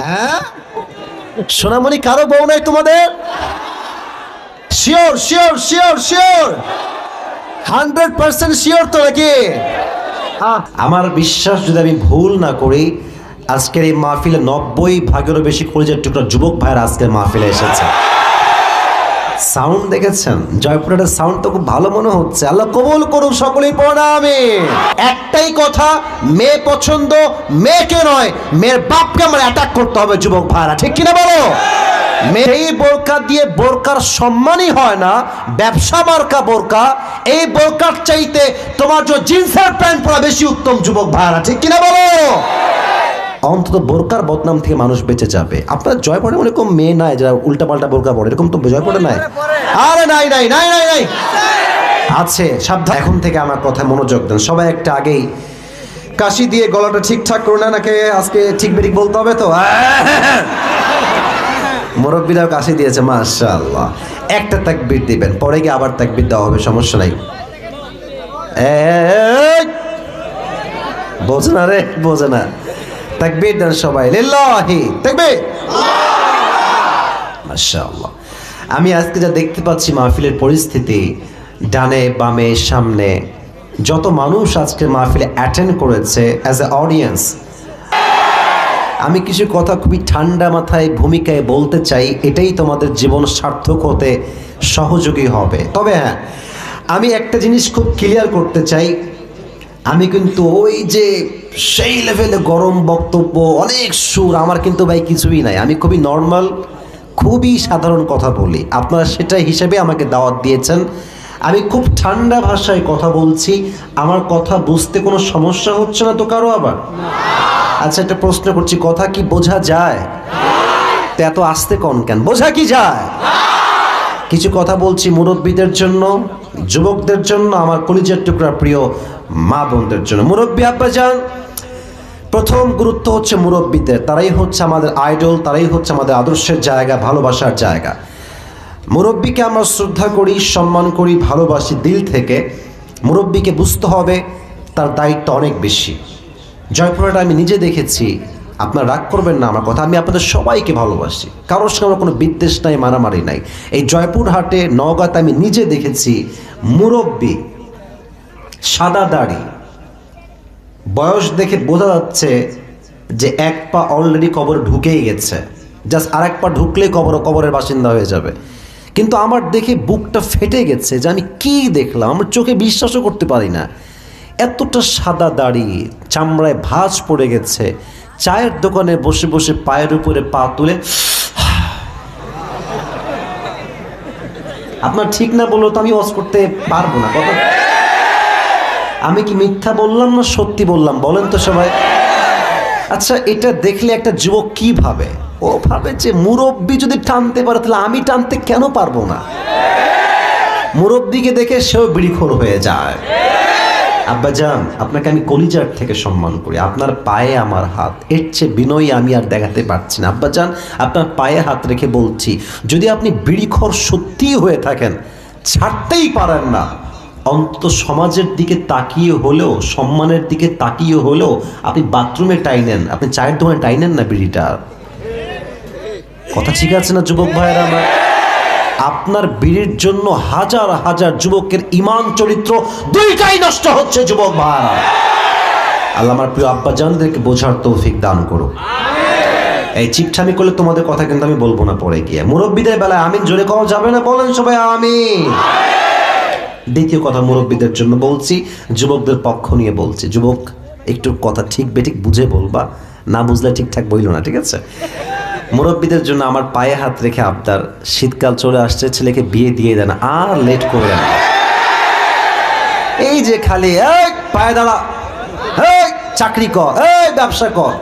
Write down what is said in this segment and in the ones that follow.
হ্যাঁ, সোনামণি কারো বউ নাই তোমাদের? Sure sure sure sure 100% sure তো নাকি? আমার বিশ্বাস যদি আমি ভুল না করি, আজকের এই মাহফিলে 90 ভাগেরও বেশি কলেজের টুকরা যুবক ভাইয়ের আজকের মাহফিলে এসেছে। সাউন্ড দেখেছেন? জয়পুরের সাউন্ড তো খুব ভালো মনে হচ্ছে। আল্লাহ কবুল করুন সকলেই পড়া আমিন। একটাই কথা, মেয়ে পছন্দ, মেয়েকে নয় মেয়ের বাপকে আমার অ্যাটাক করতে হবে যুবক ভাইরা, ঠিক কিনা বলো? এই বোরকা দিয়ে বোরকার সম্মানই হয় না, ব্যবসা মার্কা বোরকা। এই বোরকার চাইতে তোমার যে জিন্সের প্যান্ট পরা বেশি উত্তম যুবক ভাইরা, ঠিক কিনা বলো? অন্তত বোরকার বদনাম থেকে মানুষ বেঁচে যাবে। আপনার জয়পুরে এরকম মেয়ে নাই যারা উল্টা পাল্টা বোরকা পরে, এরকম তো জয়পুরে নাই? আরে নাই নাই নাই নাই নাই, আছে। সাবধান, এখন থেকে আমার কথায় মনোযোগ দেন সবাই। একটা আগেই কাশি দিয়ে গলাটা ঠিকঠাক করে না, নাকি আজকে ঠিক বেঠিক বলতে হবে তো? মুরব্বীরাও কাশি দিয়েছে, মাশাআল্লাহ। একটা তাকবীর দিবেন, পরে গিয়ে আবার তাকবীর দেওয়া হবে, সমস্যা নাই। বোঝে না রে, বোঝে না। তাকবীর দেন সবাই, লিল্লাহি তাকবীর, মাশাআল্লাহ। আমি আজকে যা দেখতে পাচ্ছি মাহফিলের পরিস্থিতি, ডানে বামে সামনে যত মানুষ আজকে মাহফিলে অ্যাটেন্ড করেছে অ্যাজ এ অডিয়েন্স, আমি কিছু কথা খুবই ঠান্ডা মাথায় ভূমিকায় বলতে চাই। এটাই তোমাদের জীবন সার্থক হতে সহযোগী হবে। তবে হ্যাঁ, আমি একটা জিনিস খুব ক্লিয়ার করতে চাই, আমি কিন্তু ওই যে সেই লেভেলে গরম বক্তব্য, অনেক সুর, আমার কিন্তু ভাই কিছুই নাই। আমি খুবই নর্মাল, খুবই সাধারণ কথা বলি। আপনারা সেটা হিসেবে আমাকে দাওয়াত দিয়েছেন। আমি খুব ঠান্ডা ভাষায় কথা বলছি। আমার কথা বুঝতে কোনো সমস্যা হচ্ছে না তো কারো? আবার আচ্ছা, একটা প্রশ্ন করছি, কথা কি বোঝা যায়? তো এত আস্তে কোন কেন? বোঝা কি যায়? কিছু কথা বলছি মুরব্বীদের জন্য, যুবকদের জন্য, আমার কলিজার টুকরা প্রিয় মা বোনদের জন্য। মুরব্বী আব্বাজান, প্রথম গুরুত্ব হচ্ছে মুরব্বীদের। তারাই হচ্ছে আমাদের আইডল, তারাই হচ্ছে আমাদের আদর্শের জায়গা, ভালোবাসার জায়গা। মুরব্বীকে আমরা শ্রদ্ধা করি, সম্মান করি, ভালোবাসি দিল থেকে। মুরব্বীকে বুঝতে হবে তার দায়িত্ব অনেক বেশি। জয়পুরহাটে আমি নিজে দেখেছি, আপনারা রাগ করবেন না আমার কথা, আমি আপনাদের সবাইকে ভালোবাসি, কারোর সঙ্গে আমার কোনো বিদ্বেষ নাই, মারামারি নাই। এই জয়পুরহাটে, নওগাঁতে আমি নিজে দেখেছি মুরব্বী, সাদা দাড়ি, বয়স দেখে বোঝা যাচ্ছে যে এক পা অলরেডি কবরে ঢুকেই গেছে, জাস্ট আর এক পা ঢুকলেই কবরের বাসিন্দা হয়ে যাবে। কিন্তু আমার দেখে বুকটা ফেটে গেছে যে আমি কি দেখলাম, আমার চোখে বিশ্বাসও করতে পারি না। এতটা সাদা দাড়ি, চামড়ায় ভাঁজ পড়ে গেছে, চায়ের দোকানে বসে বসে পায়ের উপরে পা তুলে, আপনার ঠিক না বললো তো আমি ওয়াজ করতে পারবো না। কথা, আমি কি মিথ্যা বললাম না সত্যি বললাম বলেন তো সবাই? আচ্ছা, এটা দেখলে একটা যুবক কি ভাবে? ও ভাবে যে মুরব্বী যদি টানতে পারে তাহলে আমি টানতে কেন পারবো না? মুরব্বীকে দেখে সেও বিড়িখোর হয়ে যায়। আব্বাজান, আপনাকে আমি কলিজার থেকে সম্মান করি, আপনার পায়ে আমার হাত, এর চেয়ে বিনয়ী আমি আর দেখাতে পারছি না। আব্বাজান, আপনার পায়ে হাত রেখে বলছি, যদি আপনি বিড়িখোর সত্যিই হয়ে থাকেন, ছাড়তেই পারেন না, অন্তত সমাজের দিকে তাকিয়ে হলেও, সম্মানের দিকে তাকিয়ে হলেও আপনি বাথরুমে টাইনেন, আপনি চায়ের দোকানে টাইনেন না বিড়িটা। কথা ঠিক আছে না যুবক ভাইয়েরা আমার? আপনার বিড়ির জন্য হাজার হাজার যুবকের ঈমান চরিত্র দুইটাই নষ্ট হচ্ছে যুবক ভাইরা। আল্লাহ আমার প্রিয় আব্বাজানদেরকে বোঝার তৌফিক দান করুক। এই চিপঠামি করলে তোমাদের কথা কিন্তু আমি বলবো না পরে গিয়ে। মুরব্বীদের বেলায় আমিন জোরে কওয়া যাবে না, বলেন সবাই আমিন। দ্বিতীয় কথা মুরব্বীদের জন্য বলছি, যুবকদের পক্ষ নিয়ে বলছি। যুবক, একটু কথা ঠিক বেঠিক বুঝে বলবা, না বুঝলে ঠিকঠাক বইল না, ঠিক আছে? মুরব্বীদের জন্য আমার পায়ে হাত রেখে আবদার, শীতকাল চলে আসছে, ছেলেকে বিয়ে দিয়ে দেন, আর লেট করে না। এই যে খালি এই পায়ে দাঁড়া, এই চাকরি কর, এই ব্যবসা কর।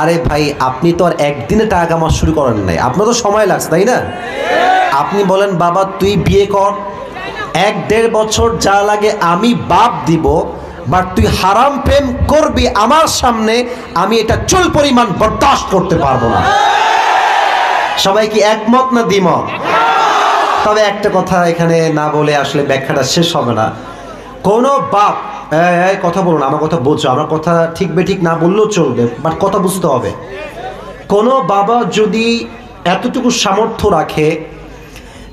আরে ভাই, আপনি তো আর একদিনে টাকা কামানো শুরু করেন নাই, আপনার তো সময় লাগছে, তাই না? আপনি বলেন বাবা তুই বিয়ে কর, 1-1.5 বছর যা লাগে আমি বাপ দিব, বাট তুই হারাম প্রেম করবি আমার সামনে, আমি এটা চুল পরিমাণ বরদাস্ত করতে পারবো না। সবাই কি একমত না দ্বিমত? তবে একটা কথা এখানে না বলে আসলে ব্যাখ্যাটা শেষ হবে না। কোনো বাপ, কথা বলুন, আমার কথা বোঝো, আমার কথা ঠিক বেঠিক না বললেও চলবে, বাট কথা বুঝতে হবে। কোনো বাবা যদি এতটুকু সামর্থ্য রাখে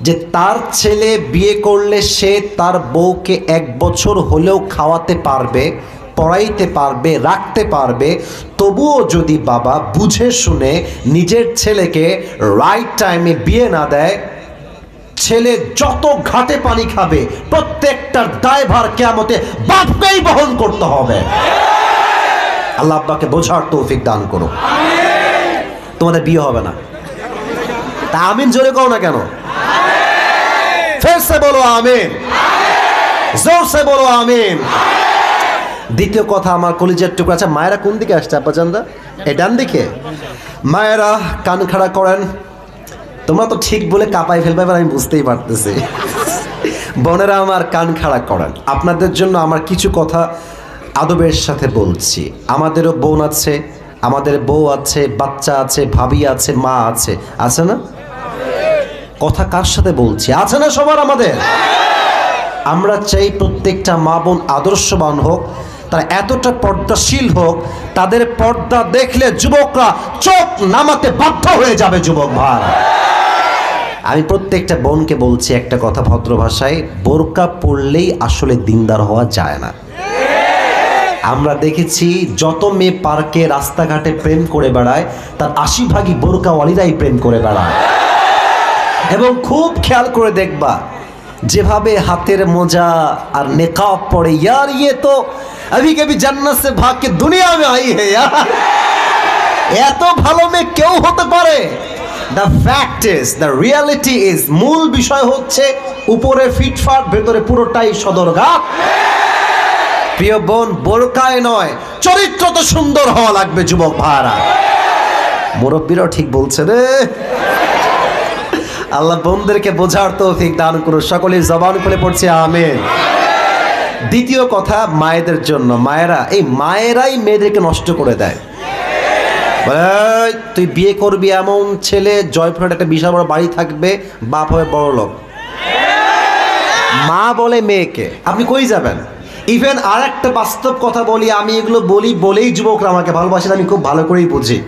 যে তার ছেলে বিয়ে করলে সে তার বউকে 1 বছর হলেও খাওয়াতে পারবে, পড়াইতে পারবে, রাখতে পারবে, তবুও যদি বাবা বুঝে শুনে নিজের ছেলেকে রাইট টাইমে বিয়ে না দেয়, ছেলে যত ঘাটে পানি খাবে প্রত্যেকটার দায়ভার কিয়ামতে বাপকেই বহন করতে হবে। আল্লাহ আব্বাকে বোঝার তৌফিক দান করো। তোমাদের বিয়ে হবে না, তা আমিন জোরে কও না কেন? ফির সে বলো আমিন, জোর সে বলো আমিন। দ্বিতীয় কথা, আমার কলিজার টুকরা। আচ্ছা, মায়েরা কোন দিকে আসছে আব্বাজানদা? এই ডান দিকে। মায়েরা কান খাড়া করেন। তোমরা তো ঠিক বলে কাঁপাই ফেলবে, আমি বুঝতেই পারতেছি। বোনেরা আমার কান খাড়া করেন। আপনাদের জন্য আমার কিছু কথা আদবের সাথে বলছি। আমাদেরও বোন আছে, আমাদের বউ আছে, বাচ্চা আছে, ভাবি আছে, মা আছে, আছে না? কথা কার সাথে বলছি? আছে না সবার? আমাদের আমরা চাই প্রত্যেকটা মা বোন আদর্শবান হোক, তারা এতটা পর্দাশীল হোক, তাদের পর্দা দেখলে যুবকরা চোখ নামাতে বাধ্য হয়ে যাবে। যুবক ভাই, আমি প্রত্যেকটা বোনকে বলছি একটা কথা ভদ্র ভাষায়, বোরকা পরলেই আসলে দিনদার হওয়া যায় না। আমরা দেখেছি যত মেয়ে পার্কে রাস্তাঘাটে প্রেম করে বেড়ায় তার 80% বোরকাওয়ালিরাই প্রেম করে বেড়ায়। এবং খুব খেয়াল করে দেখবা, যেভাবে হাতের মোজা আর নেকাব পরে, यार ये तो अभी कभी जन्नत से भाग के दुनिया में आई है यार। এত ভালো মেয়ে কেউ হতে পারে? The fact is, the reality is, মূল বিষয় হচ্ছে উপরে ফিটফাট, ভেতরে পুরোটাই সদরঘাট। প্রিয় বোন, বোরকায় নয়, চরিত্র তো সুন্দর হওয়া লাগবে যুবক ভাইরা। মুরব্বীরাও ঠিক বলছে রে। আল্লাহ বোনদেরকে বোঝার তৌফিক দান করুন। সকলের জবান খুলে পড়ছে আমিন। দ্বিতীয় কথা, মায়েদের জন্য। মায়েরা, এই মায়েরাই মেয়েদেরকে নষ্ট করে দেয়। তুই বিয়ে করবি এমন ছেলে, জয়পুরহাট একটা বিশাল বড় বাড়ি থাকবে, বাপ হবে বড় লোক। মা বলে মেয়েকে, আপনি কই যাবেন? ইভেন আর একটা বাস্তব কথা বলি, আমি এগুলো বলি বলেই যুবকরা আমাকে ভালোবাসেন, আমি খুব ভালো করেই বুঝি।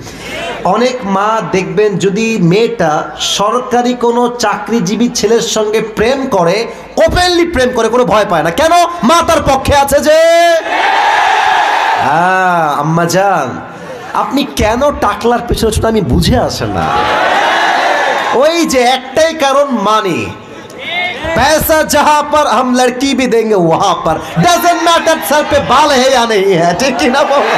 অনেক মা দেখবেন, যদি মেয়েটা সরকারি কোনো চাকরিজীবী ছেলের সঙ্গে প্রেম করে, ওপেনলি প্রেম করে, কোনো ভয় পায় না। কেন? মা তার পক্ষে আছে যে। আম্মা জান, আপনি কেন টাকলার পেছনে ছোট আমি বুঝে আসেন না। ওই যে একটাই কারণ, মানি। पैसा जहां पर हम लड़की भी देंगे वहां पर, डजंट मैटर सर पे बाल है या नहीं है। ठीक की ना बोलो?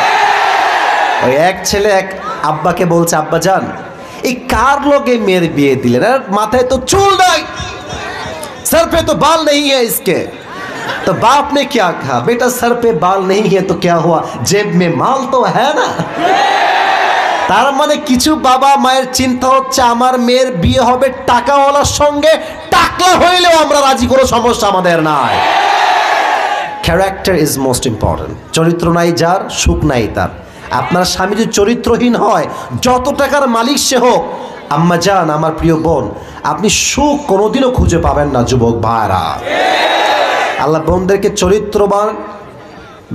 ওই এক ছেলে এক আব্বাকে বলছে, আব্বা জান, এই কার লোকে মেয়ের বিয়ে দিলেন? মাথায় তো চুল নাই, सर पे तो बाल नहीं है इसके। तो बाप ने क्या कहा, बेटा सर पे बाल नहीं है तो क्या हुआ, जेब में माल तो है ना। তার মানে কিছু বাবা মায়ের চিন্তা হচ্ছে, আমার মেয়ের বিয়ে হবে টাকাওয়ালার সঙ্গে, টাকলা হইলেও আমরা রাজি, কোনো সমস্যা আমাদের নাই। Character is most important. চরিত্র নাই যার, সুখ নাই তার। আপনার স্বামী যদি চরিত্রহীন হয়, যত টাকার মালিক সে হোক, আম্মা জান, আমার প্রিয় বোন, আপনি সুখ কোনোদিনও খুঁজে পাবেন না যুবক ভাইরা। আল্লাহ বোনদেরকে চরিত্রবান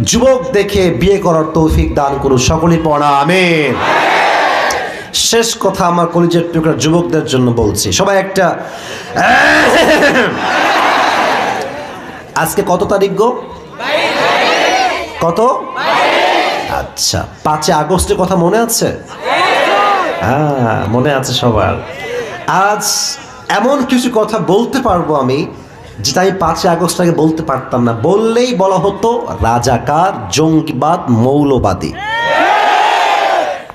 যুবক দেখে বিয়ে করার তৌফিক দান করুন। সকলেই পড়া আমিন। শেষ কথা আমার কলিজার টুকরা যুবকদের জন্য বলছি, সবাই একটা, আজকে কত তারিখ গো? কত? আচ্ছা, 5 আগস্টের কথা মনে আছে? হ্যাঁ, মনে আছে সবার। আজ এমন কিছু কথা বলতে পারবো আমি, যেটা আমি 5 আগস্ট আগে বলতে পারতাম না। বললেই বলা হতো রাজাকার, জঙ্গিবাদ, মৌলবাদী।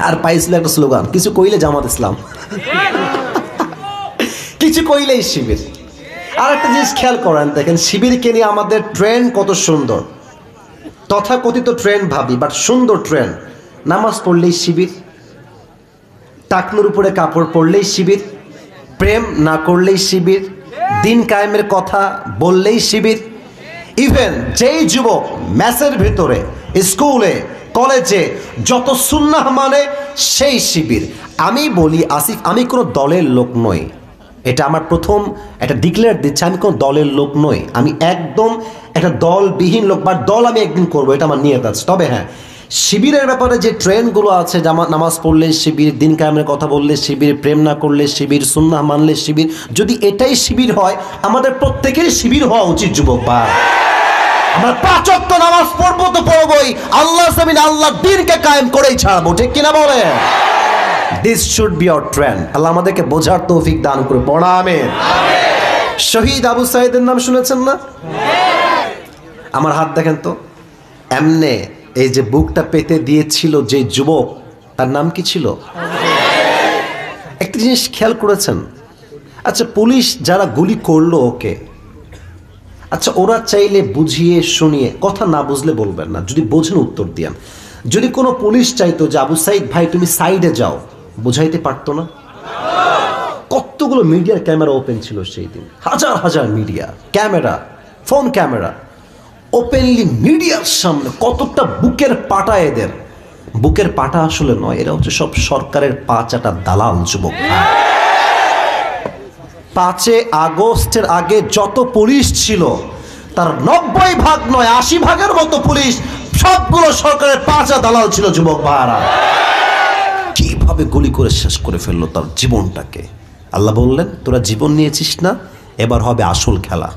আর পাইছিল একটা স্লোগান, কিছু কইলে জামাত ইসলাম, কিছু কইলেই শিবির। আর একটা জিনিস খেয়াল করেন, দেখেন শিবিরকে নিয়ে আমাদের ট্রেন্ড কত সুন্দর। তথাকথিত ট্রেন্ড ভাবি, বাট সুন্দর ট্রেন্ড। নামাজ পড়লেই শিবির, টাকনুর উপরে কাপড় পরলেই শিবির, প্রেম না করলেই শিবির, দিন কায়েমের কথা বললেই শিবির। ইভেন যেই যুবক ম্যাসের ভিতরে, স্কুলে, কলেজে যত সুন্নাহ মানে সেই শিবির। আমি বলি আসিফ, আমি কোনো দলের লোক নই, এটা আমার প্রথম একটা ডিক্লেয়ার দিচ্ছে, আমি কোনো দলের লোক নই। আমি একদম একটা দলবিহীন লোক, বা দল আমি একদিন করবো, এটা আমার নিয়ত আছে। তবে হ্যাঁ, শিবিরের ব্যাপারে যে ট্রেন্ডগুলো আছে, নামাজ পড়লে শিবির, দিন কায়েমের কথা বললে শিবির, প্রেম না করলে শিবির, সুন্নাহ মানলে শিবির, যদি এটাই শিবির হয় আমাদের প্রত্যেকেরই শিবির হওয়া উচিত যুবক ভাই। আমরা 5 ওয়াক্ত নামাজ পড়বো তো পড়বোই, আল্লাহ জমিনে আল্লাহর দ্বীনকে কায়েম করেই ছাড়বো, ঠিক কিনা বলে? This should be our trend. আল্লাহ আমাদেরকে বোঝার তৌফিক দান করে, পড়া আমিন। শহীদ আবু সাঈদের নাম শুনেছেন না? আমার হাত দেখেন তো, এমনে এই যে বুকটা পেতে দিয়েছিল যে যুবক, তার নাম কি ছিল? একটা জিনিস খেয়াল করেছেন? আচ্ছা, পুলিশ যারা গুলি করলো ওকে, আচ্ছা ওরা চাইলে বুঝিয়ে শুনিয়ে, কথা না বুঝলে বলবেন না, যদি বোঝেন উত্তর দিয়েন। যদি কোনো পুলিশ চাইতো যে আবু সাঈদ ভাই তুমি সাইডে যাও, বুঝাইতে পারতো না? কতগুলো মিডিয়ার ক্যামেরা ওপেন ছিল সেই দিন, হাজার হাজার media camera, phone camera openly মিডিয়ার সামনে। কতটা বুকের পাটা এদের, বুকের পাটা আসলে নয়, এরা হচ্ছে সব সরকারের পা চাটা দালাল যুবক। 5 আগস্টের আগে যত পুলিশ ছিল তার 90 ভাগ নয় 80 ভাগের মতো পুলিশ সবগুলো সরকারের পা চা দালাল ছিল যুবক ভাইরা। কিভাবে গুলি করে শেষ করে ফেললো তার জীবনটাকে। আল্লাহ বললেন তোরা জীবন নিয়েছিস না, এবার হবে আসল খেলা।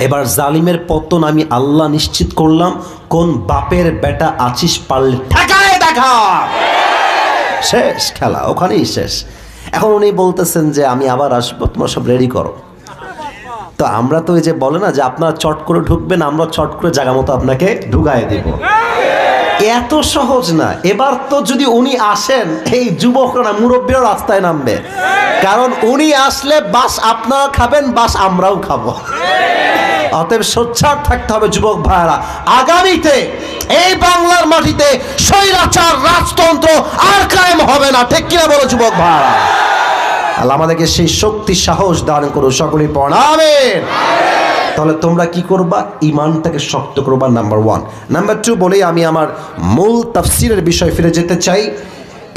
এবার জালিমের পতন আমি আল্লাহ নিশ্চিত করলাম। কোন বাপের বেটা আছিস পারলে ঠেকায় দেখা, শেষ খেলা, ওখানেই শেষ। এখন উনি বলতেছেন যে আমি আবার আসবো, তোমরা সব রেডি করো। তো আমরা তো এই যে বলে না যে আপনারা চট করে ঢুকবেন, আমরা চট করে জায়গা মতো আপনাকে ঢুকায় দিব, এত সহজ না। এবার তো যদি উনি আসেন, এই যুবকরা মুরব্বীরা রাস্তায় নামবে, কারণ উনি আসলে বাস আপনারা খাবেন, বাস আমরাও খাবো। অতএব সোচ্চার থাকতে হবে যুবক ভাইরা। আগামীতে এই বাংলার মাটিতে স্বৈরাচার রাজতন্ত্র আর কায়েম হবে না, ঠিক কিনা বলো যুবক ভাইরা? আল্লাহ আমাদেরকে সেই শক্তি সাহস দান করো, সকলেই পড়েন আমিন। তাহলে তোমরা কি করবা? ঈমানটাকে শক্ত করবা, নাম্বার 1। নাম্বার 2 বলেই আমি আমার মূল তাফসীরের বিষয় ফিরে যেতে চাই।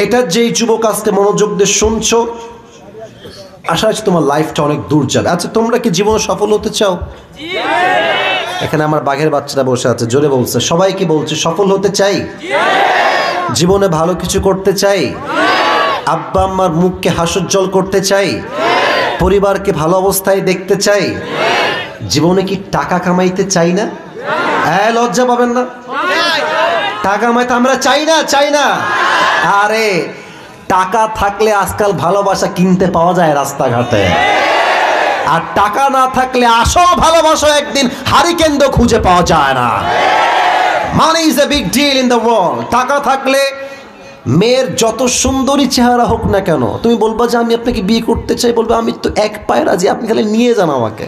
এটা যেই যুবক আজকে মনোযোগ দিয়ে শুনছো, আশা আছে তোমার লাইফটা অনেক দূর যাবে। আচ্ছা, তোমরা কি জীবনে সফল হতে চাও? এখানে আমার বাঘের বাচ্চাটা বসে আছে, জোরে বলছে। সবাই কি বলছে? সফল হতে চাই, জীবনে ভালো কিছু করতে চাই, আব্বা আম্মার মুখকে হাস্যোজ্জ্বল করতে চাই, পরিবারকে ভালো অবস্থায় দেখতে চাই। জীবনে কি টাকা কামাইতে চাই না? হ্যাঁ, লজ্জা পাবেন না? টাকা কামাইতে আমরা চাই না, চাই না। আরে টাকা থাকলে আজকাল ভালোবাসা কিনতে পাওয়া যায় রাস্তাঘাটে, আর টাকা না থাকলে আসল ভালোবাসা একদিন হারিকেন খুঁজে পাওয়া যায় না। Money is a big deal in the world. টাকা থাকলে মেয়ের যত সুন্দরী চেহারা হোক না কেন, তুমি বলবা যে আমি আপনাকে বিয়ে করতে চাই, বলবে আমি তো এক পায়ে রাজি, আপনি খালি নিয়ে যান আমাকে।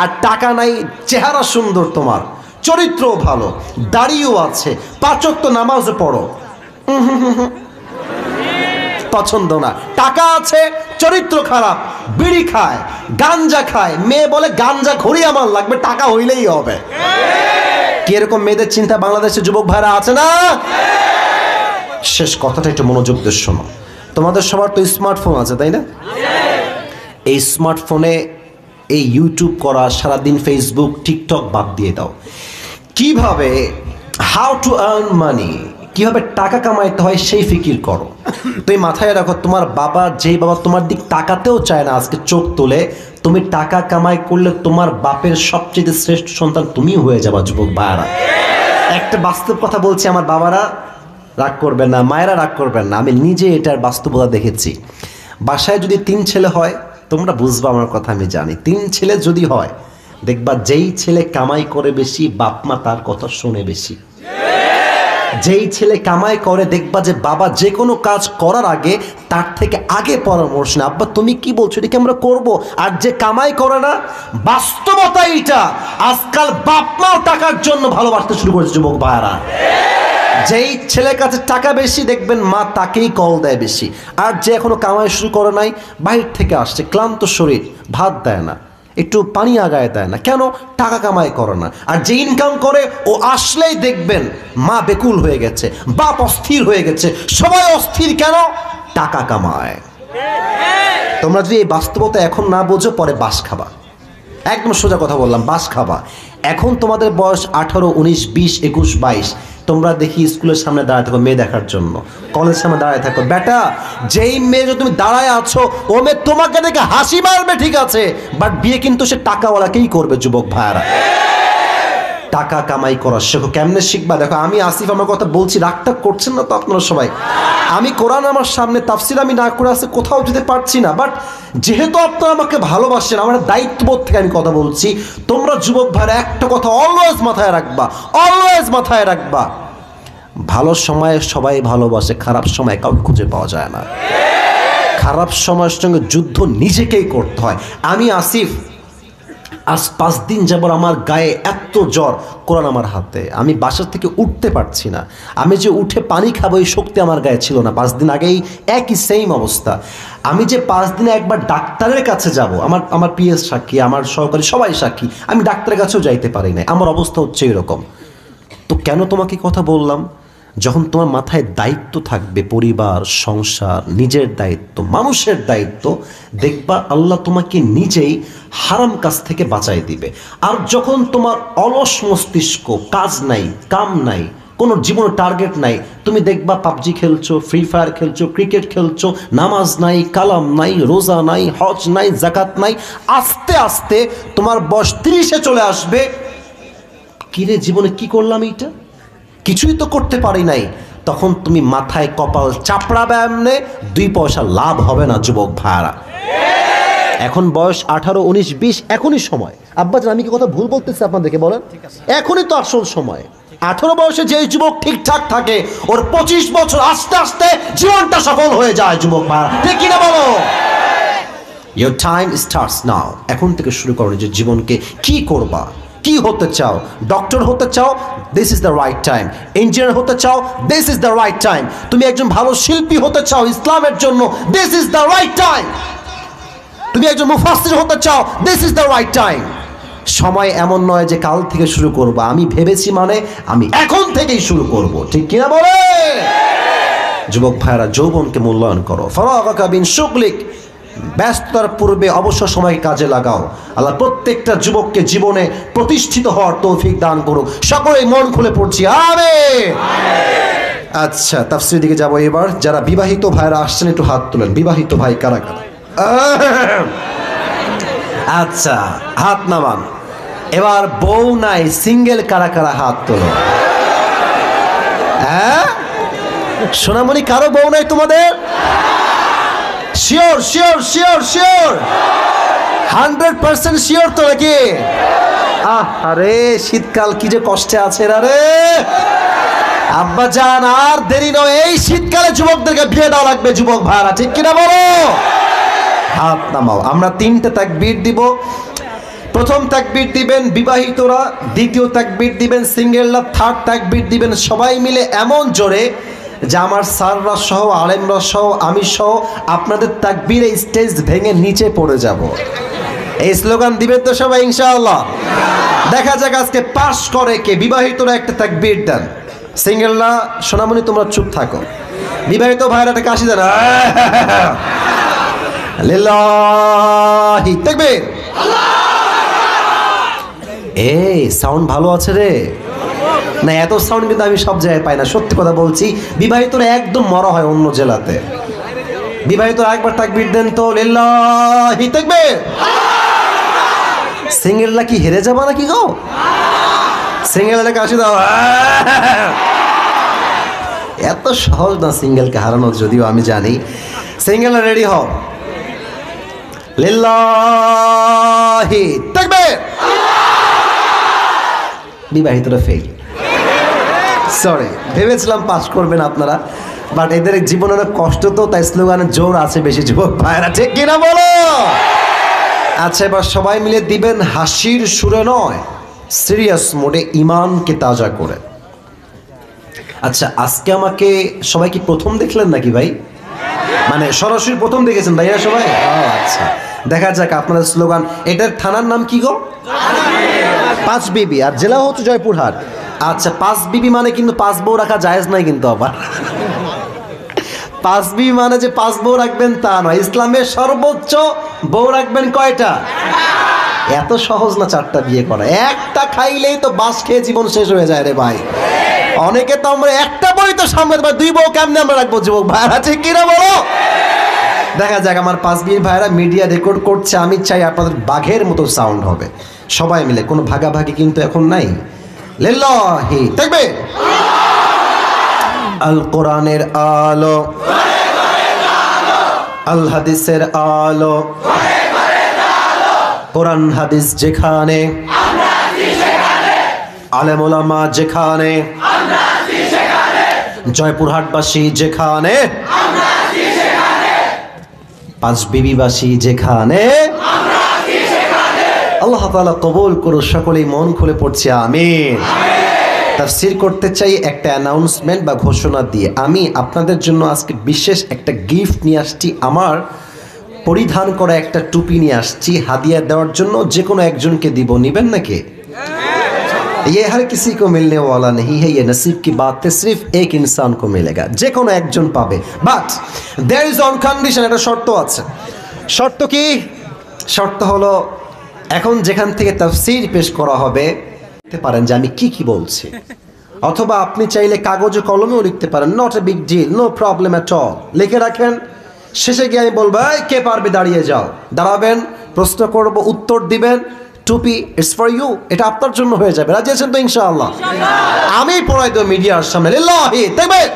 আর টাকা নাই, চেহারা সুন্দর, তোমার চরিত্র ভালো, দাড়িও আছে, 5 ওয়াক্ত নামাজও পড়ো, পছন্দ না। টাকা আছে, চরিত্র খারাপ, বিড়ি খায়, গাঞ্জা খায়, মেয়ে বলে গাঞ্জা ঘড়ি আমার লাগবে, টাকা হইলেই হবে। কি এরকম মেয়েদের চিন্তা বাংলাদেশের যুবক ভাইরা আছে না? শেষ কথাটা একটু মনোযোগ দিয়ে শোনো। তোমাদের সবার তো স্মার্টফোন আছে, তাই না? এই স্মার্টফোনে এই ইউটিউব করা, সারাদিন ফেসবুক টিকটক বাদ দিয়ে দাও। কিভাবে হাউ টু আর্ন মানি, কিভাবে টাকা কামাইতে হয় সেই ফিকির করো। তুমি মাথায় রাখো, তোমার বাবা, যেই বাবা তোমার দিক তাকাতেও চায় না আজকে চোখ তুলে, তুমি টাকা কামাই করলে তোমার বাপের সবচেয়ে শ্রেষ্ঠ সন্তান তুমি হয়ে যাবা যুবক ভাইরা। একটা বাস্তব কথা বলছি, আমার বাবারা রাগ করবেন না, মায়েরা রাগ করবেন না, আমি নিজে এটার বাস্তবতা দেখেছি। বাসায় যদি 3 ছেলে হয়, তোমরা বুঝবা আমার কথা, আমি জানি। 3 ছেলে যদি হয়, দেখবা যেই ছেলে কামাই করে বেশি, বাপ মা তার কথা শোনে বেশি। যেই ছেলে কামাই করে, দেখবা যে বাবা যে কোনো কাজ করার আগে তার থেকে আগে পরামর্শ নেয়, আব্বা তুমি কি বলছো, এটা কি আমরা করবো? আর যে কামাই করে না, বাস্তবতা এইটা, আজকাল বাপ মাও টাকার জন্য ভালোবাসতে শুরু করেছে যুবক ভাইরা। যেই ছেলের কাছে টাকা বেশি, দেখবেন মা তাকেই কল দেয় বেশি। আর যে এখনো কামাই শুরু করে নাই, বাইরে থেকে আসছে, ক্লান্ত শরীর, ভাত দেয় না, একটু পানি আগায় দেয় না, কেন? টাকা কামাই করে না। আর যে ইনকাম করে, ও আসলেই দেখবেন মা বেকুল হয়ে গেছে, বাপ অস্থির হয়ে গেছে, সবাই অস্থির, কেন? টাকা কামায়। তোমরা যদি এই বাস্তবতা এখন না বোঝো, পরে বাস খাবা। একদম সোজা কথা বললাম, বাস খাবা। এখন তোমাদের বয়স 18, 19, 20, 21, 22, তোমরা দেখি স্কুলের সামনে দাঁড়ায় থাকো মেয়ে দেখার জন্য, কলেজের সামনে দাঁড়ায় থাকো। বেটা, যেই মেয়ে তুমি দাঁড়ায় আছো ও মেয়ে তোমাকে দেখে হাসি মারবে ঠিক আছে, বাট বিয়ে কিন্তু সে টাকাওয়ালাকেই করবে। যুবক ভাইয়ারা, টাকা কামাই করা শেখো। কেমনে শিখবা? দেখো আমি আসিফ আমার কথা বলছি, রাগটা করছেন না তো আপনারা সবাই? আমি কোরআন আমার সামনে, তাফসির আমি না করে আসতে কোথাও যেতে পারছি না, বাট যেহেতু আপনারা আমাকে ভালোবাসেন, আমার দায়িত্ববোধ থেকে আমি কথা বলছি। তোমরা যুবক ভাইরা একটা কথা অলওয়েজ মাথায় রাখবা, অলওয়েজ মাথায় রাখবা, ভালো সময়ে সবাই ভালোবাসে, খারাপ সময় কাউকে খুঁজে পাওয়া যায় না। খারাপ সময়ের সঙ্গে যুদ্ধ নিজেকেই করতে হয়। আমি আসিফ আজ 5 দিন যাবর আমার গায়ে এত জ্বর, কোরআন আমার হাতে, আমি বাসার থেকে উঠতে পারছি না। আমি যে উঠে পানি খাবো এই শক্তি আমার গায়ে ছিল না। 5 দিন আগেই একই সেম অবস্থা। আমি যে 5 দিনে একবার ডাক্তারের কাছে যাব, আমার পিএস সাক্ষী, আমার সহকারী সবাই সাক্ষী, আমি ডাক্তারের কাছেও যাইতে পারি না। আমার অবস্থা হচ্ছে এরকম। তো কেন তোমাকে কথা বললাম? যখন তোমার মাথায় দায়িত্ব থাকবে, পরিবার, সংসার, নিজের দায়িত্ব, মানুষের দায়িত্ব, দেখবা আল্লাহ তোমাকে নিজেই হারাম কাজ থেকে বাঁচাই দিবে। আর যখন তোমার অলস মস্তিষ্ক, কাজ নাই, কাম নাই, কোনো জীবনের টার্গেট নাই, তুমি দেখবা পাবজি খেলছো, ফ্রি ফায়ার খেলছো, ক্রিকেট খেলছো, নামাজ নাই, কালাম নাই, রোজা নাই, হজ নাই, জাকাত নাই, আস্তে আস্তে তোমার বয়স 30-এ চলে আসবে। কিরে জীবনে কি করলাম, এইটা কিছুই তো করতে পারি নাই। তখন তুমি মাথায় কপাল চাপড়াবে, এমনে 2 পয়সা লাভ হবে না। যুবক ভাইরা, এখন বয়স 18, 19, 20, এখনই সময়। আব্বাজান আমি কি কথা ভুল বলতেছি আপনাদেরকে বলেন? এখনই তো আসল সময়। 18 বয়সে যে যুবক ঠিকঠাক থাকে, ওর 25 বছর আস্তে আস্তে জীবনটা সফল হয়ে যায়। যুবক ভাইরা, ঠিক কিনা বলো? Your time starts now. এখন থেকে শুরু করো যে জীবনকে কি করবা, কি হতে চাও। ডক্টর হতে চাও, this is the right time. Engineer হতে চাও, this is the right time. তুমি একজন ভালো শিল্পী হতে চাও ইসলামের জন্য, this is the right time. তুমি একজন মুফাসসির হতে চাও, this is the right time. সময় এমন নয় যে কাল থেকে শুরু করবো, আমি ভেবেছি মানে আমি এখন থেকেই শুরু করব। ঠিক কিনা বলে? যুবক ভাইরা, যৌবনকে মূল্যায়ন করো। ফারাগাকা বিন শুগলিক, ব্যস্ততার পূর্বে অবসর সময় কাজে লাগাও। আল্লাহ প্রত্যেকটা যুবককে জীবনে প্রতিষ্ঠিত হওয়ার তৌফিক দান করুক। সকলেই মন খুলে পড়ছি আমিন। আচ্ছা, তাফসীরের দিকে যাবো এবার। যারা বিবাহিত ভাইরা আসছেন একটু হাত তুলেন। বিবাহিত ভাই কারা কারা? আচ্ছা, হাত নামান। এবার বউ নাই, সিঙ্গেল কারা কারা হাত তোলো। হ্যাঁ সোনামণি, কারো বউ নাই তোমাদের? Sure sure sure sure 100% sure তো নাকি? আরে শীতকাল কি যে কষ্টে আছে রে আব্বা জান। আর দেরি নয়, এই শীতকালে যুবকদেরকে বিয়ে দেওয়া লাগবে। যুবক ভাইরা, ঠিক কিনা বলো? হাত নামাও। আমরা 3টে তাকবীর দিব। প্রথম তাকবীর দিবেন বিবাহিতরা, দ্বিতীয় তাকবীর দিবেন সিঙ্গেলরা, থার্ড তাকবীর দিবেন সবাই মিলে এমন জোরে যে আমার স্যাররা সহ, আলেমরা সহ, আমি সহ আপনাদের তাকবীরে স্টেজ ভেঙে নিচে পড়ে যাব। এই স্লোগান দিবেন তো সবাই ইনশাআল্লাহ? দেখা যাক আজকে পাস করে কে। বিবাহিতরা একটা তাকবীর দেন, সিঙ্গেলরা সোনামণি তোমরা চুপ থাকো, বিবাহিত ভাইরা একটা কাশি দেন। লিল্লাহি তাকবীর। এই সাউন্ড ভালো আছে রে না? এত সাউন্ড কিন্তু আমি সব জায়গায় পাই না, সত্যি কথা বলছি। বিবাহিতরা একদম মরা হয় অন্য জেলাতে। বিবাহিতরা একবার তাকবীর দেন তো, লিল্লাহি তাকবীর। সিঙ্গেলরা কি হেরে যাবা নাকি গো? সিঙ্গেলরা কাশি দাও। এত সহজ না সিঙ্গেলকে হারানো, যদিও আমি জানি। সিঙ্গেলরা রেডি হও, লিল্লাহি তাকবীর। বিবাহিতরা ফেল। সরি, ভেবেছিলাম পাস করবেন আপনারা, বাট এদের জীবনে অনেক কষ্ট তো, তাই স্লোগানের জোর আছে বেশি। যুবক ভাইরা, ঠিক কিনা বলো? আচ্ছা, এবার সবাই মিলে দিবেন হাসির সুরে নয়, সিরিয়াস মোডে, ইমানকে তাজা করে। আচ্ছা, আজকে আমাকে সবাই কি প্রথম দেখলেন নাকি ভাই? মানে সরাসরি প্রথম দেখেছেন ভাইয়া সবাই? আচ্ছা, দেখা যাক আপনাদের স্লোগান। এটার থানার নাম কি গো? 5 বিবি। আর জেলা হচ্ছে জয়পুরহাট। আচ্ছা, 5 বিবি মানে কিন্তু 5 বউ রাখা জায়েজ নাই কিন্তু। আবার 5 বিবি মানে যে 5 বউ রাখবেন তা নয়। ইসলামের সর্বোচ্চ বউ রাখবেন কয়টা? এত সহজ না 4টা বিয়ে করা, একটা খাইলেই তো বাস খেয়ে জীবন শেষ হয়ে যায় রে ভাই। অনেকে তো আমরা একটা বই তো সামনে, 2 বউ কেমনে আমরা রাখবো যুবক ভাইরা, ঠিক কিনা বলো? দেখা যাক, আমার 5 বিয়ের ভাইরা মিডিয়া রেকর্ড করছে, আমি চাই আপনাদের বাঘের মতো সাউন্ড হবে সবাই মিলে, কোনো ভাগাভাগি কিন্তু এখন নাই। লিল্লাহি তাকবীর। আল কোরআনের আলো, আল হাদিসের আলো, কোরআন হাদিস যেখানে, আলেম ওলামা যেখানে, জয়পুরহাটবাসী যেখানে, 5 বিবিবাসী যেখানে, আল্লাহ তাআলা কবুল করুন। সকলেই মন খুলে পড়ছি আমিন। তাফসীর করতে চাই একটা অ্যানাউন্সমেন্ট বা ঘোষণা দিয়ে। আমি আপনাদের জন্য আজকে বিশেষ একটা গিফট নিয়ে আসছি, আমার পরিধান করা একটা টুপি নিয়ে আসছি হাদিয়া দেওয়ার জন্য। যে কোনো একজনকে দিব, নিবেন নাকি? ये हर किसी को मिलने वाला नहीं है, ये नसीब की बात है, सिर्फ एक इंसान को मिलेगा, যে কোনো একজন পাবে। But there is one condition, একটা শর্ত আছে। শর্ত কি? শর্ত হলো, এখন যেখান থেকে তাফসীর পেশ করা হবে লিখতে পারেন যে আমি কি কি বলছি, অথবা আপনি চাইলে কাগজে কলমেও লিখতে পারেন, not a big deal, no problem at all. লিখে রাখেন, শেষে গিয়ে আমি বলবো এই কে পারবে, দাঁড়িয়ে যাও। দাঁড়াবেন, প্রশ্ন করব, উত্তর দিবেন। টুপি ইটস ফর ইউ, এটা আপনার জন্য হয়ে যাবে। রাজি আছেন তো ইনশাআল্লাহ? আমি পড়াই দেব মিডিয়ার সামনে। লিল্লাহি তাকবীর।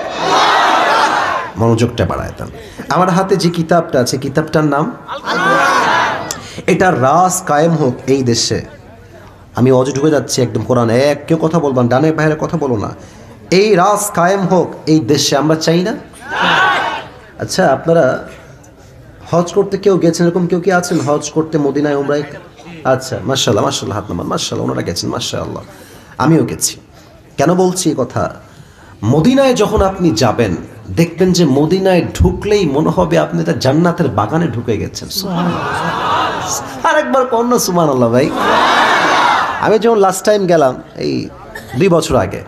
মনোযোগটা বাড়ায় দেন। আমার হাতে যে কিতাবটা আছে, কিতাবটার নাম এটা রাস কায়েম হোক এই দেশে। আমি অজে ঢুকে যাচ্ছি একদম কোরআনে, কেউ কথা বলবেন, ডানে বাইরে কথা বলো না। এই রাস কায়েম হোক এই দেশে, আমরা চাই না? আচ্ছা, আপনারা হজ করতে কেউ গেছেন, এরকম কেউ কি আছেন হজ করতে মদিনায় উমরায়? আচ্ছা, মাশাআল্লাহ মাশাআল্লাহ, হাত নামান, মাশাআল্লাহ, ওনারা গেছেন, মাশাআল্লাহ। আমিও গেছি। কেন বলছি এই কথা? মদিনায় যখন আপনি যাবেন দেখবেন যে মদিনায় ঢুকলেই মনে হবে আপনি একটা জান্নাতের বাগানে ঢুকে গেছেন। আরেকবার কন্যা সুবহানাল্লাহ ভাই। আমি যখন লাস্ট টাইম গেলাম এই 2 বছর আগে,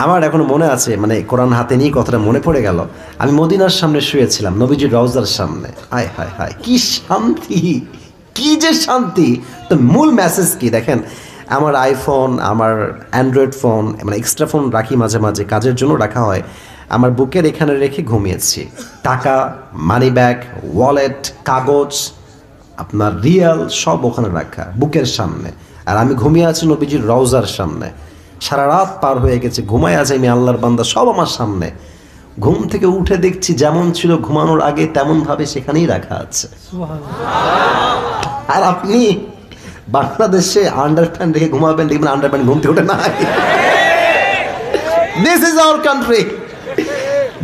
আমার এখনো মনে আছে, মানে কোরআন হাতে নিয়ে কথাটা মনে পড়ে গেল। আমি মদিনার সামনে শুয়েছিলাম, নবীজির রওজার সামনে। হায় হায় হায়, কি শান্তি, কি যে শান্তি। তো মূল মেসেজ কি দেখেন, আমার আইফোন, আমার অ্যান্ড্রয়েড ফোন, মানে এক্সট্রা ফোন রাখি মাঝে মাঝে, কাজের জন্য রাখা হয়, আমার বুকের এখানে রেখে ঘুমিয়েছি। টাকা, মানি ব্যাগ, ওয়ালেট, কাগজ, আপনার রিয়াল সব ওখানে রাখা বুকের সামনে। আর আমি ঘুমিয়ে আছি নবীজির রওজার সামনে। সারা রাত পার হয়ে গেছে, ঘুমায় আছে আমি, আল্লাহর বান্দা সব আমার সামনে। ঘুম থেকে উঠে দেখছি যেমন ছিল ঘুমানোর আগে তেমন ভাবে সেখানেই রাখা আছে। আর আপনি বাংলাদেশে আন্ডারপ্যান্ট রেখে ঘুমাবেন, দেখবেন আন্ডারপ্যান্ট ঘুম থেকে ওঠে না। This is our country.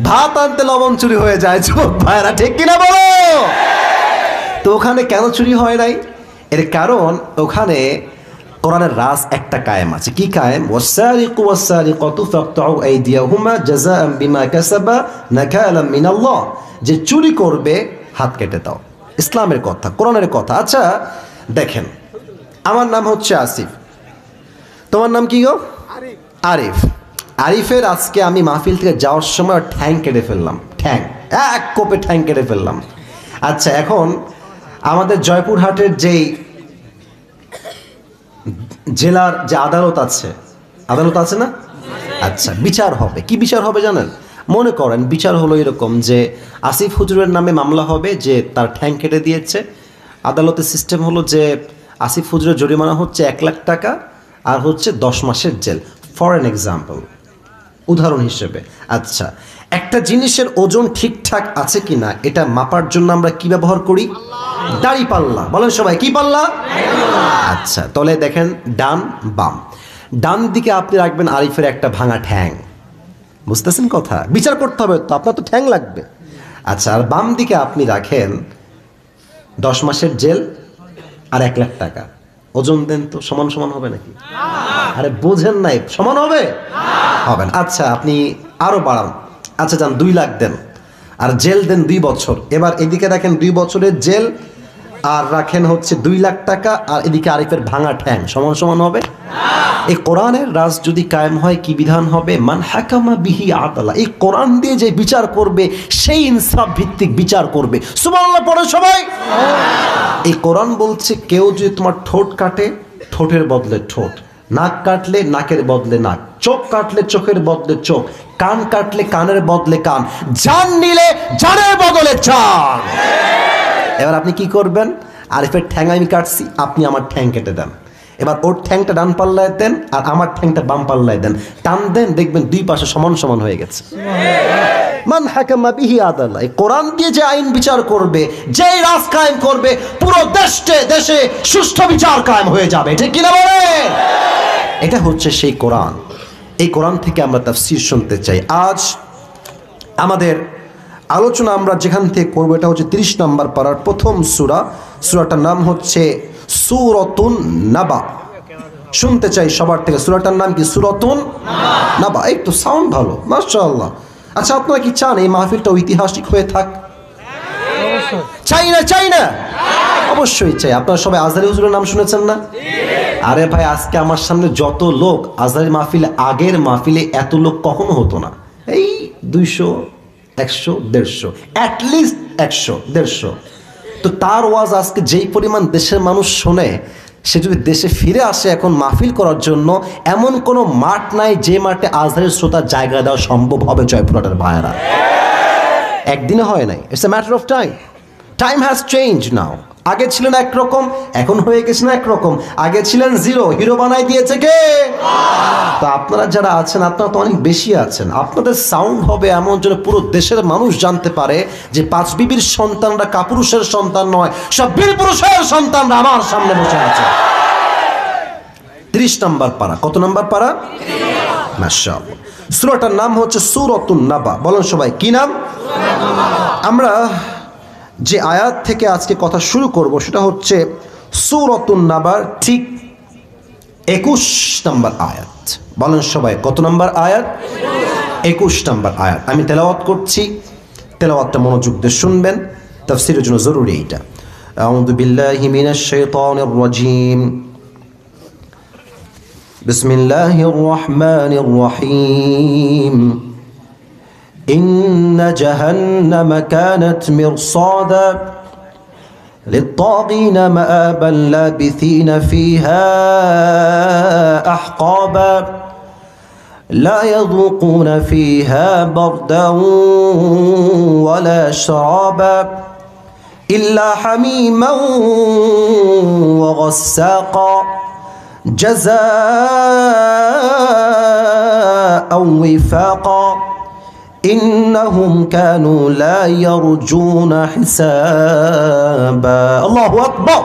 ভাত আনতে লবণ চুরি হয়ে যায় যুবক ভাইরা, ঠিক কিনা বলো? তো ওখানে কেন চুরি হয় নাই? এর কারণ ওখানে কোরআনের রাস একটা কায়েম আছে। কি কায়েম? ওয়াসারিকু ওয়াসারিকাতু ফাকতাউ আইদিয়াহুমা জাযাআন বিমা কাসাবা নাকালাম মিনাল্লাহ। যে চুরি করবে হাত কেটে দাও। ইসলামের কথা, কোরআনের কথা। আচ্ছা দেখেন, আমার নাম হচ্ছে আসিফ, তোমার নাম কি গো? আরিফ। আরিফের আজকে আমি মাহফিল থেকে যাওয়ার সময় ঠ্যাং কেটে ফেললাম, ঠ্যাং, এক কোপে ঠ্যাং কেটে ফেললাম। আচ্ছা, এখন আমাদের জয়পুরহাটের যেই জেলার যে আদালত আছে না? আচ্ছা, বিচার হবে। কি বিচার হবে জানেন? মনে করেন বিচার হলো এরকম যে আসিফ হুজুরের নামে মামলা হবে যে তার ঠ্যাং কেটে দিয়েছে। আদালতের সিস্টেম হলো যে আসিফ হুজুরের জরিমানা হচ্ছে 1 লাখ টাকা আর হচ্ছে 10 মাসের জেল, ফর এন এক্সাম্পল, উদাহরণ হিসেবে। আচ্ছা, একটা জিনিসের ওজন ঠিকঠাক আছে কিনা এটা মাপার জন্য আমরা কি ব্যবহার করি? দাড়ি পাল্লা। বলেন সবাই, কি পাল্লা? আচ্ছা, তাহলে দেখেন ডান বাম, ডান দিকে আপনি রাখবেন আরিফের একটা ভাঙা ঠ্যাং। বুঝতেছেন কথা? বিচার করতে হবে তো, আপনার তো ঠ্যাং লাগবে। আচ্ছা, আর বাম দিকে আপনি রাখেন 10 মাসের জেল আর 1 লাখ টাকা। ওজন দেন তো, সমান সমান হবে নাকি? আরে বোঝেন নাই, সমান হবে? হবে না। আচ্ছা, আপনি আরো বাড়ান। আচ্ছা যান 2 লাখ দেন আর জেল দেন 2 বছর। এবার এদিকে দেখেন 2 বছরের জেল আর রাখেন হচ্ছে 2 লাখ টাকা, আর এদিকে আরিফের ভাঙা ঠ্যাং, সমান সমান হবে? এই কোরআনের রাজ যদি কায়েম হয় কি বিধান হবে? মান হাকামা বিহি আদালা, এই কোরআন দিয়ে যে বিচার করবে সেই ইনসাফ ভিত্তিক বিচার করবে। সুবহানাল্লাহ পড়ে সবাই। এই কোরআন বলছে কেউ যদি তোমার ঠোঁট কাটে, ঠোঁটের বদলে ঠোঁট, নাক কাটলে নাকের বদলে নাক, চোখ কাটলে চোখের বদলে চোখ, কান কাটলে কানের বদলে কান, জান নিলে জানের বদলে জান। এবার আপনি কি করবেন? আরিফের ঠ্যাং আমি কাটছি, আপনি আমার ঠ্যাং কেটে দেন। এবার ওর ঠ্যাংটা ডান পাল্লায় দেন আর আমার ঠ্যাংটা বাম পাল্লায় দেন, টান দেন, দেখবেন 2 পাশে সমান সমান হয়ে গেছে। মান হাকামা বিহি আদালা, এই কোরআন দিয়ে যে আইন বিচার করবে, যেই রাজ কায়েম করবে, পুরো দেশে সুষ্ঠু বিচার কায়েম হয়ে যাবে। ঠিক কিনা বলেন? এটা হচ্ছে সেই কোরআন। এই কোরআন থেকে আমরা তাফসীর শুনতে চাই। আজ আমাদের আলোচনা আমরা যেখান থেকে করবো এটা হচ্ছে 30 নম্বর পারার প্রথম সূরা। সূরাটার নাম হচ্ছে সূরাতুন নাবা। শুনতে চাই সবার থেকে, সূরাটার নাম কি? সূরাতুন নাবা। এই তো সাউন্ড ভালো, মাশাআল্লাহ। আচ্ছা, আপনারা কি চান এই মাহফিলটা ঐতিহাসিক হয়ে থাক? চাই না? অবশ্যই চাই। আপনারা সবাই আজহারী হুজুরের নাম শুনেছেন না? আরে ভাই, আজকে আমার সামনে যত লোক, আজহারী মাহফিলে, আগের মাহফিলে এত লোক কখনো হতো না। এই 200, 100, 150, অ্যাটলিস্ট 100, 150। তো তার ওয়াজ আজকে যেই পরিমাণ দেশের মানুষ শোনে, সে যদি দেশে ফিরে আসে এখন মাহফিল করার জন্য, এমন কোনো মাঠ নাই যে মাঠে আজহারের শ্রোতার জায়গা দেওয়া সম্ভব হবে। জয়পুরহাটের ভাইয়েরা, একদিনে হয় নাই। It's a matter of time. Time has change now. আগে ছিলেন একরকম, এখন হয়ে গেছে না একরকম। আগে ছিলেন 0, হিরো বানাই দিয়েছে কে? তো আপনারা যারা আছেন, আপনারা তো অনেক বেশি আছেন। আপনাদের সাউন্ড হবে এমন যেন পুরো দেশের মানুষ জানতে পারে যে 5 বিবির সন্তানরা কাপুরুষের সন্তান নয়, সব বীর পুরুষের সন্তানরা আমার সামনে বসে আছে। 30 নম্বর পারা। কত নম্বর পারা? মাশাআল্লাহ। সূরাটার নাম হচ্ছে সূরাতুন নাবা। বলেন সবাই, কি নাম? আমরা যে আয়াত থেকে আজকে কথা শুরু করব সেটা হচ্ছে সূরাতুন নাবার ঠিক 21 নম্বর আয়াত। বলেন সবাই, কত নম্বর আয়াত? 21 নম্বর আয়াত। আমি তেলাওয়াত করছি, তেলাওয়াতটা মনোযোগ দিয়ে শুনবেন, তাফসীরের জন্য জরুরি এটা। আউযু বিল্লাহি মিনাশ শাইতানির রাজীম। বিসমিল্লাহির রহমানির রহিম। إن جهنم كانت مرصادا للطاغين مآبا لابثين فيها أحقابا لا يذوقون فيها بردا ولا شرابا إلا حميما وغساقا جزاء وفاقا إنهم كانوا لا يرجون حسابا. Allahu Akbar.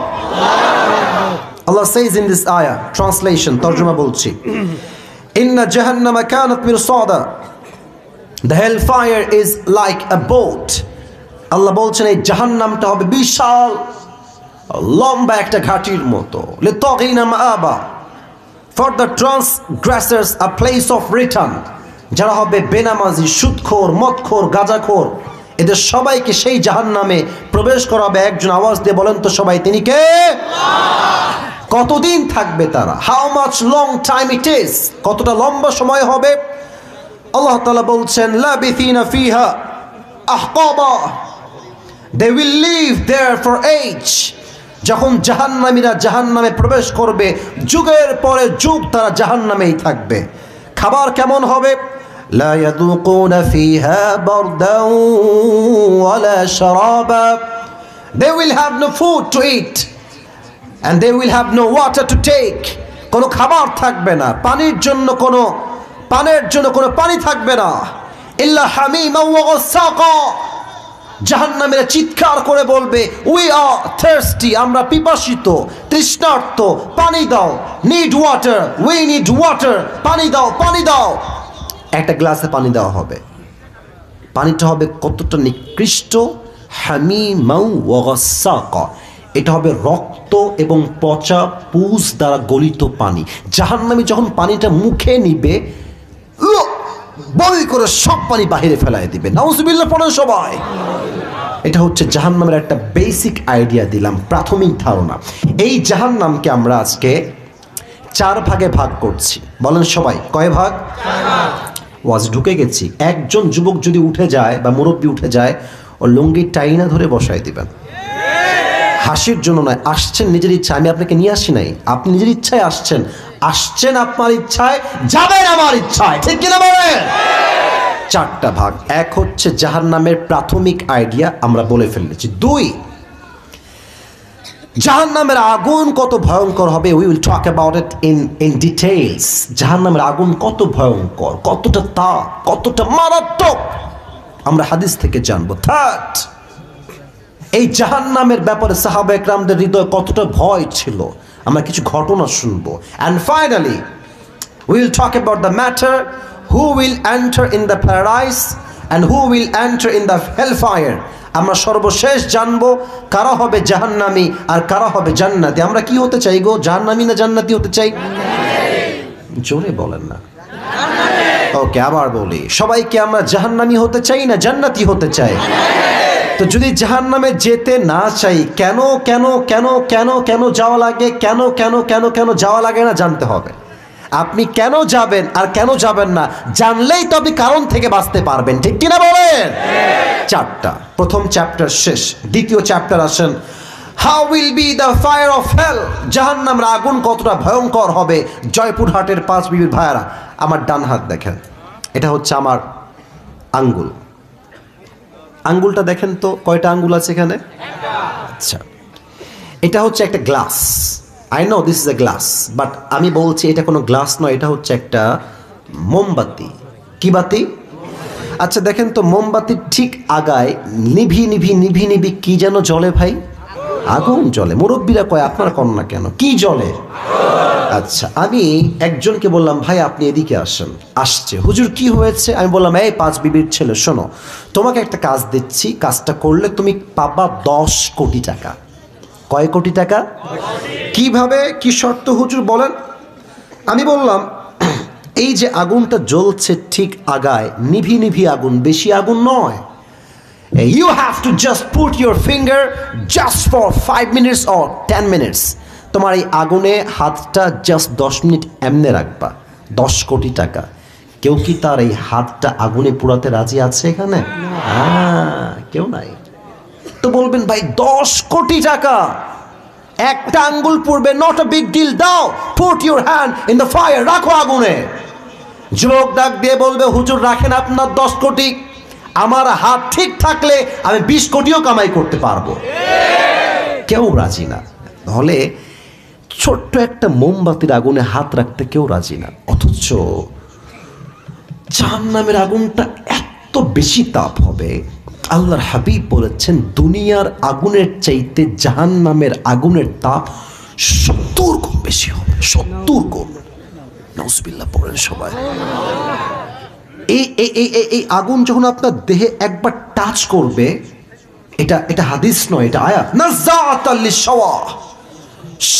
Allah says in this ayah, translation, tarjuma bolchi, Inna Jahannama kanat mirsada. The hellfire is like a boat. Allah bolchen ei jahannamta hobe bishal lomba ekta ghatir moto. Litaghina ma'aba. For the transgressors a place of return. যারা হবে বেনামাজি, সুদখোর, মদখোর, গাঁজাখোর, এদের সবাইকে সেই জাহান্নামে প্রবেশ করাবে। একজন আওয়াজ দিয়ে বলেন তো সবাই, তিনি কে? কতদিন থাকবে তারা? How much long time it is, কতটা লম্বা সময় হবে? আল্লাহ তাআলা বলছেন লাবিথিনা ফিহা আহকাবা, they will live there for age. যখন জাহান্নামীরা জাহান্নামে প্রবেশ করবে, যুগের পরে যুগ তারা জাহান্নামেই থাকবে। খাবার কেমন হবে? لا يذوقون فيها بردا ولا شرابا. They will have no food to eat and they will have no water to take. কোনো খাবার থাকবে না, পানির জন্য কোনো পানি থাকবে না। ইল্লা হামিমা ওয়া গাসাকা। জাহান্নামীরা চিৎকার করে বলবে, উই আর থার্স্টি, আমরা পিপাসিত, তৃষ্ণার্ত, পানি দাও। Need water, we need water, পানি দাও, পানি দাও। একটা গ্লাসে পানি দেওয়া হবে, পানিটা হবে কতটা নিকৃষ্ট, হামিমা ওয়া গাসাকা, এটা হবে রক্ত এবং পচা পুষ দ্বারা গলিত পানি। জাহান্নামী যখন পানিটা মুখে নিবে, বই করে সব পানি বাহিরে ফেলায় দিবে। নাউজুবিল্লাহ পড়েন সবাই। এটা হচ্ছে জাহান্নামের একটা বেসিক আইডিয়া দিলাম, প্রাথমিক ধারণা। এই জাহান্নামকে আমরা আজকে 4 ভাগে ভাগ করছি। বলেন সবাই, কয় ভাগ? ওয়াজ ঢুকে গেছি। একজন যুবক যদি উঠে যায় বা মুরব্বী উঠে যায়, ও লুঙ্গি টাইনা ধরে বসায় দিবেন। হাসির জন্য নয়, আসছেন নিজের ইচ্ছা, আমি আপনাকে নিয়ে আসি নাই, আপনি নিজের ইচ্ছায় আসছেন, আসছেন আপনার ইচ্ছায়, যাবেন আমার ইচ্ছায়, ঠিক কিনা বলেন? 4টা ভাগ। এক হচ্ছে জাহান্নামের প্রাথমিক আইডিয়া, আমরা বলে ফেলেছি। 2, জাহান্নামের আগুন কত ভয়ঙ্কর হবে, we will talk about it in details. জাহান্নামের আগুন কত ভয়ঙ্কর, কতটা তাপ, কতটা মারাত্মক, আমরা হাদিস থেকে জানবো। 3, এই জাহান্নামের ব্যাপারে সাহাবা একরামদের হৃদয়ে কতটা ভয় ছিল, আমরা কিছু ঘটনা শুনবো। And finally we will talk about the matter who will enter in the paradise and who will enter in the hellfire. আমরা সর্বশেষ জানবো কারা হবে জাহান্নামী আর কারা হবে জান্নাতি। আমরা কি হতে চাই গো, জাহান্নামী না জান্নাতি হতে চাই? জোরে বলেন না। ওকে, আবার বলি, সবাইকে আমরা জাহান্নামী হতে চাই না জান্নাতি হতে চাই? তো যদি জাহান্নামে যেতে না চাই, কেন কেন কেন কেন কেন যাওয়া লাগে, কেন কেন কেন কেন যাওয়া লাগে না জানতে হবে। আপনি কেন যাবেন আর কেন যাবেন না জানলেই তো আপনি কারণ থেকে বাঁচতে পারবেন, ঠিক কিনা বলেন? 4টা। প্রথম চ্যাপ্টার শেষ, দ্বিতীয় চ্যাপ্টার আসেন, how will be the fire of hell. জাহান্নামের আগুন কতটা ভয়ঙ্কর হবে। জয়পুরহাটের 5 বিবির ভাইয়ারা, আমার ডান হাত দেখেন, এটা হচ্ছে আমার আঙ্গুল। আঙ্গুলটা দেখেন তো, কয়টা আঙ্গুল আছে এখানে? আচ্ছা, এটা হচ্ছে একটা glass. I know this is a glass, but আমি বলছি এটা কোনো গ্লাস নয়, এটা হচ্ছে একটা মোমবাতি। কি বাতি? আচ্ছা দেখেন তো, মোমবাতির ঠিক আগায় নিভি নিভি নিভি নিভি কি যেন জ্বলে ভাই? আগুন জ্বলে। মুরব্বীরা কয় আপনার কন্যা কেন, কি জ্বলে? আচ্ছা, আমি একজনকে বললাম ভাই আপনি এদিকে আসেন। আসছে, হুজুর কি হয়েছে? আমি বললাম এই 5 বিবির ছেলে শোনো, তোমাকে একটা কাজ দিচ্ছি, কাজটা করলে তুমি পাবা 10 কোটি টাকা। কয় কোটি টাকা? কিভাবে, কি শর্ত হুজুর বলেন? আমি বললাম এই যে আগুনটা জ্বলছে ঠিক আগায়, নিভি নিভি আগুন, বেশি আগুন নয়। You have to just put your finger just for 5 minutes or 10 minutes. তোমার এই আগুনে হাতটা জাস্ট 10 মিনিট এমনে রাখবা। 10 কোটি টাকা। কেউ কি তার এই হাতটা আগুনে পোড়াতে রাজি আছে এখানে? কেউ নাই। তো বলবেন ভাই 10 কোটি টাকা, একটা আঙ্গুল পড়বে, নট আ বিগ ডিল, দাও, put your hand in the fire, রাখো আগুনে। যুবক ডাক দিয়ে বলবে হুজুর রাখেন আপনার 10 কোটি, আমার হাত ঠিক থাকলে আমি 20 কোটিও কামাই করতে পারবো। কেউ রাজি না। তাহলে ছোট্ট একটা মোমবাতির আগুনে হাত রাখতে কেউ রাজি না, অথচ জাহান্নামের আগুনটা এত বেশি তাপ হবে। আল্লাহর হাবিব বলেছেন দুনিয়ার আগুনের চাইতে জাহান্নামের আগুনের তাপ 70 গুণ বেশি হবে। 70 গুণ। নাউজুবিল্লাহ পড়েন সবাই। এই আগুন যখন আপনার দেহে একবার টাচ করবে, এটা হাদিস নয়, এটা আয়াত, নাযাআতাল লিশওয়া,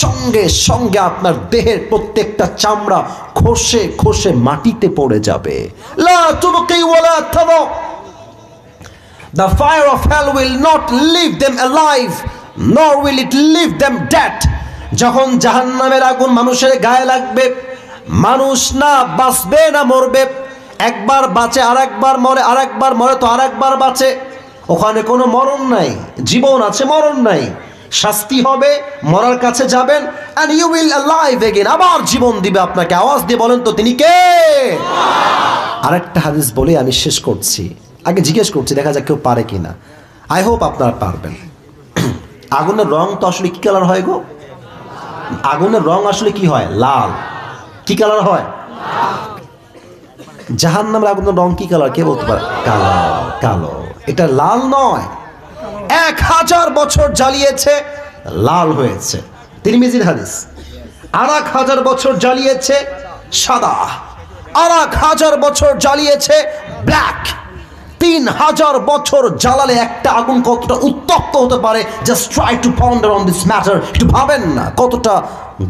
সঙ্গে সঙ্গে আপনার দেহের প্রত্যেকটা চামড়া খসে খসে মাটিতে পড়ে যাবে। লা তুবকি ওয়ালা তাদা, the fire of hell will not leave them alive nor will it leave them dead. যখন জাহান্নামের আগুন মানুষের গায়ে লাগবে, মানুষ না বাঁচবে না মরবে। একবার বাঁচে আরেকবার মরে, আরেকবার মরে তো আরেকবার বাঁচে। ওখানে কোনো মরণ নাই, জীবন আছে মরণ নাই। শাস্তি হবে, মরার কাছে যাবেন, and you will alive again, আবার জীবন দিবে আপনাকে। আওয়াজ দিয়ে বলেন তো তিনি কে? আরেকটা হাদিস বলে আমি শেষ করছি, আগে জিজ্ঞেস করছি দেখা যাক কেউ পারে কিনা। আই হোপ আপনারা পারবেন। আগুনের রং তো আসলে কি কালার হয় গো? আগুনের রং আসলে কি হয়? লাল। কি কালার হয়? জাহান্নামের আগুনের রং কি কালার কে বলতে পারে? কালো। কালো। এটা লাল নয়। 1000 বছর জ্বালিয়েছে, লাল হয়েছে। তিরমিজির হাদিস। 1000 বছর জ্বালিয়েছে, সাদা। 1000 বছর জ্বালিয়েছে, ব্ল্যাক। 3000 বছর জ্বালালে একটা আগুন কতটা উত্তপ্ত হতে পারে, just try to ponder on this matter. একটু ভাবেন না কতটা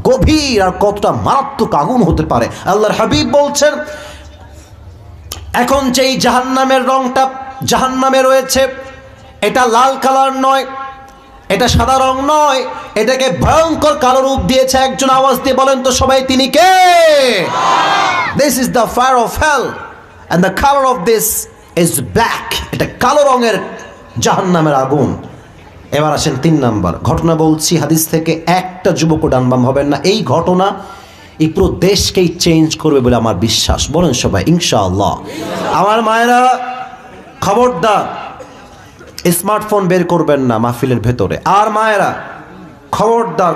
গভীর আর কতটা মারাত্মক আগুন হতে পারে। আল্লাহর হাবিব বলছেন এখন যেই জাহান্নামের রংটা জাহান্নামে রয়েছে, এটা লাল কালার নয়, এটা সাদা রং নয়, এটাকে ভয়ঙ্কর কালো রূপ দিয়েছে। একজন আওয়াজ দিয়ে বলেন তো সবাই, তিনি কে? This is the fire of hell and the colour of this is black. এটা কালো রঙের জাহান্নামের আগুন। এবার আসেন 3 নাম্বার ঘটনা বলছি হাদিস থেকে, একটা যুবক ডানবাম হবেন না। এই ঘটনা এই পুরো দেশকেই চেঞ্জ করবে বলে আমার বিশ্বাস। বলেন সবাই ইনশাআল্লাহ। আমার মায়েরা খবরদার স্মার্টফোন বের করবেন না মাহফিলের ভেতরে। আর মায়েরা খবরদার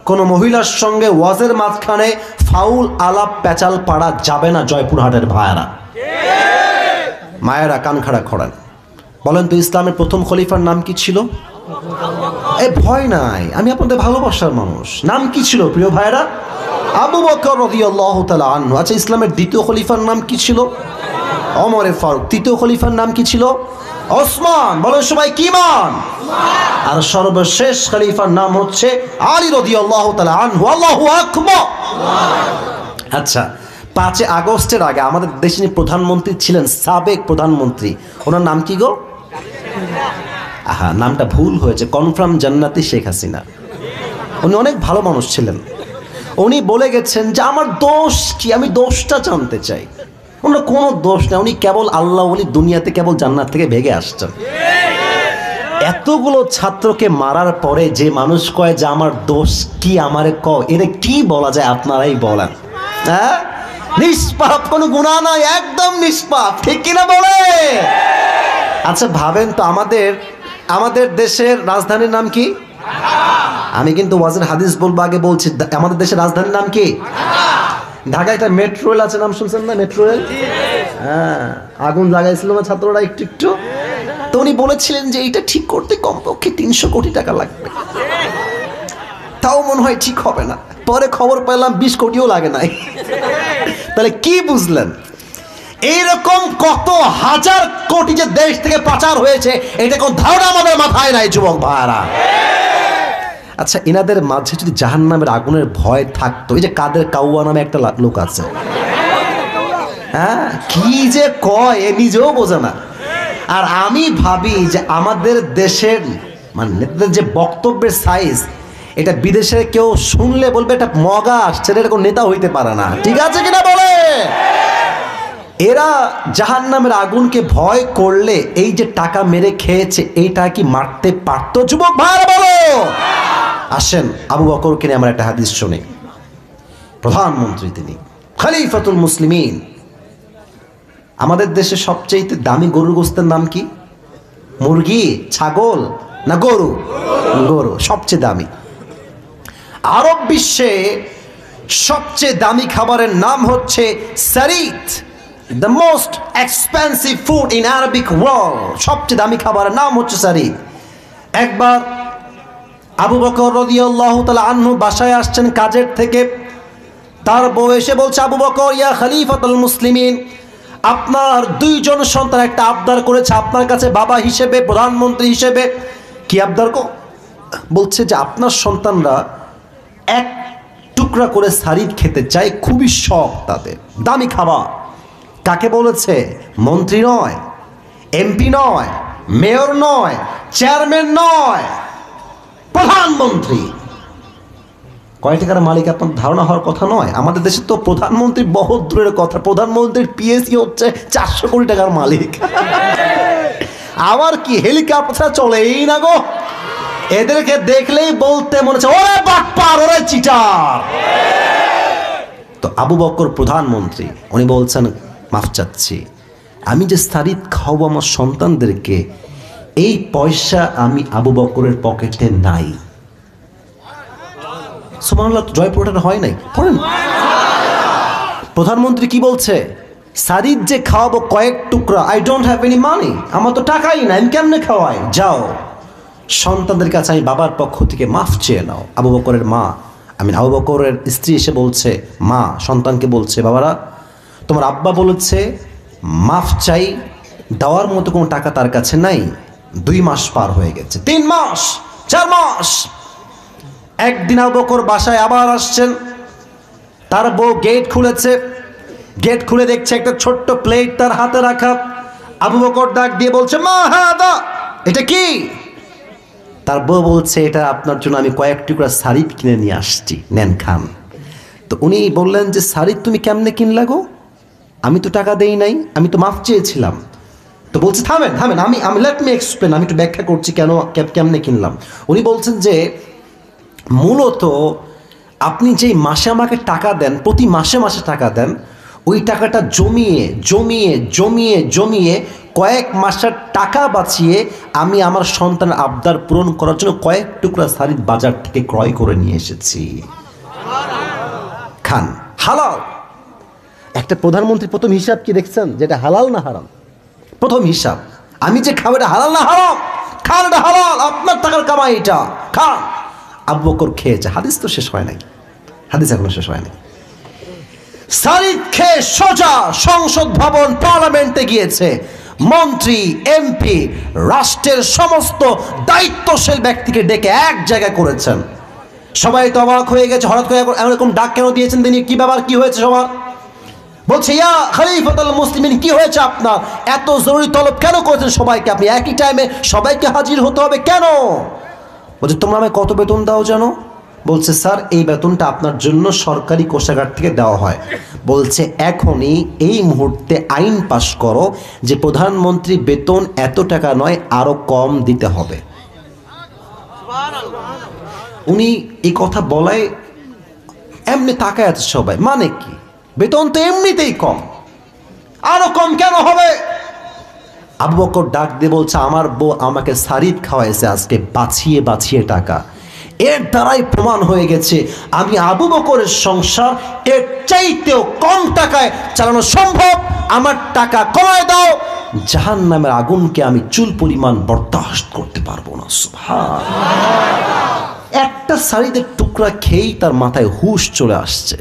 কোনো মহিলার সঙ্গে ওয়াজের মাঝখানে ফাউল আলাপ প্যাচাল পাড়া যাবে না। জয়পুরহাটের ভাইয়েরা, মায়েরা কান খাড়া করেন। বলেন তো ইসলামের প্রথম খলিফার নাম কি ছিল? ভয় নাই, আমি আপনাদের ভালোবাসার মানুষ। নাম কি ছিল প্রিয় ভাইয়েরা? আবু বকর রাদিয়াল্লাহু তাআলা আনহু। আচ্ছা, ইসলামের দ্বিতীয় খলিফার নাম কি ছিল? ওমর ফারুক। তৃতীয় খলিফার নাম কি ছিল? ওসমান। বলেন সবাই কি মান? আর সর্বশেষ খলিফার নাম হচ্ছে আলী রাদিয়াল্লাহু তাআলা আনহু। আল্লাহু আকবার। আচ্ছা, 5 আগস্টের আগে আমাদের দেশের প্রধানমন্ত্রী ছিলেন, সাবেক প্রধানমন্ত্রী, ওনার নাম কি গো? নামটা ভুল হয়েছে, কনফার্ম জান্নাতি শেখ হাসিনা। উনি অনেক ভালো মানুষ ছিলেন। উনি বলে গেছেন যে আমার দোষ কি, আমি দোষটা জানতে চাই। ওনার কোনো দোষ নেই, উনি কেবল আল্লাহ ওলি, দুনিয়াতে কেবল জান্নাত থেকে ভেগে আসছেন। এতগুলো ছাত্রকে মারার পরে যে মানুষ কয় যে আমার দোষ কি, আমারে এরে কি বলা যায়? আপনারাই বলেন। হ্যাঁ, নিষ্পাপ, কোনো গুনাহ নাই, একদম নিষ্পাপ, ঠিক কিনা বলে? আচ্ছা ভাবেন তো, আমাদের দেশের রাজধানীর নাম কি? আমি কিন্তু ওয়াজের হাদিস বলবো, আগে বলছি আমাদের দেশের রাজধানীর নাম কি? ঢাকায় একটা মেট্রো রেল আছে, নাম শুনছেন না? Metro rail. হ্যাঁ, আগুন লাগাইছিল না ছাত্ররা একটু। তো উনি বলেছিলেন যে এটা ঠিক করতে কমপক্ষে 300 কোটি টাকা লাগবে। তাও মনে হয় ঠিক হবে না। পরে খবর পেলাম 20 কোটিও লাগে নাই। তাহলে কি বুঝলেন? এইরকম কত হাজার কোটি যে দেশ থেকে পাচার হয়েছে, এটা কোন ধারণা আমাদের মাথায় নাই যুবক ভাইরা। আচ্ছা, এনাদের মাঝে যদি জাহান্নামের আগুনের ভয় থাকতো, এই যে কাদের কাউয়া নামে একটা লোক আছে, হ্যাঁ, কি যে কয় এ নিজেও বোঝে না। আর আমি ভাবি যে আমাদের দেশের মানে নেতাদের যে বক্তব্যের সাইজ, এটা বিদেশে কেউ শুনলে বলবে এটা মগা আসছে, এটা কোনো নেতা হইতে পারে না। ঠিক আছে কিনা বলে? এরা জাহান্নামের আগুনকে ভয় করলে এই যে টাকা মেরে খেয়েছে, এইটা কি মারতে পারতো যুবক ভাইরা? বলো। আসেন আবু বকরকে নিয়ে আমরা একটা হাদিস শুনি। প্রধানমন্ত্রী, তিনি খলিফাতুল মুসলিমিন। আমাদের দেশে সবচেয়ে দামি গরুর গোস্তের নাম কি? মুরগি, ছাগল না গরু? গরু সবচেয়ে দামি। আরব বিশ্বে সবচেয়ে দামি খাবারের নাম হচ্ছে সারিদ। The most expensive food in Arabic world. সবচেয়ে দামি খাবারের নাম হচ্ছে সারিদ। একবার আবু বকর রাদিয়াল্লাহু তাআলা আনহু বাসায় আসছেন কাজের থেকে। তার বউ এসে বলছে, আবু বকর ইয়া খলিফাতুল মুসলিমিন, আপনার 2 জন সন্তান একটা আবদার করেছে আপনার কাছে বাবা হিসেবে, প্রধানমন্ত্রী হিসেবে। কি আবদার বলছে যে আপনার সন্তানরা 1 টুকরা করে সারিদ খেতে চায়, খুবই শখ তাদের, দামি খাবার। কাকে বলেছে? মন্ত্রী নয়, এমপি নয়, মেয়র নয়, চেয়ারম্যান নয়, প্রধানমন্ত্রী। কয় টাকার মালিক আপনার ধারণা হওয়ার কথা নয়। আমাদের দেশে তো প্রধানমন্ত্রী বহুত দূরের কথা, প্রধানমন্ত্রীর পিএসি হচ্ছে 400 কোটি টাকার মালিক। আবার কি হেলিকপ্টার চলেই না গো। এদেরকে দেখলেই বলতে মনে হচ্ছে ওরে বাটপার, ওরে চিটার। তো আবু বকর প্রধানমন্ত্রী, উনি বলছেন মাফ চাচ্ছি, আমি যে সারিদ খাওয়াবো আমার সন্তানদেরকে, এই পয়সা আমি আবু বকরের পকেটে নাই। সুবহানাল্লাহ, জয়পুরটা হয় নাই, পড়েন। প্রধানমন্ত্রী কি বলছে? সারিদ যে খাওয়াবো কয়েক টুকরা, I don't have any money, আমার তো টাকাই নাই, আমি কেমনে খাওয়াই? যাও সন্তানদের কাছে আমি বাবার পক্ষ থেকে মাফ চেয়ে নাও। আবু বকরের মা, আবু বকরের স্ত্রী এসে বলছে, মা সন্তানকে বলছে, বাবারা তোমার আব্বা বলেছে মাফ চাই, দেওয়ার মতো কোনো টাকা তার কাছে নাই। 2 মাস পার হয়ে গেছে, 3 মাস, 4 মাস। একদিন আবু বকর বাসায় আবার আসছেন, তার বউ গেট খুলেছে, গেট খুলে দেখছে একটা ছোট্ট প্লেট তার হাতে রাখা। আবু বকর ডাক দিয়ে বলছে, মা হাদা, এটা কি? তার বউ বলছে, এটা আপনার জন্য আমি কয়েক টুকরা শাড়ি কিনে নিয়ে আসছি, নেন খান। তো উনি বললেন যে, শাড়ি তুমি কেমনে কিনলা গো? আমি তো টাকা দেই নাই, আমি তো মাফ চেয়েছিলাম। তো বলছে, থামেন থামেন, আমি লেট মি এক্সপ্লেন, আমি একটু ব্যাখ্যা করছি কেমনে কিনলাম। উনি বলছেন যে মূলত আপনি যেই মাসে আমাকে টাকা দেন, প্রতি মাসে মাসে টাকা দেন, ওই টাকাটা জমিয়ে জমিয়ে জমিয়ে জমিয়ে কয়েক মাসের টাকা বাঁচিয়ে আমি আমার সন্তানের আবদার পূরণ করার জন্য কয়েক টুকরা শাড়ি বাজার থেকে ক্রয় করে নিয়ে এসেছি। খান, হালাল। একটা প্রধানমন্ত্রী প্রথম হিসাব কি দেখছেন, যেটা হালাল না হারাম? প্রথম হিসাব, আমি যে খাবো এটা হালাল না হারাম? খান, এটা হালাল, আপনার টাকার কামাই, এটা খান। আবু বকর খেয়েছে। হাদিস তো শেষ হয় নাই, হাদিস এখনো শেষ হয় নাই। শাড়ি খেয়ে সোজা সংসদ ভবন, পার্লামেন্টে গিয়েছে। মন্ত্রী, এমপি, রাষ্ট্রের সমস্ত দায়িত্বশীল ব্যক্তিকে ডেকে এক জায়গায় করেছেন। সবাই তো অবাক হয়ে গেছে, হঠাৎ করে এরকম ডাক কেন দিয়েছেন তিনি? কি ব্যাপার, কি হয়েছে সবার? বলছে, ইয়া খলিফাতুল মুসলিমিন, কি হয়েছে আপনার? এত জরুরি তলব কেন করেছেন সবাইকে? আপনি একই টাইমে সবাইকে হাজির হতে হবে কেন? বলছে, তোমরা আমায় কত বেতন দাও জানো? বলছে, স্যার এই বেতনটা আপনার জন্য সরকারি কোষাগার থেকে দেওয়া হয়। বলছে, এখনই এই মুহূর্তে আইন পাশ করো যে প্রধানমন্ত্রী বেতন এত টাকা নয়, আরো কম দিতে হবে। উনি এই কথা বলায় এমনি তাকায় আছে সবাই, মানে কি? বেতন তো এমনিতেই কম, আরো কম কেন হবে? আবু বকর ডাক দিয়ে বলছে, আমার বউ আমাকে শাড়ি খাওয়াইছে আজকে বাঁচিয়ে বাঁচিয়ে টাকা। এর দ্বারাই প্রমাণ হয়ে গেছে আমি আবু বকরের সংসার এর চাইতেও কম টাকায় চালানো সম্ভব। আমার টাকা কমায় দাও, জাহান্নামের আগুনকে আমি চুল পরিমাণ বরদাস্ত করতে পারবো না। সুবহানাল্লাহ। একটা শাড়িতে টুকরা খেয়েই তার মাথায় হুশ চলে আসছে।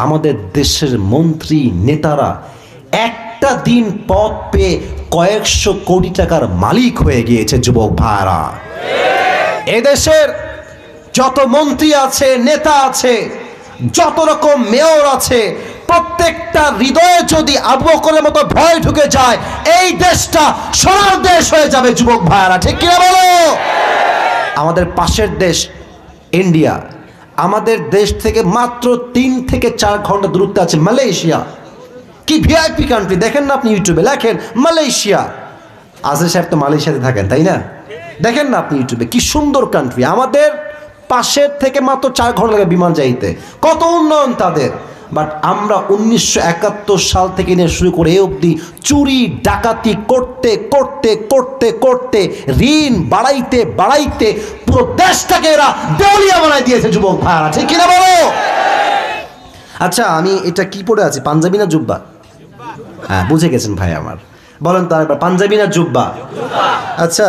আমাদের দেশের মন্ত্রী নেতারা একটা দিন পদ পেয়ে কয়েকশো কোটি টাকার মালিক হয়ে গিয়েছে। যুবক ভাইরা, এদেশের যত মন্ত্রী আছে, নেতা আছে, যত রকম মেয়র আছে, প্রত্যেকটা হৃদয়ে যদি আবু বকরের মতো ভয় ঢুকে যায়, এই দেশটা সোনার দেশ হয়ে যাবে। যুবক ভাইরা, ঠিক কিনা বলো? আমাদের পাশের দেশ ইন্ডিয়া, আমাদের দেশ থেকে মাত্র 3 থেকে 4 ঘন্টা দূরত্বে আছে মালয়েশিয়া। কি ভিআইপি কান্ট্রি, দেখেন না আপনি ইউটিউবে লেখেন মালয়েশিয়া। আজহার সাহেব তো মালয়েশিয়াতে থাকেন, তাই না? দেখেন না আপনি ইউটিউবে, কি সুন্দর কান্ট্রি। আমাদের পাশের থেকে মাত্র 4 ঘন্টা লাগে বিমান যাইতে, কত উন্নয়ন তাদের। বাট আমরা 1971 সাল থেকে নিয়ে শুরু করে এই অবধি চুরি ডাকাতি করতে করতে করতে করতে ঋণ বাড়াইতে বাড়াইতে পুরো দেশটাকে এরা দেউলিয়া বানাই দিয়েছে। যুবক ভাইরা, ঠিক কিনা বলো? আচ্ছা, আমি এটা কি পরে আছি, পাঞ্জাবি না জুব্বা? হ্যাঁ, বুঝে গেছেন ভাই আমার। বলেন তো আরেকবার, পাঞ্জাবি না জুব্বা? আচ্ছা,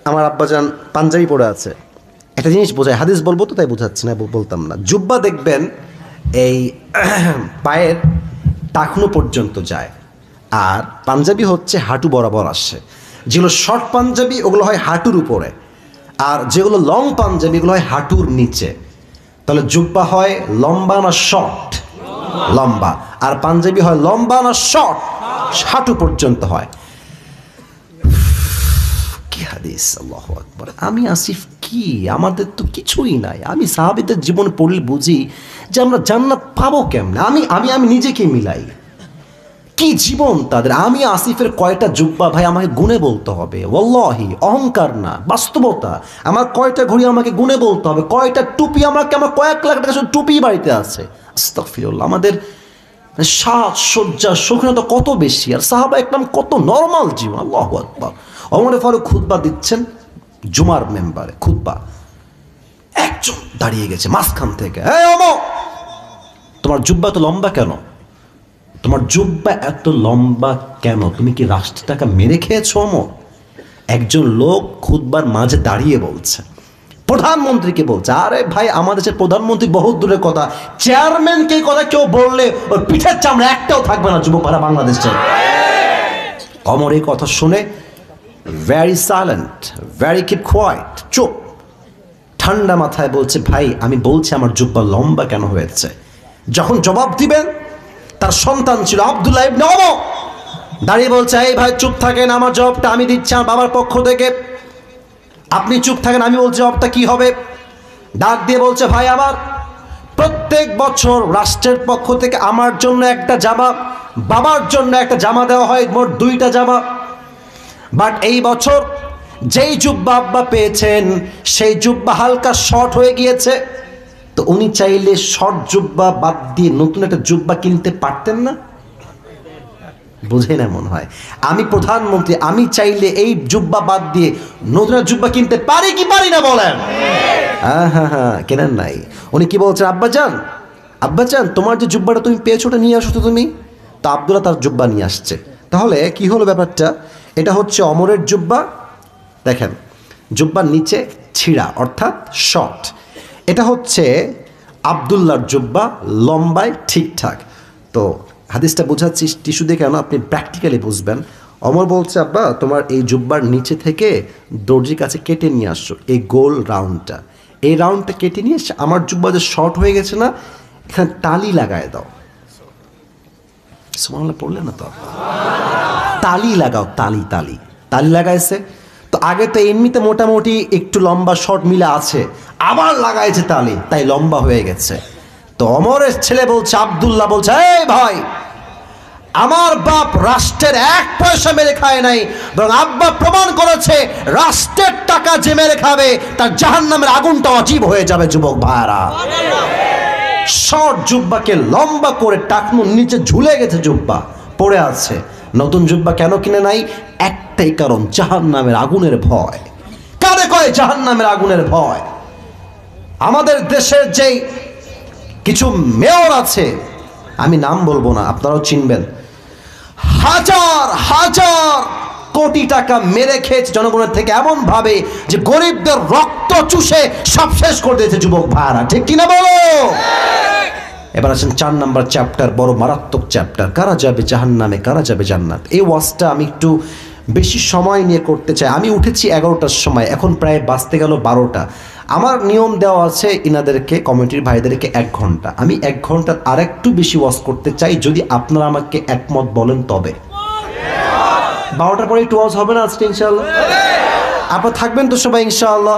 আমার আব্বাজান পাঞ্জাবি পরে আছে। একটা জিনিস বোঝায়, হাদিস বলবো তো তাই বোঝাচ্ছি না, বলতাম না। জুব্বা দেখবেন এই পায়ের টাকনো পর্যন্ত যায়, আর পাঞ্জাবি হচ্ছে হাঁটু বরাবর আসে। যেগুলো শর্ট পাঞ্জাবি ওগুলো হয় হাঁটুর উপরে, আর যেগুলো লং পাঞ্জাবি এগুলো হয় হাঁটুর নিচে। তাহলে জুব্বা হয় লম্বা না শর্ট? লম্বা। আর পাঞ্জাবি হয় লম্বা না শর্ট? হাঁটু পর্যন্ত হয়। কি হাদিস, আল্লাহু আকবার। আমি আসিফ কি, আমাদের তো কিছুই নাই। আমি সাহাবীদের জীবন পড়লে বুঝি যে আমরা জান্নাত পাবো কেমনে। আমি নিজেকে মিলাই, কি জীবন তাদের। আমি আসিফের কয়টা জুব্বা ভাই আমাকে গুনে বলতে হবে, ওয়াল্লাহি, অহংকার না, বাস্তবতা। আমার কয়টা ঘড়ি আমাকে গুনে বলতে হবে, কয়টা টুপি আমার কয়েক লাখ টাকা শুধু টুপি বাড়িতে আছে। আস্তাগফিরুল্লাহ। আমাদের সাজসজ্জা শৌখিনতা কত বেশি, আর সাহাবা একদম কত নরমাল জীবন। আল্লাহু আকবার। ওমর ফারুক খুতবা দিচ্ছেন জুমার মেম্বারে, খুতবা। একজন দাঁড়িয়ে গেছে মাঝখান থেকে, এই ওমর, তোমার জুব্বা তো লম্বা কেন? তোমার জুব্বা এত লম্বা কেন? তুমি কি রাষ্ট্রের টাকা মেরে খেয়েছো? ওমর, একজন লোক খুতবার মাঝে দাঁড়িয়ে বলছে, প্রধানমন্ত্রীকে বলছে। আরে ভাই, আমাদের দেশের প্রধানমন্ত্রী বহুত দূরের কথা, চেয়ারম্যানকে কথা কেউ বললে ওর পিঠের চামড়া একটাও থাকবে না। যুবক ভাইরা, বাংলাদেশে ওমর এই কথা শুনে very silent, very keep quiet, চুপ। ঠান্ডা মাথায় বলছে, ভাই আমি বলছি আমার জুব্বা লম্বা কেন হয়েছে। যখন জবাব দিবেন, তার সন্তান ছিল আব্দুল্লাহ ইবনে ওমর, দাঁড়িয়ে বলছে, এই ভাই চুপ থাকেন, আমার জবাবটা আমি দিচ্ছি আমার বাবার পক্ষ থেকে, আপনি চুপ থাকেন, আমি বলছি জবাবটা কি হবে। ডাক দিয়ে বলছে, ভাই আমার প্রত্যেক বছর রাষ্ট্রের পক্ষ থেকে আমার জন্য একটা জামা, বাবার জন্য একটা জামা দেওয়া হয়, মোট 2টা জামা। বাট এই বছর যেই জুব্বা আব্বা পেয়েছেন সেই জুব্বা হালকা শর্ট হয়ে গিয়েছে, তো উনি চাইলে শর্ট জুব্বা বাদ দিয়ে নতুন একটা জুব্বা কিনতে পারতেন না? বুঝে না মনে হয়। আমি প্রধানমন্ত্রী, আমি চাইলে এই জুব্বা বাদ দিয়ে নতুন জুব্বা কিনতে পারি কি পারি না বলেন? হ্যাঁ, কেনেন নাই। উনি কি বলছেন, আব্বা চান তোমার যে জুব্বাটা তুমি পেয়েছো ওটা নিয়ে আসো তো তুমি। তো আব্দুল্লাহ তার জুব্বা নিয়ে আসছে। তাহলে কি হলো ব্যাপারটা? এটা হচ্ছে অমরের জুব্বা, দেখেন জুব্বার নিচে ছিঁড়া অর্থাৎ শর্ট। এটা হচ্ছে আব্দুল্লাহর জুব্বা, লম্বায় ঠিকঠাক। তো হাদিসটা বোঝাচ্ছি টিস্যু দিয়ে, কেন আপনি প্র্যাকটিক্যালি বুঝবেন। অমর বলছে, আব্বা তোমার এই জুব্বার নিচে থেকে দর্জির কাছে কেটে নিয়ে আসছো এই গোল রাউন্ডটা, এই রাউন্ডটা কেটে নিয়ে এসে আমার জুব্বা যে শর্ট হয়ে গেছে না, এখানে তালি লাগায় দাও। সুবহানাল্লাহ পড়লে না তো? তালি লাগাও, তালি লাগাইছে। তো আগে তো এমনিতে মোটামুটি একটু লম্বা শর্ট মিলে আছে, আবার লাগাইছে তালি, তাই লম্বা হয়ে গেছে। তো অমরের ছেলে বলছে, আব্দুল্লাহ বলছে, এই ভাই আমার বাপ রাষ্ট্রের 1 পয়সা মেরে খায় নাই, বরং আব্বা প্রমাণ করেছে রাষ্ট্রের টাকা যে মেরে খাবে তার জাহান্নামের আগুনটা অজীব হয়ে যাবে। যুবক ভাইরা, শর্ট জুব্বাকে লম্বা করে টাকনুর নিচে ঝুলে গেছে, জুব্বা পড়ে আছে। নতুন জুব্বা কেন কিনে নাই? একটাই কারণ, জাহান্নামের আগুনের ভয়। কারে কয় জাহান্নামের আগুনের ভয়? আমাদের দেশের যেই কিছু মেয়র আছে, আমি নাম বলবো না, আপনারাও চিনবেন, হাজার হাজার কোটি টাকা মেরে খেয়েছে জনগণের থেকে, এমন ভাবে যে গরিবদের রক্ত চুষে সব শেষ করে দিয়েছে। যুবক ভাইরা, ঠিক কিনা বলো? এবার আসেন 4 নম্বর চ্যাপ্টার, বড় মারাত্মক চ্যাপ্টার, কারা যাবে জাহান্নামে, কারা যাবে জান্নাত। এই ওয়াজটা আমি একটু বেশি সময় নিয়ে করতে চাই। আমি উঠেছি 11টার সময়, এখন প্রায় বাজতে গেল 12টা। আমার নিয়ম দেওয়া আছে ইনাদেরকে, কমিটির ভাইদেরকে 1 ঘন্টা। আমি 1 ঘন্টার আরেকটু বেশি ওয়াজ করতে চাই, যদি আপনারা আমাকে একমত বলেন তবে। 12টার পরে একটু ওয়াজ হবে না আজকে ইনশাআল্লাহ? আপনারা থাকবেন তো সবাই ইনশাআল্লাহ?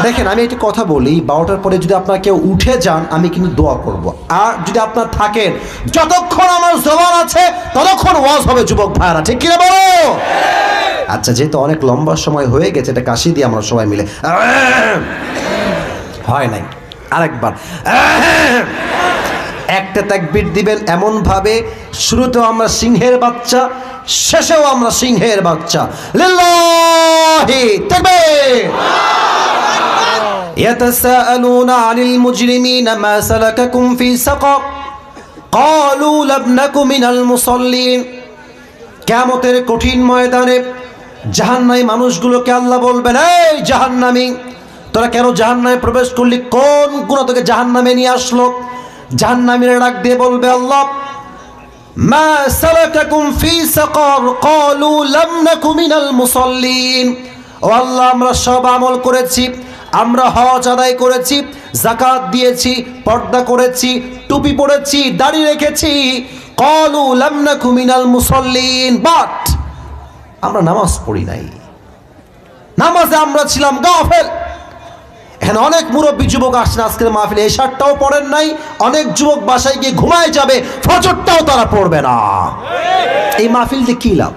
দেখেন আমি একটি কথা বলি, 12টার পরে যদি আপনারা কেউ উঠে যান আমি কিন্তু দোয়া করব, আর যদি আপনারা থাকেন যতক্ষণ আমার জবান আছে ততক্ষণ ওয়াজ হবে। যুবক ভাইরা, ঠিক কিনা বলো? আচ্ছা, যেহেতু অনেক লম্বা সময় হয়ে গেছে, এটা কাশি দিয়ে আমরা সবাই মিলে, হয় নাই, আরেকবার একটা তাকবীর দিবেন এমন ভাবে, শুরুতেও আমরা সিংহের বাচ্চা, শেষেও আমরা সিংহের বাচ্চা। লিল্লাহি তাকবীর। ইয়াতাসাআলুনা আনিল মুজরিমিনা মা সালাকাকুম ফি সাকার ক্বালু লাম নাকু মিনাল মুসাল্লিন। কিয়ামতের কঠিন ময়দানে জাহান্নামী মানুষগুলোকে আল্লাহ বলবেন, এই জাহান্নামী, তোরা কেন জাহান্নামে প্রবেশ করলি? কোন গুনাহ তোকে জাহান্নামে নিয়ে আসলো? জাহান্নামীরা ডাক দিয়ে বলবে, আল্লাহ মা সালাকাকুম ফি সাকার ক্বালু লাম নাকু মিনাল মুসাল্লিন। ও আল্লাহ, আমরা সব আমল করেছি, আমরা হজ আদায় করেছি, যাকাত দিয়েছি, পর্দা করেছি, টুপি পরেছি, দাড়ি রেখেছি, ক্বালু লাম নাকু মিনাল মুসাল্লিন, বাট আমরা নামাজ পড়ি নাই, নামাজে আমরা ছিলাম গাফেল। এখানে অনেক মুরব্বী যুবক আসছেন আজকের মাহফিলে, এশারটাও পড়েন নাই, অনেক যুবক বাসায় গিয়ে ঘুমায় যাবে, ফজরটাও তারা পড়বে না। এই মাহফিলতে কি লাভ?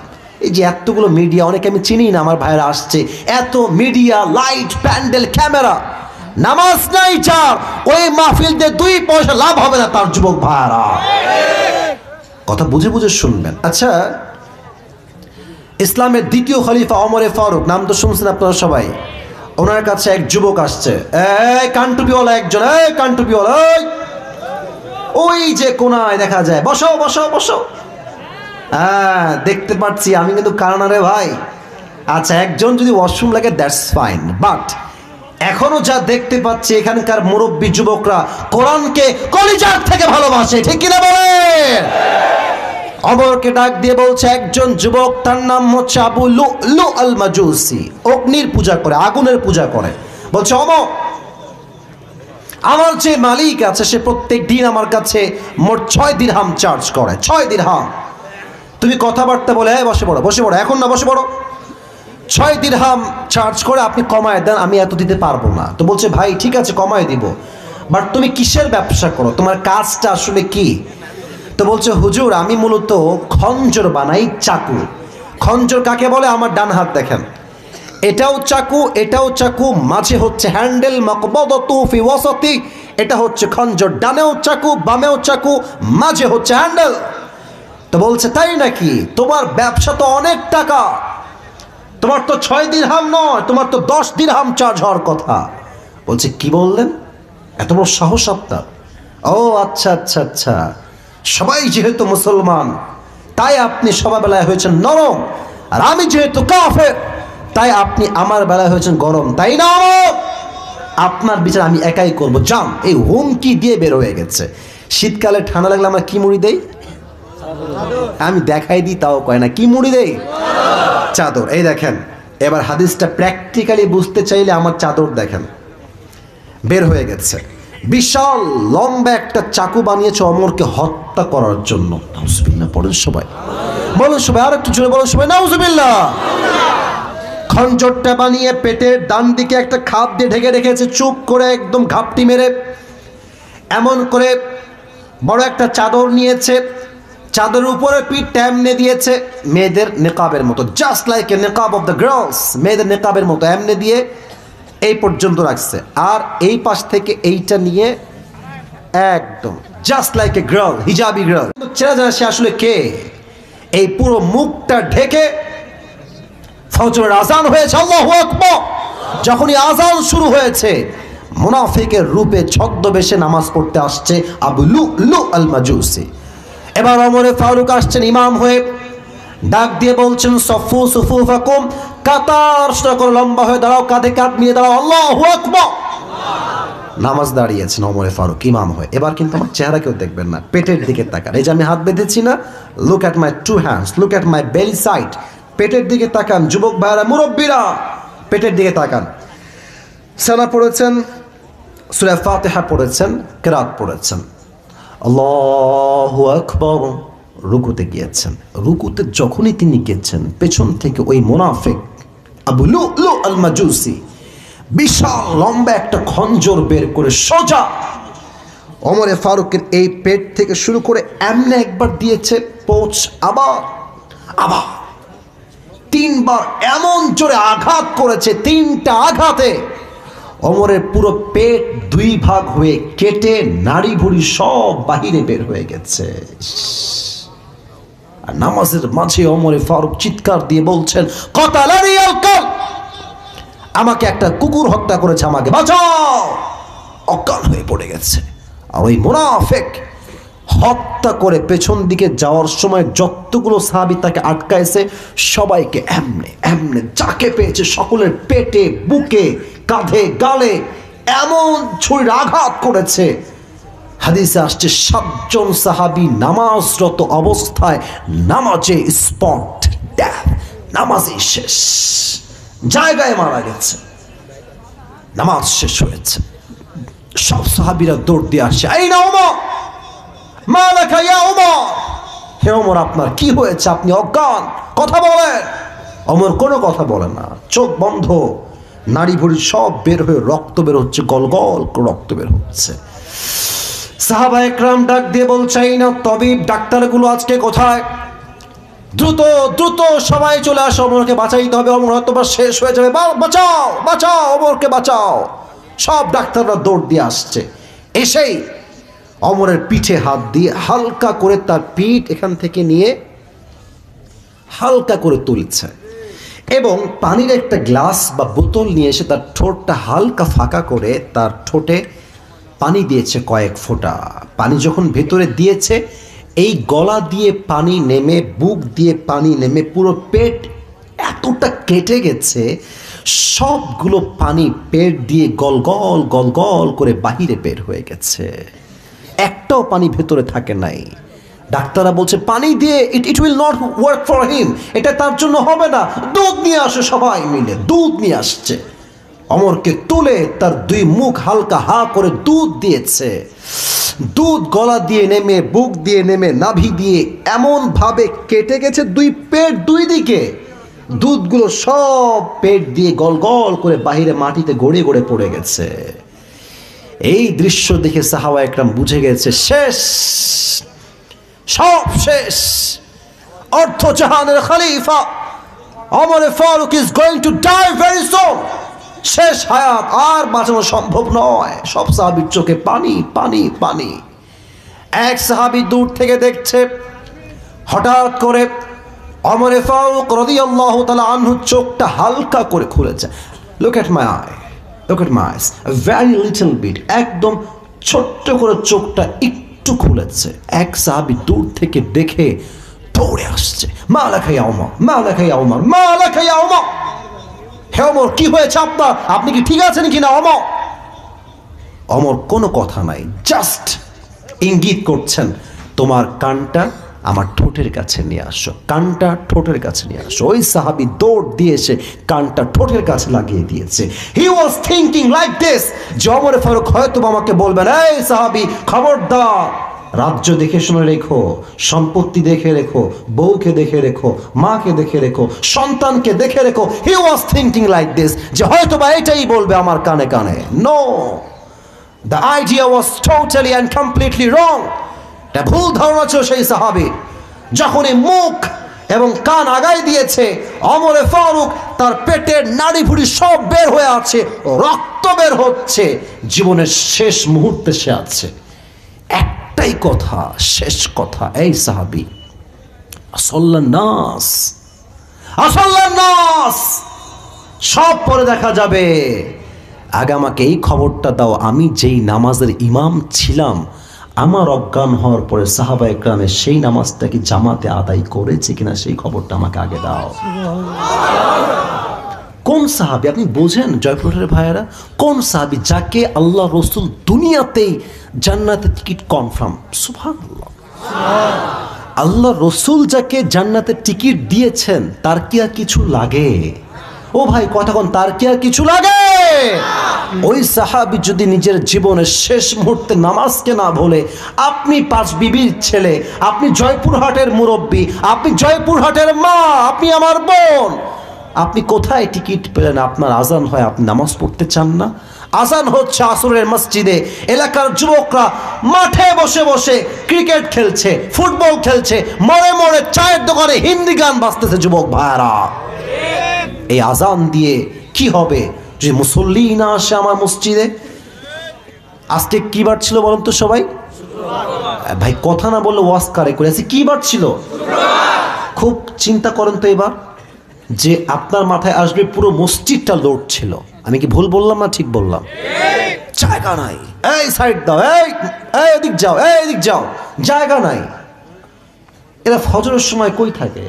এই যে এতগুলো মিডিয়া, অনেকে আমি চিনি না, আমার ভাইরা আসছে, এত মিডিয়া, লাইট, প্যান্ডেল, ক্যামেরা, নামাজ নাই যার, ওই মাহফিলতে 2 পয়সা লাভ হবে না তার। যুবক ভাইরা, কথা বুঝে বুঝে শুনবেন। আচ্ছা, ইসলামের 2য় খলিফা ওমরে ফারুক, নাম তো শুনছেন আপনারা সবাই। ওনার কাছে এক যুবক আসছে, এই কানটুপিওয়ালা একজন, এই কানটুপিওয়ালা, ওই যে কোনায় দেখা যায়, বসো বসো বসো। হ্যাঁ, দেখতে পাচ্ছি, আমি কিন্তু কারণা রে ভাই। আচ্ছা, একজন যদি ওয়াশরুম লাগে দ্যাটস ফাইন, বাট এখনো যা দেখতে পাচ্ছি এখানকার মুরব্বী যুবকরা কোরআনকে কলিজার থেকে ভালোবাসে, ঠিক কিনা বলেন? অমরকে ডাক দিয়ে বলছে, একজন যুবক, তার নাম হচ্ছে আবু লুলু আল মাজুসি, অগ্নির পূজা করে, আগুনের পূজা করে। বলছে, অমর, আমার যে মালিক আছে সে প্রত্যেক দিন আমার কাছে মোট 6 দিরহাম চার্জ করে, 6 দিরহাম। তুমি কথাবার্তা বলে বসে পড়ো, বসে পড়ো, এখন না বসে পড়ো। 6 দিরহাম চার্জ করে আপনি কমায় দেন, আমি এত দিতে পারবো না। তো বলছে ভাই ঠিক আছে কমায় দিব, বাট তুমি কিসের ব্যবসা করো, তোমার কাজটা আসলে কি? তো বলছে হুজুর আমি মূলত খঞ্জর বানাই, চাকু। খঞ্জর কাকে বলে? আমার ডান হাত দেখেন, এটাও চাকু, এটাও চাকু, মাঝে হচ্ছে হ্যান্ডেল, মাকবাদাতু ফি ওয়াসাতি, এটা হচ্ছে খঞ্জর, ডানেও চাকু বামেও চাকু, মাঝে হচ্ছে হ্যান্ডেল। তো বলছে তাই নাকি, তোমার ব্যবসা তো অনেক টাকা, তোমার তো 6 দিরহাম নয়, তোমার তো 10 দিরহাম চার্জ হওয়ার কথা। বলছে কি বললেন, এত বড় সাহস আপনার? ও আচ্ছা আচ্ছা আচ্ছা, সবাই যেহেতু মুসলমান তাই আপনি সবার বেলায় হয়েছেন নরম, আর আমি যেহেতু কাফের তাই আপনি আমার বেলায় হয়েছেন গরম, তাই না? আপনার বিচার আমি একাই করবো, যান। এই হুমকি দিয়ে বের হয়ে গেছে। শীতকালে ঠান্ডা লাগলে আমরা কি মুড়ি দেই? আমি দেখাই দিই তাও কয় না, কি মুড়ি দেই? চাদর। এই দেখেন, এবার হাদিসটা প্র্যাকটিক্যালি বুঝতে চাইলে আমার চাদর দেখেন, বের হয়ে গেছে। বিশাল লম্বা একটা চাকু বানিয়েছে ওমরকে হত্যা করার জন্য। নাউজুবিল্লাহ পড়েন সবাই, বলুন সবাই, আর একটু জোরে বলুন সবাই, নাউজুবিল্লাহ। খঞ্জরটা বানিয়ে পেটের ডান দিকে একটা খাপ দিয়ে ঢেকে রেখেছে, চুপ করে একদম ঘাপটি মেরে। এমন করে বড় একটা চাদর নিয়েছে, চাদরের উপরে পিঠটা এমনে দিয়েছে, মেয়েদের নেকাবের মতো, জাস্ট লাইক এ নেকাব অফ দ্য গার্লস, মেয়েদের নেকাবের মতো এমনে দিয়ে এই পর্যন্ত রাখছে। আর এই পাশ থেকে এইটা নিয়ে একদম just like a girl, hijabi girl, চেনা জানা সে আসলে কে। এই পুরো মুখটা ঢেকে ফজরের আজান হয়েছে, আল্লাহু আকবার। যখনই আজান শুরু হয়েছে, মুনাফিকের রূপে ছদ্মবেশে নামাজ পড়তে আসছে আবু লুলু আল মাজুসি। এবার ওমর ফারুক আসছেন ইমাম হয়ে, ডাক দিয়ে বলছেন সফু সুফুফাকুম, কাতার করে লম্বা হয়ে দাঁড়াও, কাঁধে কাঁধ মিলিয়ে দাঁড়াও, আল্লাহু আকবার। নামাজ দাঁড়িয়েছেন ওমর ফারুক ইমাম হয়ে। এবার কিন্তু আমার চেহারা কেউ দেখবেন না, পেটের দিকে তাকান। এই যে আমি হাত বেঁধেছি না, look at my 2 hands, look at my বেলি সাইড, পেটের দিকে তাকান। যুবক ভাইরা, মুরব্বীরা, পেটের দিকে তাকান। সানা পড়েছেন, সূরা ফাতিহা পড়েছেন, কিরাত পড়েছেন, আল্লাহু আকবার। রুকুতে গিয়েছেন, রুকুতে যখনই তিনি গিয়েছেন, পেছন থেকে ওই মুনাফিক আবু লুলু আল মাজুসি বিশাল লম্বা একটা খঞ্জর বের করে সোজা ওমরে ফারুকের এই পেট থেকে শুরু করে এমনে একবার দিয়েছে, পোঁচ, আবার আবার 3 বার এমন জোরে আঘাত করেছে, 3টা আঘাতে ওমরের পুরো পেট 2 ভাগ হয়ে কেটে নাড়ি ভুড়ি সব বাহিরে বের হয়ে গেছে। আর নামাজের মাঝে ওমরে ফারুক চিৎকার দিয়ে বলছেন, কাতালানি আল কাল, আমাকে একটা কুকুর হত্যা করেছে, আমাকে বাঁচাও। অজ্ঞান হয়ে পড়ে গেছে। আর ওই মুনাফিক হত্যা করে পেছন দিকে যাওয়ার সময় যতগুলো সাহাবী তাকে আটকাইছে, সবাইকে এমনে এমনে যাকে পেয়েছে সকলের পেটে, বুকে, কাঁধে, গালে এমন ছুরির আঘাত করেছে। হাদিসে আসছে 7 জন সাহাবী নামাজরত অবস্থায় নামাজে স্পট ডেথ, নামাজই শেষ, জায়গায় মারা গেছে। নামাজ শেষ হয়েছে, সব সাহাবীরা দৌড় দিয়ে আসছে, এই না ওমর, মা লাকা ইয়া ওমর, হে ওমর আপনার কি হয়েছে, আপনি অজ্ঞান, কথা বলেন। ওমর কোনো কথা বলে না, চোখ বন্ধ, নাড়ি ভুড়ি সব বের হয়ে রক্ত বের হচ্ছে, গল গল রক্ত বের হচ্ছে। সাহাবা একরাম ডাক দিয়ে বলছে, এই না তবিব, ডাক্তারগুলো আজকে কোথায়? দ্রুত দ্রুত সবাই চলে আসো, ওমরকে বাঁচাইতে হবে, ওমর হয়তো বা শেষ হয়ে যাবে, বাঁচাও বাঁচাও, ওমরকে বাঁচাও। সব ডাক্তাররা দৌড় দিয়ে আসছে। এসেই ওমরের পিঠে হাত দিয়ে হালকা করে তার পিঠ এখান থেকে নিয়ে হালকা করে তুলছে, এবং পানির একটা গ্লাস বা বোতল নিয়ে এসে তার ঠোঁটটা হালকা ফাঁকা করে তার ঠোঁটে পানি দিয়েছে কয়েক ফোঁটা। পানি যখন ভেতরে দিয়েছে, এই গলা দিয়ে পানি নেমে, বুক দিয়ে পানি নেমে পুরো পেট এতটা কেটে গেছে, সবগুলো পানি পেট দিয়ে গল গল গল গল করে বাহিরে বের হয়ে গেছে, একটাও পানি ভেতরে থাকে নাই। ডাক্তাররা বলছে পানি দিয়ে it will not work for him, এটা তার জন্য হবে না, দুধ নিয়ে আসে। সবাই মিলে দুধ নিয়ে আসছে, অমরকে তুলে তার দুই মুখ হালকা হা করে দুধ দিয়েছে। দুধ গলা দিয়ে নেমে, বুক দিয়ে নেমে, নাভি দিয়ে এমন ভাবে কেটে গেছে দুই পেট দুই দিকে, দুধগুলো সব পেট দিয়ে গল গল করে বাহিরে মাটিতে গড়ে গড়ে পড়ে গেছে। এই দৃশ্য দেখে সাহাবা একরাম বুঝে গেছে শেষ, সব শেষ। অর্থ জাহানের খলিফা ওমর ফারুক is going to die very soon. শেষ হায়াত, আর বাঁচানো সম্ভব নয়। সব সাহাবীর চোখে পানি পানি পানি। এক সাহাবী দূর থেকে দেখছে, হঠাৎ করে ওমর ফারুক রাদিয়াল্লাহু তাআলা আনহু চোখটা হালকা করে খুলেছে। Look at my eye, look at my eyes, very little bit, একদম ছোট্ট করে চোখটা একটু খুলেছে। এক সাহাবী দূর থেকে দেখে দৌড়ে আসছে, মা লাকা ইয়া ওমর, মা লাকা ইয়া ওমর, মা লাকা ইয়া ওমর। হে ওমর, কি হয়েছে আপনার? আপনি কি ঠিক আছেন কিনা ওমর? ওমর কোনো কথা নাই, জাস্ট ইঙ্গিত করছেন, তোমার কানটা আমার ঠোঁটের কাছে নিয়ে আসো, কানটা ঠোঁটের কাছে নিয়ে আসো। ওই সাহাবী দৌড় দিয়ে এসে কানটা ঠোঁটের কাছে লাগিয়ে দিয়েছে। হি ওয়াজ থিংকিং লাইক দিস, যে ওমর ফারুক হয়তো আমাকে বলবেন, এই সাহাবী খবরদার, রাজ্য দেখে শুনে রেখো, সম্পত্তি দেখে রেখো, বউকে দেখে রেখো, মাকে দেখে রেখো, সন্তানকে দেখে রেখো। He was thinking like this, যে হয়তো বা এটাই বলবে আমার কানে কানে। No, the idea was totally and completely wrong. এটা ভুল ধারণা ছিল সেই সাহাবী। যখনই মুখ এবং কান আগাই দিয়েছে, ওমর ফারুক তার পেটের নাড়ি ভুড়ি সব বের হয়ে আছে, রক্ত বের হচ্ছে, জীবনের শেষ মুহূর্তে সে আছে। একটাই কথা, শেষ কথা, এই সাহাবী, আসল্লান নাস, আসল্লান নাস, সব পরে দেখা যাবে, আগে আমাকে এই খবরটা দাও, আমি যেই নামাজের ইমাম ছিলাম, আমার অজ্ঞান হওয়ার পরে সাহাবা একরামে সেই নামাজটা কি জামাতে আদায় করেছে কিনা সেই খবরটা আমাকে আগে দাও। কোন সাহাবী আপনি বোঝেন জয়পুরের ভাইয়েরা? কোন সাহাবী যাকে আল্লাহ রসুল দুনিয়াতেই জান্নাতের টিকিট কনফার্ম? সুবহানাল্লাহ। আল্লাহ রসুল যাকে জান্নাতের টিকিট দিয়েছেন, তার কি আর কিছু লাগে? ও ভাই কথা কোন, তার কি আর কিছু লাগে? ওই সাহাবী যদি নিজের জীবনের শেষ মুহূর্তে নামাজকে না ভুলে, আপনি পাঁচ বিবির ছেলে, আপনি জয়পুরহাটের মুরব্বী, আপনি জয়পুরহাটের মা, আপনি আমার বোন, আপনি কোথায় টিকিট পেলেন? আপনার আজান হয়, আপনি নামাজ পড়তে চান না? আজান হচ্ছে আসরের মসজিদে, এলাকার যুবকরা মাঠে বসে বসে ক্রিকেট খেলছে, ফুটবল খেলছে, মরে মরে চায়ের দোকানে হিন্দি গান বাজতেছে। যুবক ভাইরা, এই আজান দিয়ে কি হবে যদি মুসল্লি না আসে আমার মসজিদে? আজকে কি বার ছিল বলুন তো সবাই? ভাই কথা না বললে ওয়াজ কারে করে আছে? কি বার ছিল? খুব চিন্তা করেন তো এবার, যে আপনার মাথায় আসবে পুরো মসজিদটা লোড ছিল। আমি কি ভুল বললাম না ঠিক বললাম? জায়গা নাই, এই সাইড দাও, এই এদিক যাও, এই এদিক যাও, জায়গা নাই। এরা ফজরের সময় কই থাকে?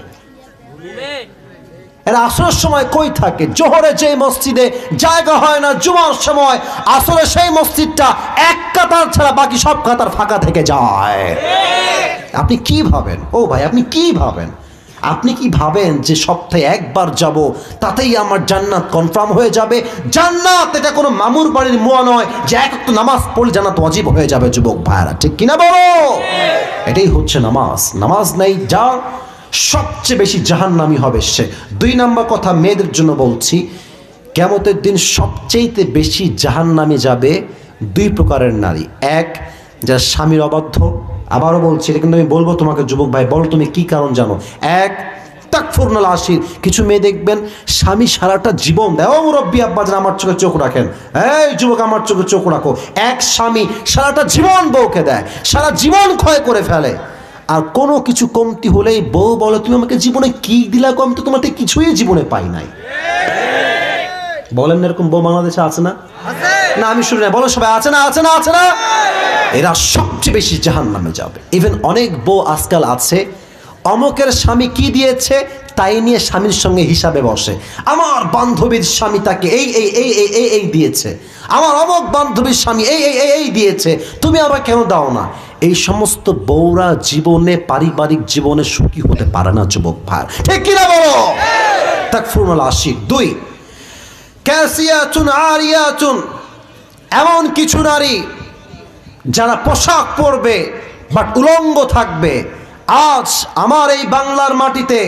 এরা আসরের সময় কই থাকে? জোহরে যে মসজিদে জায়গা হয় না, জুমার সময় আসরে সেই মসজিদটা এক কাতার ছাড়া বাকি সব কাতার ফাঁকা থেকে যায়। আপনি কি ভাবেন? ও ভাই আপনি কি ভাবেন? আপনি কি ভাবেন যে সপ্তাহে একবার যাব তাতেই আমার জান্নাত কনফার্ম হয়ে যাবে? জান্নাত এটা কোনো মামুর বাড়ির মুয়া নয় যে এক ওয়াক্ত নামাজ পড়লে জান্নাত ওয়াজিব হয়ে যাবে। যুবক ভাইরা ঠিক কিনা বলো? এটাই হচ্ছে নামাজ। নামাজ নেই যা সবচেয়ে বেশি জাহান্নামী হবে সে। 2 নম্বর কথা মেয়েদের জন্য বলছি, কিয়ামতের দিন সবচেয়ে বেশি জাহান্নামে যাবে 2 প্রকারের নারী। এক, যারা স্বামীর অবাধ্য। আবারও বলছি, এটা কিন্তু আমি বলবো তোমাকে যুবক ভাই, বলো তুমি কি কারণ জানো? এক, তাকফুরনাল আশির। কিছু মেয়ে দেখবেন স্বামী সারাটা জীবন দেয়, ও মুরব্বী আব্বাজান আমার চোখে চোখ রাখেন, এই যুবক আমার চোখে চোখ রাখো। এক স্বামী সারাটা জীবন বউকে দেয়, সারা জীবন ক্ষয় করে ফেলে, আর কোনো কিছু কমতি হলেই বউ বলে তুমি আমাকে জীবনে কি দিলা গো, আমি তো তোমাকে কিছুই জীবনে পাই নাই। বলেন এরকম বউ বাংলাদেশে আছে না? না আমি শুনি না, বলো সবাই আছে না? আছে না? আছে না? এরা সবচেয়ে বেশি জাহান্নামে যাবে। ইভেন অনেক বউ আজকাল আছে, অমকের স্বামী কি দিয়েছে তাই নিয়ে স্বামীর সঙ্গে হিসাবে বসে। আমার বান্ধবীর স্বামী তাকে এই এই এই এই এই এই দিয়েছে, আমার অমক বান্ধবীর স্বামী এই এই এই এই দিয়েছে, তুমি আবার কেন দাও না? এই সমস্ত বউরা জীবনে পারিবারিক জীবনে সুখী হতে পারে না যুবক ভাই, ঠিক কিনা বলো? তাকফুরুল আশিক। 2, কাসিয়াতুন আরিয়াতুন, এমন কিছু নারী যারা পোশাক পরবে বাট উলঙ্গ থাকবে। আজ আমার এই বাংলার মাটিতে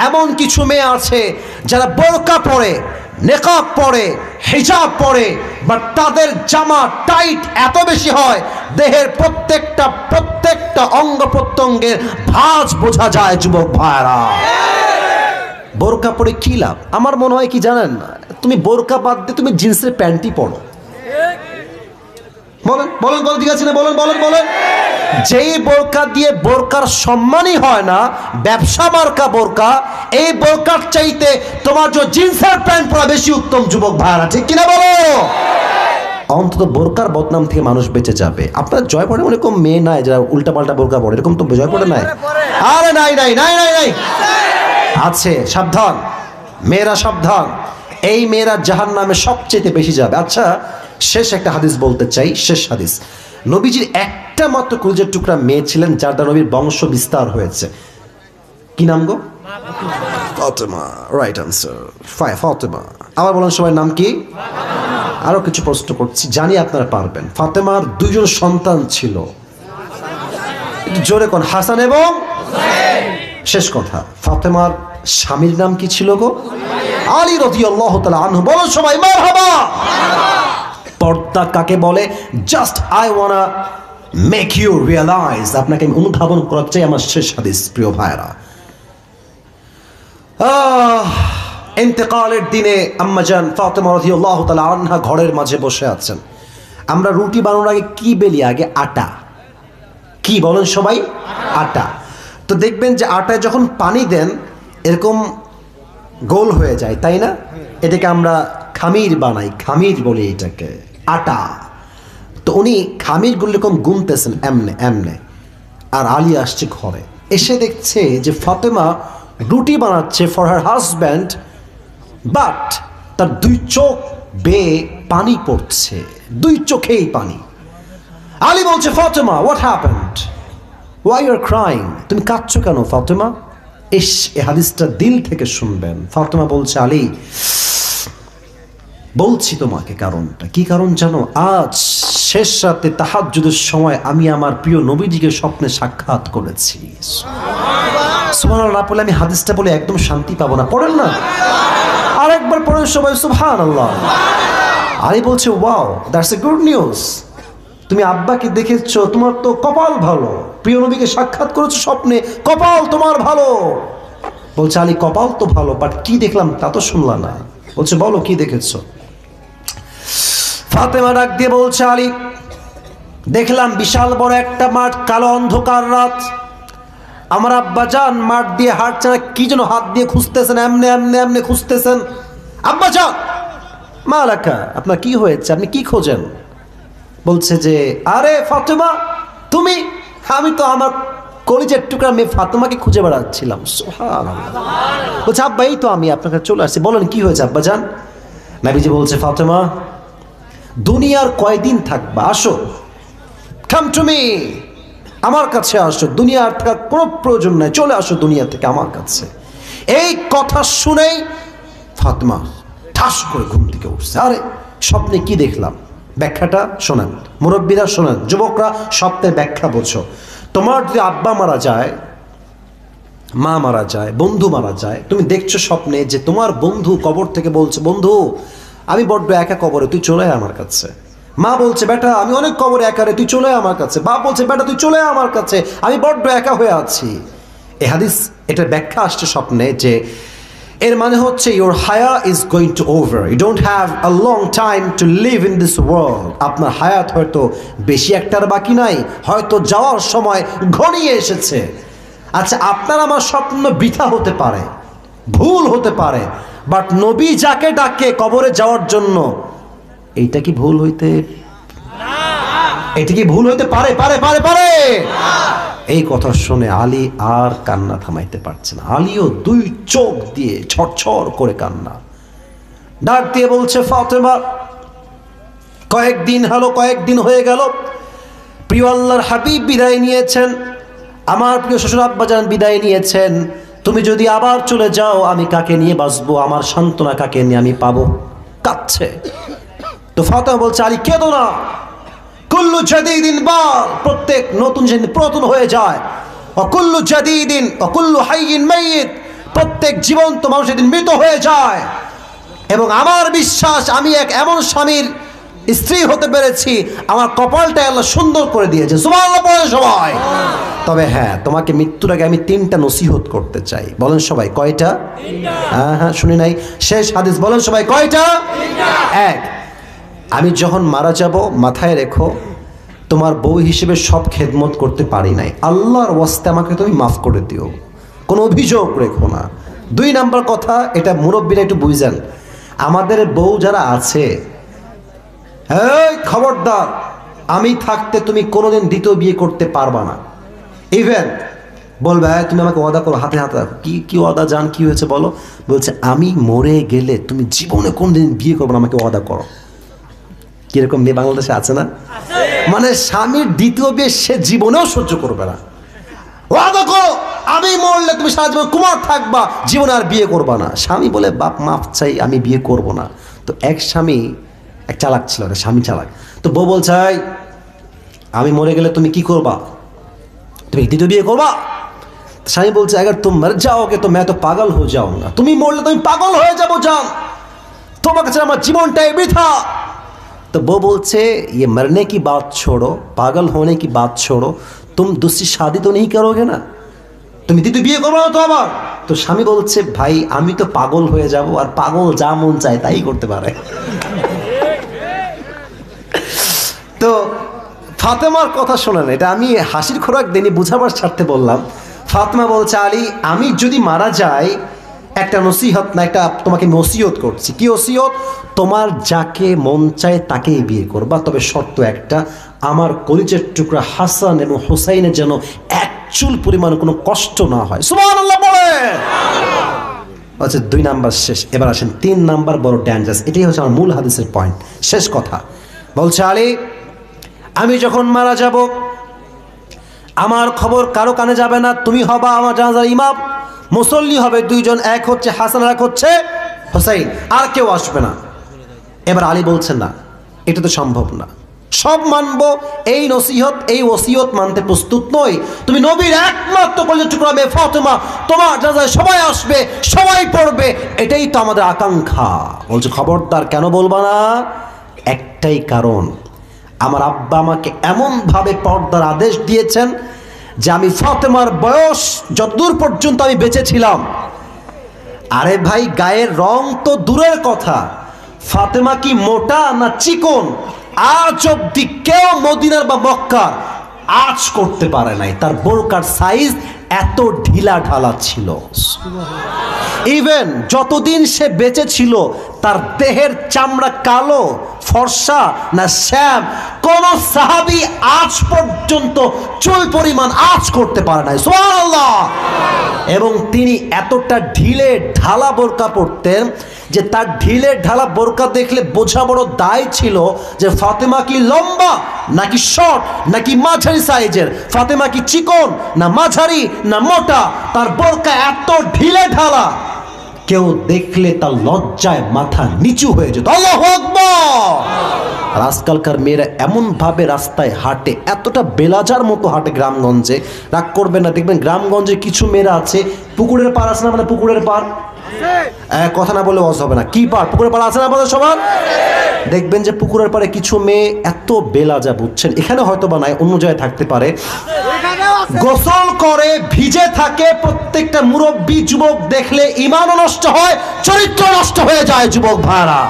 এমন কিছু মেয়ে আছে যারা বোরকা পরে, নেকাব পরে, হিজাব পরে, বাট তাদের জামা টাইট এত বেশি হয় দেহের প্রত্যেকটা অঙ্গ প্রত্যঙ্গের ভাঁজ বোঝা যায়। যুবক ভাইরা, বোরকা পরে কি লাভ? আমার মনে হয় কি জানেন, তুমি বোরকা বাদ দিয়ে তুমি জিন্সের প্যান্টই পরো। বলেন বলেন বলেন, ঠিক আছে না? বলেন বলেন বলেন। যেই বোরকা দিয়ে বোরকার সম্মানই হয় না, ব্যবসা মার্কা বোরকা, এই বোরকার চাইতে তোমার যে জিন্সের প্যান্ট পরা বেশি উত্তম। যুবক ভাইরা, ঠিক কিনা বলো? অন্তত বোরকার বদনাম থেকে মানুষ বেঁচে যাবে। আপনার জয়পুরে অনেক মেয়ে নাই যারা উল্টা পাল্টা বোরকা পরে, এরকম তো জয়পুরে নাই? আরে নাই নাই নাই নাই নাই, আছে। সাবধান মেয়েরা, সাবধান। এই মেয়েরা জাহান্নামে সবচেয়ে বেশি যাবে। আচ্ছা, শেষ একটা হাদিস বলতে চাই, শেষ হাদিস। নবীজির একটা মাত্র কলিজার টুকরা মেয়ে ছিলেন যার দ্বারা নবীর বংশ বিস্তার হয়েছে। কি নাম গো? ফাতেমা। Right answer, Fatema. আবার বলেন সবাই, নাম কি? আরো কিছু প্রশ্ন করছি, জানি আপনারা পারবেন। ফাতেমার দুইজন সন্তান ছিল, জোরে কোন? হাসান এবং শেষ কথা, ফাতেমার স্বামীর নাম কি ছিল গো? আলী রাদিয়াল্লাহু তাআলা আনহু। বলো সবাই মারহাবা। পর্দা কাকে বলে? Just I wanna make you realize, আপনাকে আমি অনুধাবন করাতে চাই আমার শেষ হাদিস। প্রিয় ভাইরা, ইন্তেকালের দিনে আম্মাজান ফাতেমা রাদিয়াল্লাহু তাআলা আনহা ঘরের মাঝে বসে আছেন। আমরা রুটি বানানোর আগে কি বেলি? আগে আটা। কি বলেন সবাই? আটা। তো দেখবেন যে আটায় যখন পানি দেন এরকম গোল হয়ে যায়, তাই না? এটাকে আমরা খামির বানাই, খামির বলি এটাকে, আটা। তো উনি খামিরগুলো এরকম গুনতেছেন এমনে এমনে। আর আলী আসছে ঘরে, এসে দেখছে যে ফাতেমা রুটি বানাচ্ছে ফর হার হাজব্যান্ড, বাট তার দুই চোখ বেয়ে পানি পড়ছে, দুই চোখেই পানি। আলী বলছে, Fatema what happened, why you are crying, তুমি কাঁদছো কেন ফাতেমা? এই হাদিসটা দিল থেকে শুনবেন। ফাতেমা বলছে, আলী বলছি তোমাকে কারণটা। কি কারণ জানো? আজ শেষ রাতে তাহাজ্জুদের সময় আমি আমার প্রিয় নবীজিকে স্বপ্নে সাক্ষাৎ করেছি। সুবহানাল্লাহ না পড়লে আমি হাদিসটা বলে একদম শান্তি পাবো না। পড়েন না, আরেকবার পড়েন সবাই সুবহানাল্লাহ। আলী বলছে, wow, that's a good news. তুমি আব্বাকে দেখেছো, তোমার তো কপাল ভালো, প্রিয় নবীকে সাক্ষাৎ করেছো স্বপ্নে, কপাল তোমার ভালো। বলছে, আলী কপাল তো ভালো, বাট কি দেখলাম তা তো শুনলা না। বলছে, বলো কি দেখেছো? ফাতেমা ডাক দিয়ে বলছে, আলী দেখলাম বিশাল বড় একটা মাঠ, কালো অন্ধকার রাত, আমার আব্বাজান মাঠ দিয়ে হাঁটছেন, কি যেন হাত দিয়ে খুঁজতেছেন, এমনে এমনে এমনে খুঁজতেছেন। আব্বাজান মালাকা, আপনার কি হয়েছে, আপনি কি খোঁজেন? বলছে যে, আরে ফাতেমা তুমি, আমি তো আমার কলিজার টুকরা মেয়ে ফাতেমাকে খুঁজে বেড়াচ্ছিলাম। সুবহানাল্লাহ। বলছে, আব্বা এই তো আমি আপনার কাছে চলে আসছি, বলেন কি হয়েছে আব্বাজান? নবীজি বলছে, ফাতেমা দুনিয়ার কয়দিন থাকবা, আসো, কাম টু মি, আমার কাছে আসো, দুনিয়ার থাকার কোনো প্রয়োজন নাই, চলে আসো দুনিয়া থেকে আমার কাছে। এই কথা শুনেই ফাতেমা ঠাস করে ঘুম থেকে উঠছে। আরে স্বপ্নে কি দেখলাম, ব্যাখ্যাটা শোনেন, মুরব্বীরা শোনেন, যুবকরা স্বপ্নের ব্যাখ্যা বোঝো। তোমার যদি আব্বা মারা যায়, মা মারা যায়, বন্ধু মারা যায়, তুমি দেখছো স্বপ্নে যে তোমার বন্ধু কবর থেকে বলছে, বন্ধু আমি বড্ড একা কবরে, তুই চলে আয় আমার কাছে। মা বলছে, বেটা আমি অনেক কবরে একা রে, তুই চলে আয় আমার কাছে। বাপ বলছে, বেটা তুই চলে আয় আমার কাছে, আমি বড্ড একা হয়ে আছি। এই হাদিস, এটার ব্যাখ্যা আসছে স্বপ্নে যে এর মানে হচ্ছে your haya is going to over, you don't have a long time to live in this world. আপনার হায়াত হয়তো বেশি একটার বাকি নাই, হয়তো যাওয়ার সময় ঘনিয়ে এসেছে। আচ্ছা, আপনার আমার স্বপ্ন বৃথা হতে পারে, ভুল হতে পারে, বাট নবী যাকে ডাকে কবরে যাওয়ার জন্য, এইটা কি ভুল হইতে, এটা কি ভুল হইতে পারে? পারে পারে পারে। এই কথা শুনে আলী আর কান্না থামাইতে পারছে না। আলীও দুই চোখ দিয়ে ছটছর করে কান্না। ডাক দিয়ে বলছে, ফাতেমা কয়েকদিন হয়ে গেল, প্রিয় আল্লাহর হাবিব বিদায় নিয়েছেন, আমার প্রিয় শ্বশুর আব্বাজান বিদায় নিয়েছেন, তুমি যদি আবার চলে যাও আমি কাকে নিয়ে বাঁচবো, আমার সান্ত্বনা কাকে নিয়ে আমি পাবো? কাঁদছে। তো ফাতেমা বলছে, আলী কেঁদো না, কুল্লু জাদীদিন বাল, প্রত্যেক নতুন জিনিস পুরাতন হয়ে যায়, অকুল্লু জাদীদিন অকুল্লু হাইয়িন মাইয়িত, প্রত্যেক জীবন্ত মানুষ একদিন মৃত হয়ে যায়। এবং আমার বিশ্বাস আমি এক এমন স্বামীর স্ত্রী হতে পেরেছি, আমার কপালটা আল্লাহ সুন্দর করে দিয়েছে। সুবহানাল্লাহ বলেন সবাই। তবে হ্যাঁ, তোমাকে মৃত্যুর আগে আমি 3টা নসিহত করতে চাই। বলেন সবাই কয়টা? হ্যাঁ, শুনি নাই, শেষ হাদিস। বলেন সবাই কয়টা? 1, আমি যখন মারা যাব মাথায় রেখো, তোমার বউ হিসেবে সব খেদমত করতে পারি নাই, আল্লাহর ওয়াস্তে আমাকে তুমি মাফ করে দিও, কোনো অভিযোগ রেখো না। 2 নাম্বার কথা, এটা মুরব্বীরা একটু বুঝেন, আমাদের বউ যারা আছে, এই খবরদার, আমি থাকতে তুমি কোনোদিন দ্বিতীয় বিয়ে করতে পারবা না। ইভেন বলবে, তুমি আমাকে ওয়াদা করো, হাতে হাতে রাখো। কি ওয়াদা জান, কি হয়েছে বলো? বলছে, আমি মরে গেলে তুমি জীবনে কোনদিন বিয়ে করবে না, আমাকে ওয়াদা করো। কিরকম মেয়ে বাংলাদেশে আছে না? মানে স্বামীর দ্বিতীয় বিয়ে সে জীবনেও সহ্য করবে না। ওয়াদা করো, আমি মরলে তুমি সারা জীবন কুমার থাকবা, জীবনে আর বিয়ে করবা না। স্বামী বলে, বাপ মাফ চাই, আমি বিয়ে করব না। তো এক স্বামী, এক চালাক ছিল, স্বামী চালাক। তো বউ বলছে, আমি মরে গেলে তুমি কি করবা? তুমি দ্বিতীয় বিয়ে করবা? স্বামী বলছে, अगर तुम मर जाओगे तो मैं तो पागल हो जाऊंगा। তুমি মরলে তুমি পাগল হয়ে যাবো জান, তোমার কাছে আমার জীবনটাই বৃথা। तो वो बोलते, ये मरने की बात छोड़ो, पागल होने की बात छोड़ो, तुम दूसरी शादी तो नहीं करोगे ना, तुम দ্বিতীয় বিয়ে করবে না তো আবার? তো স্বামী বলছে, ভাই আমি তো পাগল হয়ে যাব, আর পাগল যা মন চায় তাই করতে পারে। তো ফাতেমার কথা শোনেন, এটা আমি হাসির খোরাক দেনি, বুঝাবার স্বার্থে বললাম। ফাতেমা বলছে, আলী আমি যদি মারা যাই, একটা নসিহত না, একটা তোমাকে নসিহত করছি। কি ওসিয়ত? তোমার যাকে মন চায় তাকেই বিয়ে করবা, তবে শর্ত একটা, আমার কলিজার টুকরা হাসান এবং হুসাইনের যেন এক চুল পরিমাণ কোনো কষ্ট না হয়। সুবহানাল্লাহ বলেন। আচ্ছা, 2 নাম্বার শেষ। এবার আসেন 3 নাম্বার, বড় ডেঞ্জারাস। এটাই হচ্ছে আমার মূল হাদিসের পয়েন্ট, শেষ কথা। বলছে, আলী আমি যখন মারা যাব, আমার খবর কারো কানে যাবে না, তুমি হবা আমার জানাজার ইমাম, মুসল্লি হবে 2 জন, এক হচ্ছে হাসান আর এক হচ্ছে হুসাইন, আর কেউ আসবে না। এবার আলী বলছেন, না এটা তো সম্ভব না, সব মানবো, এই নসিহত এই ওসিয়ত মানতে প্রস্তুত নই, তুমি নবীর একমাত্র কলিজার টুকরা মেয়ে ফাতেমা, তোমার জানাজায় সবাই আসবে, সবাই পড়বে, এটাই তো আমাদের আকাঙ্ক্ষা। বলছে, খবরদার, কেন বলবা না? একটাই কারণ, আমার আব্বা আমাকে এমনভাবে পর্দার আদেশ দিয়েছেন যে আমি ফাতেমার বয়স যতদূর পর্যন্ত আমি বেঁচে ছিলাম, আরে ভাই গায়ের রং তো দূরের কথা, ফাতেমা কি মোটা না চিকন, আজ অব্দি কেউ মদিনার বা মক্কার আজ করতে পারে নাই। তার বোরকার সাইজ এত ঢিলা ঢালা ছিল। ইভেন যতদিন সে বেঁচে ছিল, তার দেহের চামড়া কালো ফর্সা না শ্যাম, কোন সাহাবী আজ পর্যন্ত চুল পরিমাণ আজ করতে পারে নাই। সুবহানাল্লাহ। এবং তিনি এতটা ঢিলে ঢালা বোরকা পরতেন যে তার ঢিলে ঢালা বোরকা দেখলে বোঝা বড় দায় ছিল যে ফাতেমা কি লম্বা নাকি শর্ট নাকি মাঝারি সাইজের, ফাতেমা কি চিকন না মাঝারি না মোটা, তার বোরকা এত ঢিলে ঢালা কেউ দেখলে তার লজ্জায় মাথা নিচু হয়ে যেত। আল্লাহু আকবার। আর আজকালকার মেয়েরা এমন ভাবে রাস্তায় হাঁটে, এতটা বেলাজার মতো হাঁটে গ্রামগঞ্জে, রাগ করবেন না, দেখবেন গ্রামগঞ্জে কিছু মেয়েরা আছে, পুকুরের পার আছে না, মানে পুকুরের পার, কথা না বলে অস হবে না, কি পার, পুকুরের পার আছে না আমাদের সবার, দেখবেন যে পুকুরের পারে কিছু মেয়ে এত বেলাজা, বুঝছেন, এখানে হয়তো বা নাই, অন্য জায়গায় থাকতে পারে, গোসল করে ভিজে থাকে, প্রত্যেকটা মুরব্বী যুবক দেখলে ঈমানও নষ্ট হয়, চরিত্র নষ্ট হয়ে যায় যুবক ভাইরা।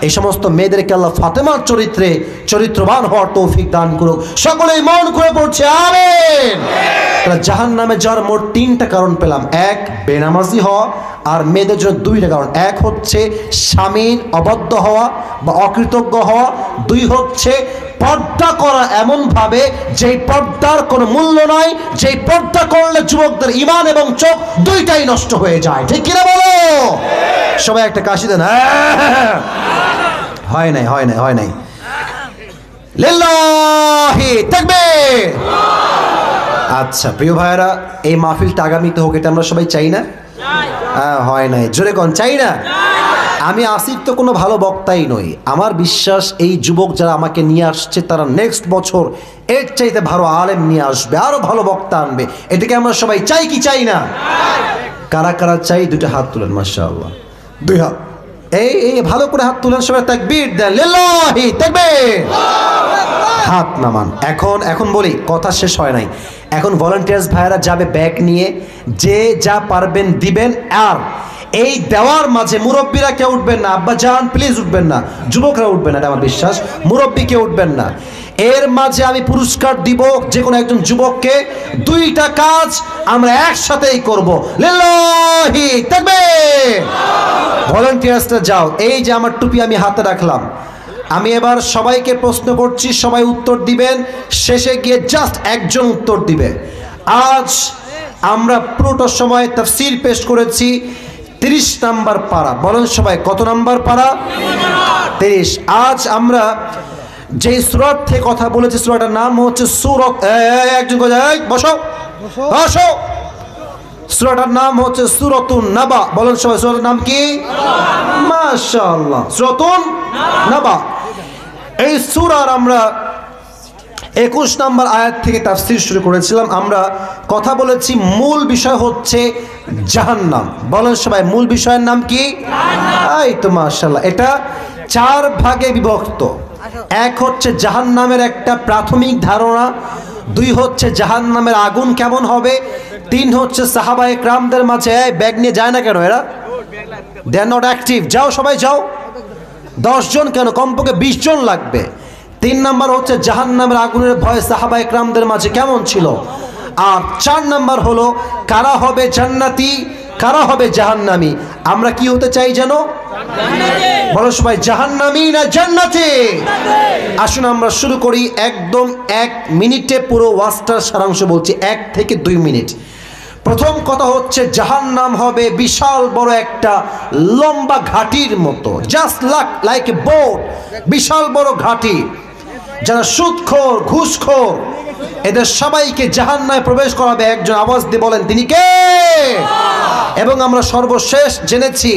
এই সমস্ত মেয়েদেরকে আল্লাহ ফাতেমার চরিত্রে চরিত্রবান হওয়ার তৌফিক দান করুক। সকলেই মন করে পড়ছে আমিন। জাহান্নামে যাওয়ার মোট 3টা কারণ পেলাম। 1, বেনামাজি হওয়া, আর মেয়েদের জন্য 2টা কারণ। 1 হচ্ছে স্বামীর অবাধ্য হওয়া বা অকৃতজ্ঞ হওয়া, 2 হচ্ছে পর্দা করা এমন ভাবে যেই পর্দার কোনো মূল্য নাই, যেই পর্দা করলে যুবকদের ঈমান এবং চোখ 2টাই নষ্ট হয়ে যায়। ঠিক কিনা বলো? সবাই একটা কাশি দেন। হয় নাই, হয় নাই, হয় নাই। লিল্লাহি তাকবীর। আচ্ছা প্রিয় ভাইরা, এই মাহফিলটা আগামীতে হোক, এটা আমরা সবাই চাই না? হয় নাই, জোরে কোন চাই না? আমি আসিফ তো কোনো ভালো বক্তাই নই, আমার বিশ্বাস এই যুবক যারা আমাকে নিয়ে আসছে তারা নেক্সট বছর এর চাইতে ভালো আলেম নিয়ে আসবে, আরো ভালো বক্তা আনবে। এটাকে আমরা সবাই চাই কি চাই না? কারা কারা চাই দুটো হাত তুলেন, মাশাআল্লাহ, দুই হাত, এই ভালো করে হাত তুলেন, সবাই তাকবীর দেন, লিল্লাহি তাকবীর, হাত নামান। এখন বলি, কথা শেষ হয় নাই। এখন ভলান্টিয়ার্স ভাইরা যাবে ব্যাগ নিয়ে, যে যা পারবেন দিবেন। আর এই দেওয়ার মাঝে মুরব্বীরা কেউ উঠবেন না, আব্বা জান প্লিজ উঠবেন না, যুবকরা উঠবেন না, এটা আমার বিশ্বাস, মুরব্বী কেউ উঠবেন না। এর মাঝে আমি পুরস্কার দিব যে কোনো একজন যুবককে, দুইটা কাজ আমরা একসাথেই করব, লিল্লাহি তাকবীর। ভলান্টিয়ার্সরা যাও, এই যে আমার টুপি আমি হাতে রাখলাম, আমি এবার সবাইকে প্রশ্ন করছি, সবাই উত্তর দিবেন, শেষে গিয়ে জাস্ট একজন উত্তর দিবে। আজ আমরা পুরোটা সময় তাফসীর পেশ করেছি 30 নাম্বার পারা, বলেন সবাই কত নাম্বার পারা? 30। আজ আমরা যে সূরার থেকে কথা বলেছি, সূরাটার নাম হচ্ছে সূরা, একজন বসো বসো, সূরাটার নাম হচ্ছে সূরাতুন নাবা, বলেন সবাই সূরাটার নাম কি? মাশাআল্লাহ, সূরাতুন নাবা। এই সূরার আমরা 21 নম্বর আয়াত থেকে তাফসীর শুরু করেছিলাম। আমরা কথা বলেছি মূল বিষয় হচ্ছে জাহান্নাম, বলেন সবাই মূল বিষয়ের নাম কি? এই তো মাশাআল্লাহ, এটা 4 ভাগে বিভক্ত। এক হচ্ছে জাহান্নামের একটা প্রাথমিক ধারণা, 2 হচ্ছে জাহান্নামের আগুন কেমন হবে, 3 হচ্ছে সাহাবায়ে কেরামদের মাঝে ব্যাগ নিয়ে যায় না কেন এরা, দে আর নট অ্যাক্টিভ, যাও সবাই যাও, 10 জন কেন, কমপক্ষে 20 জন লাগবে। 3 নাম্বার হচ্ছে জাহান্নামের আগুনের ভয় সাহাবায়ে কেরামদের মাঝে কেমন ছিল। আর 4 নাম্বার হলো কারা হবে জান্নাতি, কারা হবে জাহান্নামী। আমরা কি হতে চাই যেন? বলো সবাই, জাহান্নামী না জান্নাতি? আসুন আমরা শুরু করি, একদম 1 মিনিটে পুরো ওয়াজটার সারাংশ বলছি, 1 থেকে 2 মিনিট। প্রথম কথা হচ্ছে জাহান্নাম হবে বিশাল বড় একটা লম্বা ঘাটির মতো, জাস্ট লাইক এ বোট, বিশাল বড় ঘাটি। যারা সুদখোর, ঘুষখোর, এদের সবাইকে জাহান্নামে প্রবেশ করাবে একজন, আওয়াজ দিয়ে বলেন তিনি কে? এবং আমরা সর্বশেষ জেনেছি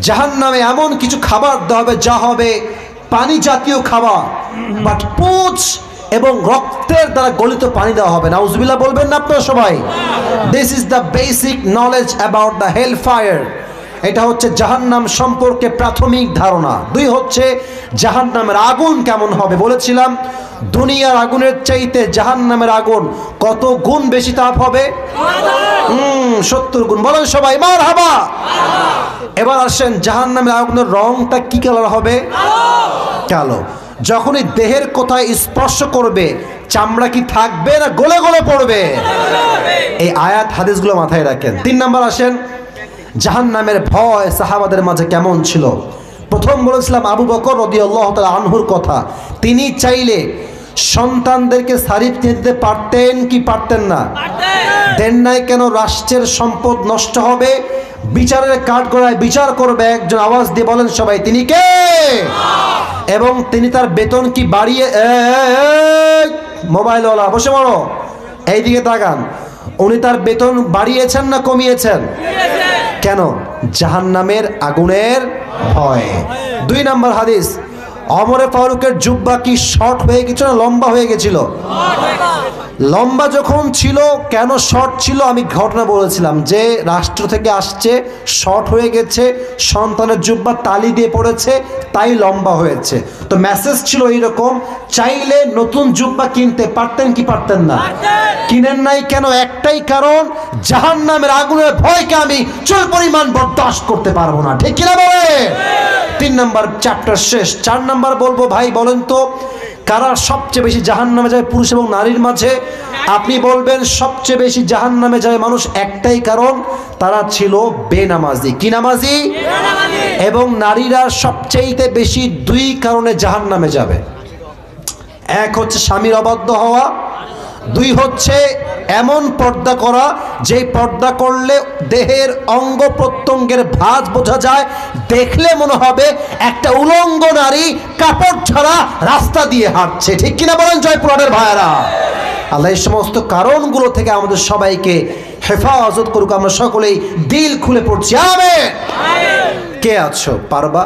জাহান্নামে এমন কিছু খাবার দেওয়া হবে যা হবে পানি জাতীয় খাবার, বাট পুঁজ এবং রক্তের দ্বারা গলিত পানি দেওয়া হবে। নাউজুবিল্লাহ বলবেন না আপনারা সবাই? This is the basic knowledge about the hell fire. এটা হচ্ছে জাহান্নাম সম্পর্কে প্রাথমিক ধারণা। 2 হচ্ছে জাহান্নামের আগুন কেমন হবে। বলেছিলাম দুনিয়ার আগুনের চাইতে জাহান্নামের আগুন কত গুণ বেশি তাপ হবে? 70 গুণ। বলেন সবাই মারহাবা। এবার আসেন জাহান্নামের আগুনের রংটা কি কালার হবে? কালো। যখনই দেহের কোথায় স্পর্শ করবে চামড়া কি থাকবে না গলে গলে পড়বে? এই আয়াত হাদিসগুলো মাথায় রাখেন। 3 নাম্বার আসেন জাহান্নামের ভয় সাহাবাদের মাঝে কেমন ছিল। প্রথম বলেছিলাম আবু বকর রাদিয়াল্লাহু তাআলা আনহুর কথা। তিনি চাইলে সন্তানদেরকে সারিফ দিতে পারতেন কি পারতেন না? দেন নাই কেন? রাষ্ট্রের সম্পদ নষ্ট হবে, বিচারের কাঠগড়ায় বিচার করবে একজন, আওয়াজ দিয়ে বলেন সবাই তিনি কে? এবং তিনি তার বেতন কি বাড়িয়ে, মোবাইলওয়ালা বসে পড়ো, এইদিকে তাকান, উনি তার বেতন বাড়িয়েছেন না কমিয়েছেন? কেন? জাহান্নামের আগুনের ভয়। 2 নাম্বার হাদিস, ওমরে ফারুকের জুব্বা কি শর্ট হয়ে গেছিল না লম্বা হয়ে গেছিল? লম্বা যখন ছিল, কেন শর্ট ছিল আমি ঘটনা বলেছিলাম যে রাষ্ট্র থেকে আসছে, শর্ট হয়ে গেছে, সন্তানের জুব্বা তালি দিয়ে পড়েছে, তাই লম্বা হয়েছে। তো মেসেজ ছিল এইরকম, চাইলে নতুন জুব্বা কিনতে পারতেন কি পারতেন না? কিনেন নাই কেন? একটাই কারণ, জাহান্নামের আগুনের ভয়কে আমি চুল পরিমাণ বরদাস্ত করতে পারবো না। ঠিক কিনা বলে? 3 নাম্বার চ্যাপ্টার শেষ। 4 নাম্বার বলবো, ভাই বলেন তো কারা সবচেয়ে বেশি জাহান্নামে যায় পুরুষ এবং নারীর মাঝে? আপনি বলবেন সবচেয়ে বেশি জাহান্নামে যায় মানুষ, একটাই কারণ, তারা ছিল বেনামাজি। কি নামাজি? এবং নারীরা সবচেয়ে বেশি 2 কারণে জাহান্নামে যাবে। 1 হচ্ছে স্বামীর অবাধ্য হওয়া, 2 হচ্ছে এমন পর্দা করা যে পর্দা করলে দেহের অঙ্গ প্রত্যঙ্গের ভাঁজ বোঝা যায়, দেখলে মনে হবে একটা উলঙ্গ নারী কাপড় ছাড়া রাস্তা দিয়ে হাঁটছে। ঠিক কিনা বলেন জয়পুরের ভাইয়েরা? আল্লাহ এই সমস্ত কারণগুলো থেকে আমাদের সবাইকে হেফাজত করুক। আমরা সকলেই দিল খুলে পড়ছি আমিন। কে আছো পারবা?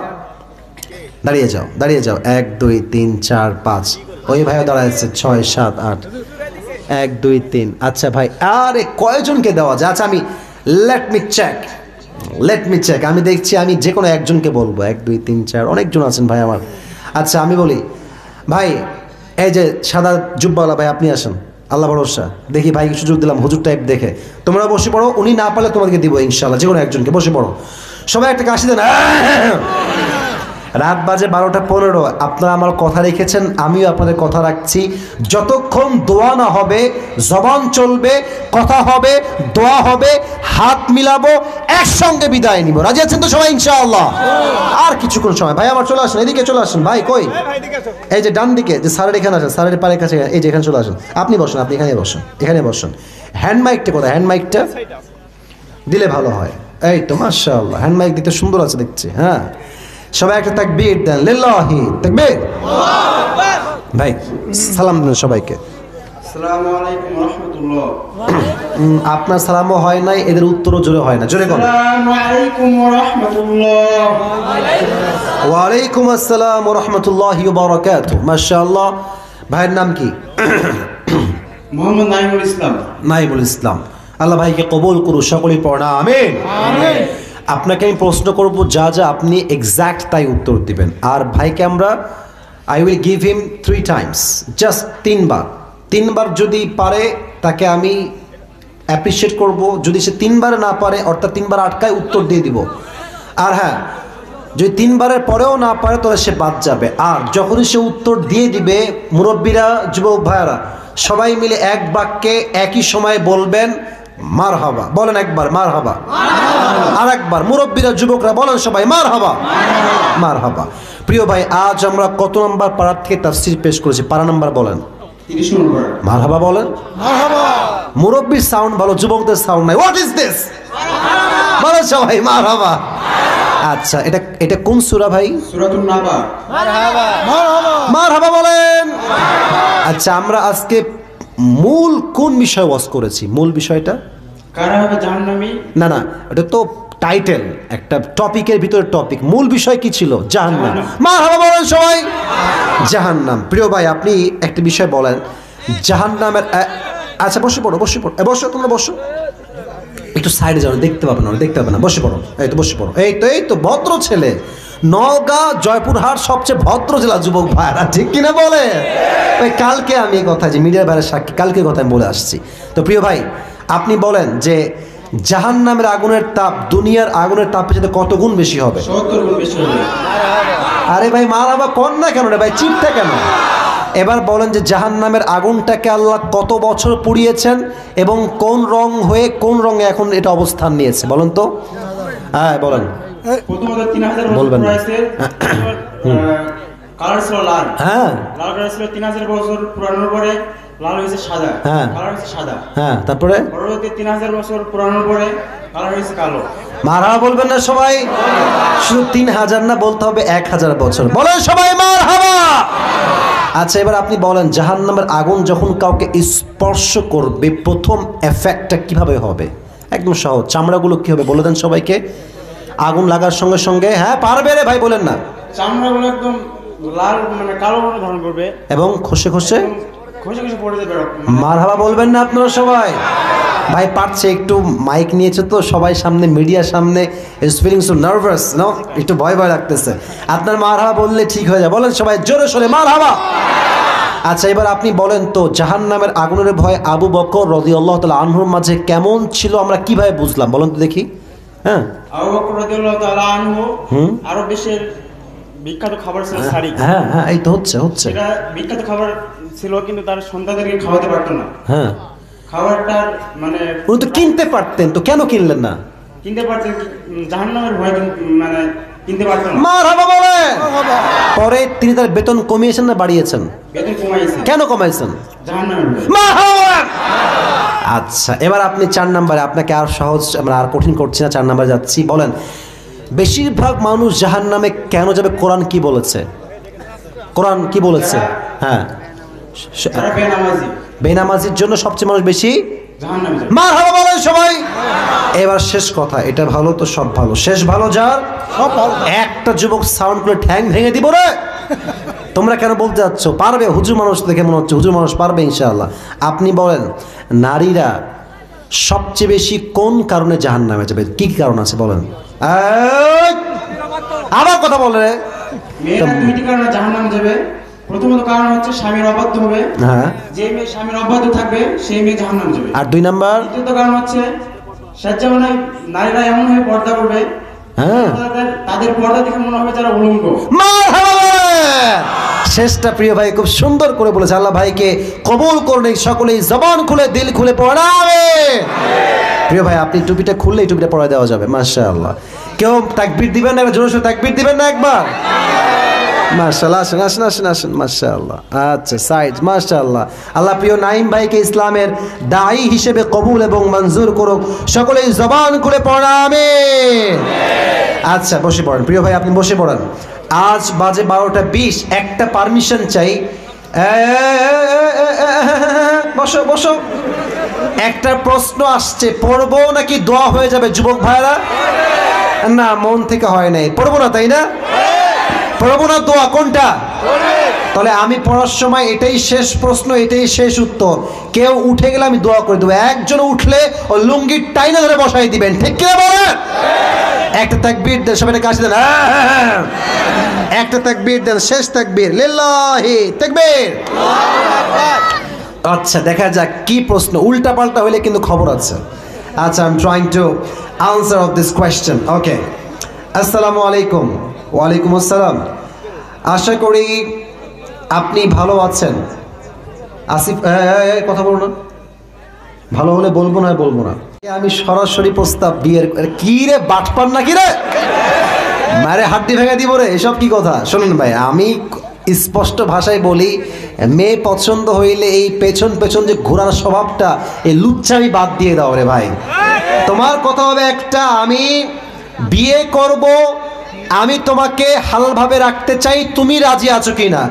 দাঁড়িয়ে যাও, দাঁড়িয়ে যাও। 1 2 3 4 5, ওই ভাইও দাঁড়ায় আছে 6 7 8, 1 2 3। আচ্ছা ভাই, আরে কয়জনকে দেওয়া যায়? আচ্ছা আমি লেট মি চেক, আমি দেখছি আমি যে কোনো একজনকে বলবো। 1 2 3 4, অনেকজন আছেন ভাই আমার। আচ্ছা আমি বলি ভাই, এই যে সাদা জুব্বাওয়ালা ভাই, আপনি আসেন, আল্লাহ ভরসা। দেখি ভাই সুযোগ দিলাম হুজুর টাইপ দেখে। তোমরা বসে পড়ো, উনি না পারলে তোমাদেরকে দিব ইনশাল্লাহ, যে কোনো একজনকে। বসে পড়ো সবাই, একটা কাশি দেন। রাত বাজে 12টা 15, আপনারা আমার কথা রেখেছেন, আমিও আপনাদের কথা রাখছি। যতক্ষণ দোয়া না হবে জবান চলবে, কথা হবে, দোয়া হবে, হাত মিলাবো, একসঙ্গে বিদায় নিব। রাজি আছেন তো সবাই ইনশাআল্লাহ? আর কিছুক্ষণ সময় ভাই আমার চলে আসেন, এদিকে চলে আসেন ভাই। কই? এই যে ডান দিকে, যে স্যারের এখানে আসেন, স্যারের পায়ের কাছে, এই যে এখানে চলে আসেন। আপনি বসেন, আপনি এখানে বসেন, এখানে বসেন। হ্যান্ড মাইকটা কোথায়? হ্যান্ড মাইকটা দিলে ভালো হয়। এই তো মাশাআল্লাহ, হ্যান্ড মাইক দিতে সুন্দর আছে দেখছি। হ্যাঁ, সবাই একটা তাকবীর দেন, লিল্লাহি তাকবীর। ভাই সালাম দেন সবাইকে। আসসালামু আলাইকুম ওয়া রাহমাতুল্লাহ। আপনার সালামও হয় নাই, এদের উত্তরও জোরে হয় না। জোরে কোন? আসসালামু আলাইকুম ওয়া রাহমাতুল্লাহ। ওয়া আলাইকুম আসসালাম ওয়া রাহমাতুল্লাহি ওয়া বারাকাতুহু। মাশাআল্লাহ। ভাইয়ের নাম কি? মোহাম্মদ নাইমুল ইসলাম। নাইমুল ইসলাম। আল্লাহ ভাইকে কবুল করুন, সকলেই পড়া আমিন। আমিন। আপনাকে আমি প্রশ্ন করব, যা যা আপনি এক্স্যাক্ট তাই উত্তর দিবেন। আর ভাইকে আমরা I will give him 3 Times, just 3 বার যদি পারে তাকে আমি অ্যাপ্রিসিয়েট করব। যদি সে 3 বার না পারে, অর্থাৎ 3 বার আটকায়, উত্তর দিয়ে দিব। আর হ্যাঁ, যদি 3 বারের পরেও না পারে তাহলে সে বাদ যাবে। আর যখনই সে উত্তর দিয়ে দিবে, মুরব্বীরা, যুবক ভাইয়ারা সবাই মিলে এক বাক্যে একই সময় বলবেন মারহাবা। বলেন একবার মারহাবা, আর একবার মুরব্বীরা, যুবকরা বলেন সবাই মারহাবা, মারহাবা। প্রিয় ভাই, আজ আমরা কত নম্বর পাড়ার থেকে তাফসীর পেশ করেছি? পাড়া নাম্বার বলেন। 30 নম্বর। মারহাবা বলেন। মারহাবা। মুরব্বীর সাউন্ড ভালো, যুবকদের সাউন্ড নাই। What is this? বলেন সবাই মারহাবা। আচ্ছা, এটা কোন সূরা ভাই? সূরাতুন নাবা। মারহাবা, মারহাবা, মারহাবা বলেন। আচ্ছা, আমরা আজকে মূল কোন বিষয় ওয়াজ করেছি? মূল বিষয়টা কারা হবে জাহান্নামী? না না, এটা তো টাইটেল, একটা টপিকের ভিতরে টপিক। মূল বিষয় কি ছিল? জাহান্নাম। মারহাবা বলেন সবাই। জাহান্নাম। প্রিয় ভাই, আপনি একটা বিষয় বলেন জাহান্নামের। আচ্ছা বসে পড়ো, বসে পড়ো, বসো, তোমরা বসো। একটু সাইডে যাও, দেখতে পাবে না, দেখতে পাবে না। বসে পড়ো, এই তো বসে পড়ো। এই তো ভদ্র ছেলে। নওগাঁ, জয়পুরহাট সবচেয়ে ভদ্র জেলা, যুবক ভাইরা, ঠিক কিনা বলে? ওই কালকে আমি এই কথা, যে মিডিয়ার বাইরে সাক্ষী, কালকে কথা আমি বলে আসছি। তো প্রিয় ভাই, আপনি বলেন যে জাহান্নামের আগুনের তাপ দুনিয়ার আগুনের তাপের সাথে কত গুণ বেশি হবে? 70 গুণ বেশি হবে। আরে ভাই মারহাবা কোন না কেন রে ভাই, চিপটা কেন? এবার বলেন যে জাহান্নামের আগুনটাকে আল্লাহ কত বছর পুড়িয়েছেন এবং কোন রং হয়ে কোন রঙে এখন এটা অবস্থান নিয়েছে? বলেন তো। হ্যাঁ বলেন। প্রথমত 3000 বছর বলবেন না। পুরাইছে। কালার ছিল লাল। হ্যাঁ, লাল কালার ছিল 3000 বছর পুরানোর পরে লাল হয়েছে সাদা। হ্যাঁ। কালার হয়েছে সাদা। হ্যাঁ, তারপরে পরবর্তী 3000 বছর পুরানোর পরে কালার হয়েছে কালো। মারহাবা বলবেন না সবাই? শুধু 3000 না, বলতে হবে 1000 বছর। বলেন সবাই মারহাবা। আচ্ছা, এবার আপনি বলেন জাহান্নামের আগুন যখন কাউকে স্পর্শ করবে, প্রথম এফেক্টটা কিভাবে হবে? একদম সহজ। চামড়াগুলো কি হবে বলে দেন সবাইকে। আগুন লাগার সঙ্গে সঙ্গে, হ্যাঁ পারবে রে ভাই, বলেন না। চামড়াগুলো একদম লাল, মানে কালো বর্ণ ধারণ করবে এবং খসে খসে খসে খসে পড়ে যাবে। মারহাবা বলবেন না আপনারা সবাই? ভাই পারছে, একটু মাইক নিয়েছে তো সবাই সামনে, মিডিয়ার সামনে, is feeling so nervous, no, একটু ভয় ভয় লাগতেছে। আপনার মারহাবা বললে ঠিক হয়ে যায়। বলেন সবাই জোরে সোরে মারহাবা। আচ্ছা, এবার আপনি বলেন তো জাহান্নামের আগুনের ভয় আবু বকর রাদিয়াল্লাহু তাআলা আনহুর মাঝে কেমন ছিল, আমরা কিভাবে বুঝলাম বলেন তো দেখি। হ্যাঁ, আবু বকর রাদিয়াল্লাহু তাআলা আনহু আরব দেশের বিখ্যাত খাবার ছিল সারি। হ্যাঁ হ্যাঁ, এই তো হচ্ছে। এটা বিখ্যাত খাবার ছিল, কিন্তু তার সন্তানদেরকে খাওয়াতে পারতো না। হ্যাঁ, খাবারটার মানে উনি তো কিনতে পারতেন, তো কেন কিনলেন না? কিনতে পারতেন, জাহান্নামের ভয় মানে কিনতে পারতো না। মারহাবা বলেন। পরে তিনি তার বেতন কমিয়েছেন না বাড়িয়েছেন? বেতন কমাইছে। কেন কমাইছেন? জাহান্নামের ভয়। মারহাবা। আচ্ছা, এবার আপনি 4 নম্বরে, আপনাকে আর সহজ, আমরা আর কঠিন করছি না, 4 নম্বরে যাচ্ছি। বলেন বেশিরভাগ মানুষ জাহান্নামে কেন যাবে? কোরআন কি বলেছে? কোরআন কি বলেছে? হ্যাঁ, তারা বেনামাজি। বেনামাজির জন্য সবচেয়ে মানুষ বেশি জাহান্নামে যাবে। মারহাবা বলেন সবাই। এবার শেষ কথা, এটা ভালো তো সব ভালো, শেষ ভালো যার সব ভালো। একটা যুবক সাউন্ড করে ঠ্যাং ভেঙে দিব রে। তোমরা কেন বলতে যাচ্ছ? পারবে, হুজুর মানুষ দেখে মনে হচ্ছে হুজুর মানুষ পারবে ইনশাআল্লাহ। আপনি বলেন নারীরা সবচেয়ে বেশি কোন কারণে জাহান্নামে যাবে? কি কি কারণ আছে বলেন? এই, আবার কথা বলে রে। মেয়েরা দুইটি কারণে জাহান্নামে যাবে। প্রথমত কারণ হচ্ছে স্বামীর অবাধ্য হবে। হ্যাঁ। যে মেয়ে স্বামীর অবাধ্য থাকবে সেই মেয়ে জাহান্নামে যাবে। আর 2 নাম্বার? দ্বিতীয়ত কারণ হচ্ছে স্বেচ্ছামনে নারীরা এমন ভাবে পর্দা করবে, হ্যাঁ, তাদের পর্দা দেখে মনে হবে যারা উলঙ্গ। মারহাবা বলেন। শেষটা প্রিয় ভাই খুব সুন্দর করে বলেছে। আল্লাহ ভাইকে কবুল করুন, সকলেই জবান খুলে দিল খুলে পড়াবে। প্রিয় ভাই আপনি টুপিটা খুললেই টুপিটা পড়া দেওয়া যাবে। মাশাআল্লাহ। কেউ তাকবীর দিবেন না? জোরে সোরে তাকবীর দিবেন না একবার? মাশাআল্লাহ। আসেন আসেন আসেন আসেন। মাশাআল্লাহ। আচ্ছা সাইড। মাশাআল্লাহ। আল্লাহ প্রিয় নাইম ভাইকে ইসলামের দায়ী হিসেবে কবুল এবং মঞ্জুর করুক। সকলেই জবান খুলে পড়াবে। আচ্ছা বসে পড়েন প্রিয় ভাই, আপনি বসে পড়েন। আজ বাজে 12:20। একটা পারমিশন চাই। বসো বসো। একটা প্রশ্ন আসছে, পড়বো নাকি দোয়া হয়ে যাবে যুবক ভাইরা? না, মন থেকে হয় নাই। পড়বো না, তাই না? পড়বো না, দোয়া কোনটা? তাহলে আমি পড়ার সময় এটাই শেষ প্রশ্ন, এটাই শেষ উত্তর। কেউ উঠে গেলে আমি দোয়া করে দেবো। একজন উঠলে ও লুঙ্গির টাইনা ধরে বসাই দিবেন। ঠিক কিনা বলেন? একটা তাকবীর দেন, সবাই কাছে দেন। একটা তাকবীর দেন, শেষ তাকবীর। লিল্লাহি তাকবীর। আচ্ছা দেখা যাক কি প্রশ্ন। উল্টা পাল্টা হইলে কিন্তু খবর আছে। আচ্ছা, I am trying to answer of this question. Okay. আসসালামু আলাইকুম। ওয়ালাইকুম আসসালাম। আশা করি আপনি ভালো আছেন। আসিফ, কথা বলো না। ভালো হলে বলবো না, বলবো না। আমি সরাসরি প্রস্তাব বিয়ের। কি রে বাটপার নাকি রে? মারে হাড্ডি ভেঙে দিব রে। এসব কি কথা? শুনুন ভাই, আমি স্পষ্ট ভাষায় বলি, মেয়ে পছন্দ হইলে এই পেছন পেছন যে ঘোরার স্বভাবটা, এই লুচ্চামি বাদ দিয়ে দাও রে ভাই। তোমার কথা হবে একটা, আমি বিয়ে করব, আমি তোমাকে হালভাবে রাখতে চাই, তুমি রাজি আছো কিনা?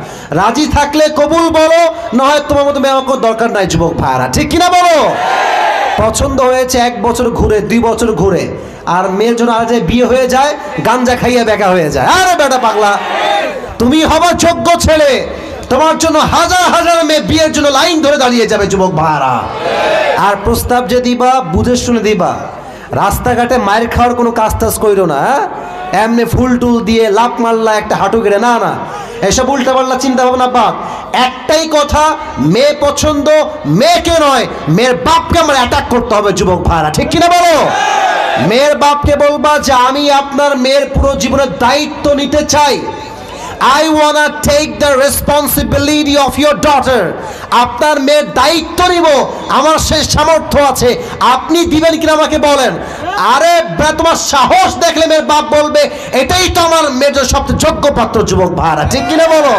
রাজি থাকলে কবুল বলো, না হয় তোমার মতো মেয়ে আমার কোনো দরকার নাই যুবক ভাইরা। ঠিক কিনা বলো? পছন্দ হয়েছে 1 বছর ঘুরে, 2 বছর ঘুরে, আর মেয়ের জন্য আর যে বিয়ে হয়ে যায়, গাঞ্জা খাইয়া বেকা হয়ে যায়। আরে বেটা পাগলা, তুমি হবা যোগ্য ছেলে, তোমার জন্য হাজার হাজার মেয়ে বিয়ের জন্য লাইন ধরে দাঁড়িয়ে যাবে যুবক ভাইরা। আর প্রস্তাব যে দিবা বুঝে শুনে দিবা। রাস্তাঘাটে মায়ের খাওয়ার কোনো কাজ টাজ কইরো না। এমনি ফুল টুল দিয়ে লাভ মারলা একটা হাঁটু কেড়ে, না না, এসব উল্টা পাল্টা চিন্তা ভাবনা বাদ। একটাই কথা, মেয়ে পছন্দ, মেয়েকে নয় মেয়ের বাপকে আমার অ্যাটাক করতে হবে যুবক ভাইরা। ঠিক কিনা বলো? মেয়ের বাপকে বলবা যে আমি আপনার মেয়ের পুরো জীবনের দায়িত্ব নিতে চাই। I wanna take the responsibility of your daughter. আপনার মেয়ের দায়িত্ব নিব, আমার সেই সামর্থ্য আছে। আপনি দিবেন কিনা আমাকে বলেন। আরে তোমার সাহস দেখলে মেয়ের বাপ বলবে এটাই তো আমার মেয়ের সবচেয়ে যোগ্য পাত্র যুবক ভাইরা। ঠিক কিনা বলো?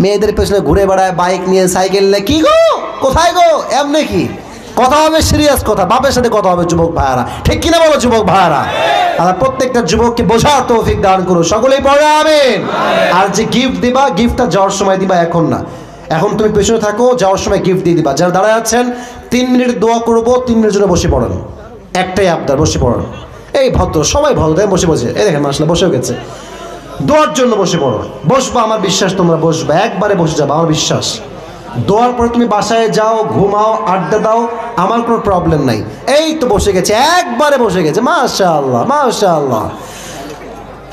মেয়েদের পেছনে ঘুরে বেড়ায় বাইক নিয়ে, সাইকেল নিয়ে। কি গো, কোথায় গো? এমনি কি কথা হবে? সিরিয়াস কথা, বাপের সাথে কথা হবে যুবক ভাইরা। ঠিক কিনা বলো যুবক ভাইরা? আর প্রত্যেকটা যুবককে বোঝার তৌফিক দান করো। সকলেই পড়ে আমিন। আর যে গিফট দিবা, গিফটটা যাওয়ার সময় দিবা, এখন না। এখন তুমি পেছনে থাকো, যাওয়ার সময় গিফট দিয়ে দিবা। যারা দাঁড়ায় আছেন 3 মিনিট দোয়া করবো, 3 মিনিটের জন্য বসে পড়েন। একটাই আবদার, বসে পড়েন। এই ভদ্র, সবাই ভদ্র, বসে বসে। এই দেখেন মাশাআল্লাহ বসেও গেছে। দোয়ার জন্য বসে পড়ো। বসবা, আমার বিশ্বাস তোমরা বসবা, একবারে বসে যাবা, আমার বিশ্বাস। দোয়ার পরে তুমি বাসায় যাও, ঘুমাও, আড্ডা দাও, আমার কোনো প্রবলেম নাই। এই তো বসে গেছে, একবারে বসে গেছে। মাশাআল্লাহ মাশাআল্লাহ।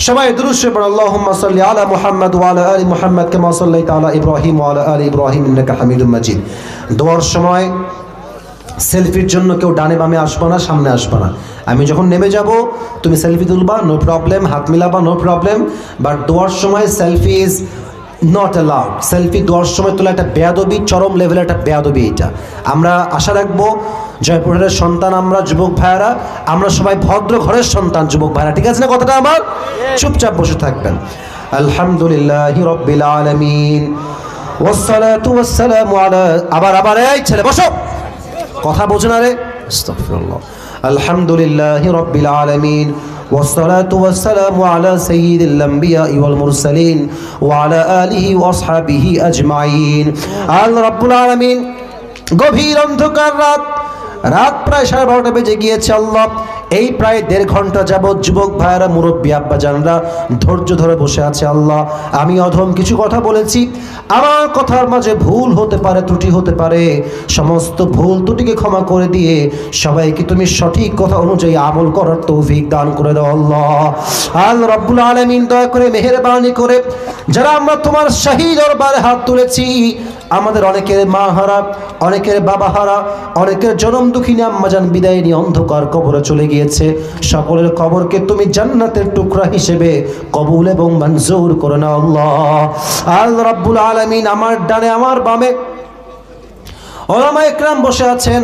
সবাই দুরূদ শরীফ পড়ো। আল্লাহুম্মা সাল্লি আলা মুহাম্মাদ ওয়া আলা আলি মুহাম্মাদ কামা সাল্লাইতা আলা ইব্রাহিম ওয়া আলা আলি ইব্রাহিম ইন্নাকা হামিদুম মাজিদ। দোয়ার সময় সেলফির জন্য কেউ ডানে বামে আসবে না, সামনে আসবে না। আমি যখন নেমে যাব তুমি সেলফি তুলবা, নো প্রবলেম, হাত মিলাবা, নো প্রবলেম। বাট দোয়ার সময় selfie is not allowed. Selfie দোয়ার সময় তোলা একটা বেয়াদবি, চরম লেভেলের একটা বেয়াদবি। এটা আমরা আশা রাখবো, জয়পুরের সন্তান আমরা যুবক ভাইয়ারা, আমরা সবাই ভদ্র ঘরের সন্তান যুবক ভাইয়ারা। ঠিক আছে না কথাটা আমার? চুপচাপ বসে থাকবেন। আলহামদুলিল্লাহি রাব্বিল আলামিন ওয়াসসালাতু ওয়াসসালামু আলা, আবার এই ছেলে বসো, কথা বোঝো না রে। আস্তাগফিরুল্লাহ। আলহামদুলিল্লাহি রাব্বিল আলামিন والصلاة والسلام على سيد الأنبياء والمرسلين وعلى آله وأصحابه أجمعين। আল্লাহ রাব্বুল আলামিন গভীর অন্ধকার রাত, রাত প্রায় 12:30 বেজে গিয়েছে আল্লাহ। এই প্রায় 1.5 ঘন্টা যাবৎ যুবক ভাইয়েরা, মুরব্বী আব্বাজানরা ধৈর্য ধরে বসে আছে আল্লাহ। আমি অধম কিছু কথা বলেছি, আমার কথার মাঝে ভুল হতে পারে, ত্রুটি হতে পারে, সমস্ত ভুল ত্রুটিকে ক্ষমা করে দিয়ে সবাইকে তুমি সঠিক কথা অনুযায়ী আমল করার তৌফিক দান করে দাও আল্লাহ। আল্লাহ রাব্বুল আলামিন দয়া করে মেহেরবানি করে যারা আমরা তোমার শাহী দরবারে হাত তুলেছি, আমাদের অনেকের মা হারা, অনেকের বাবা হারা, অনেকের জনম দুঃখিনী আম্মাজান বিদায় নিয়ে অন্ধকার কবরে চলে গিয়েছে, সকলের কবরকে তুমি জান্নাতের টুকরা হিসেবে কবুল এবং মঞ্জুর করে নাও আল্লাহ। আল্লাহ রাব্বুল আলামিন আমার ডানে আমার বামে ওলামা একরাম বসে আছেন,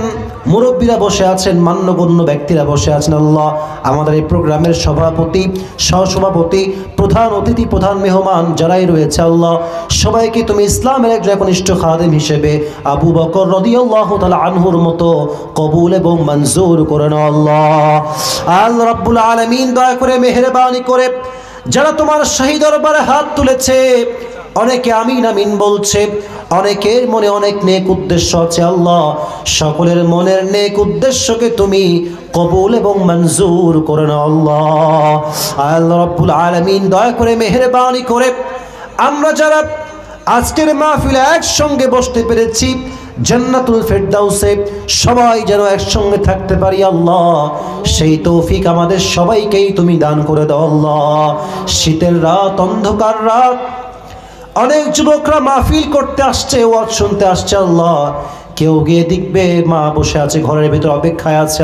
মুরব্বীরা বসে আছেন, মান্যগণ্য ব্যক্তিরা বসে আছেন আল্লাহ। আমাদের এই প্রোগ্রামের সভাপতি, সহসভাপতি, প্রধান অতিথি, প্রধান মেহমান যারাই রয়েছে আল্লাহ, সবাইকে তুমি ইসলামের একজন কনিষ্ঠ খাদেম হিসেবে আবু বকর রাদিয়াল্লাহু তাআলা আনহুর মতো কবুল এবং মঞ্জুর করে নাও আল্লাহ। আল্লাহ রাব্বুল আলামিন দয়া করে মেহেরবানি করে যারা তোমার শাহী দরবারে হাত তুলেছে, অনেকে আমিন আমিন বলছে, অনেকের মনে অনেক নেক উদ্দেশ্য আছে আল্লাহ, সকলের মনের নেক উদ্দেশ্যকে তুমি কবুল এবং মঞ্জুর করে নাও আল্লাহ। আল্লাহ রাব্বুল আলামিন দয়া করে মেহেরবানি করে আমরা যারা আজকের মাহফিলে একসঙ্গে বসতে পেরেছি, জান্নাতুল ফেরদাউসে সবাই যেন একসঙ্গে থাকতে পারি আল্লাহ, সেই তৌফিক আমাদের সবাইকেই তুমি দান করে দাও আল্লাহ। শীতের রাত, অন্ধকার রাত, অনেক যুবকরা মাহফিল করতে আসছে, ওয়াজ শুনতে আসছে আল্লাহ, কেউ গিয়ে দেখবে মা বসে আছে ঘরের ভিতর অপেক্ষায় আছে।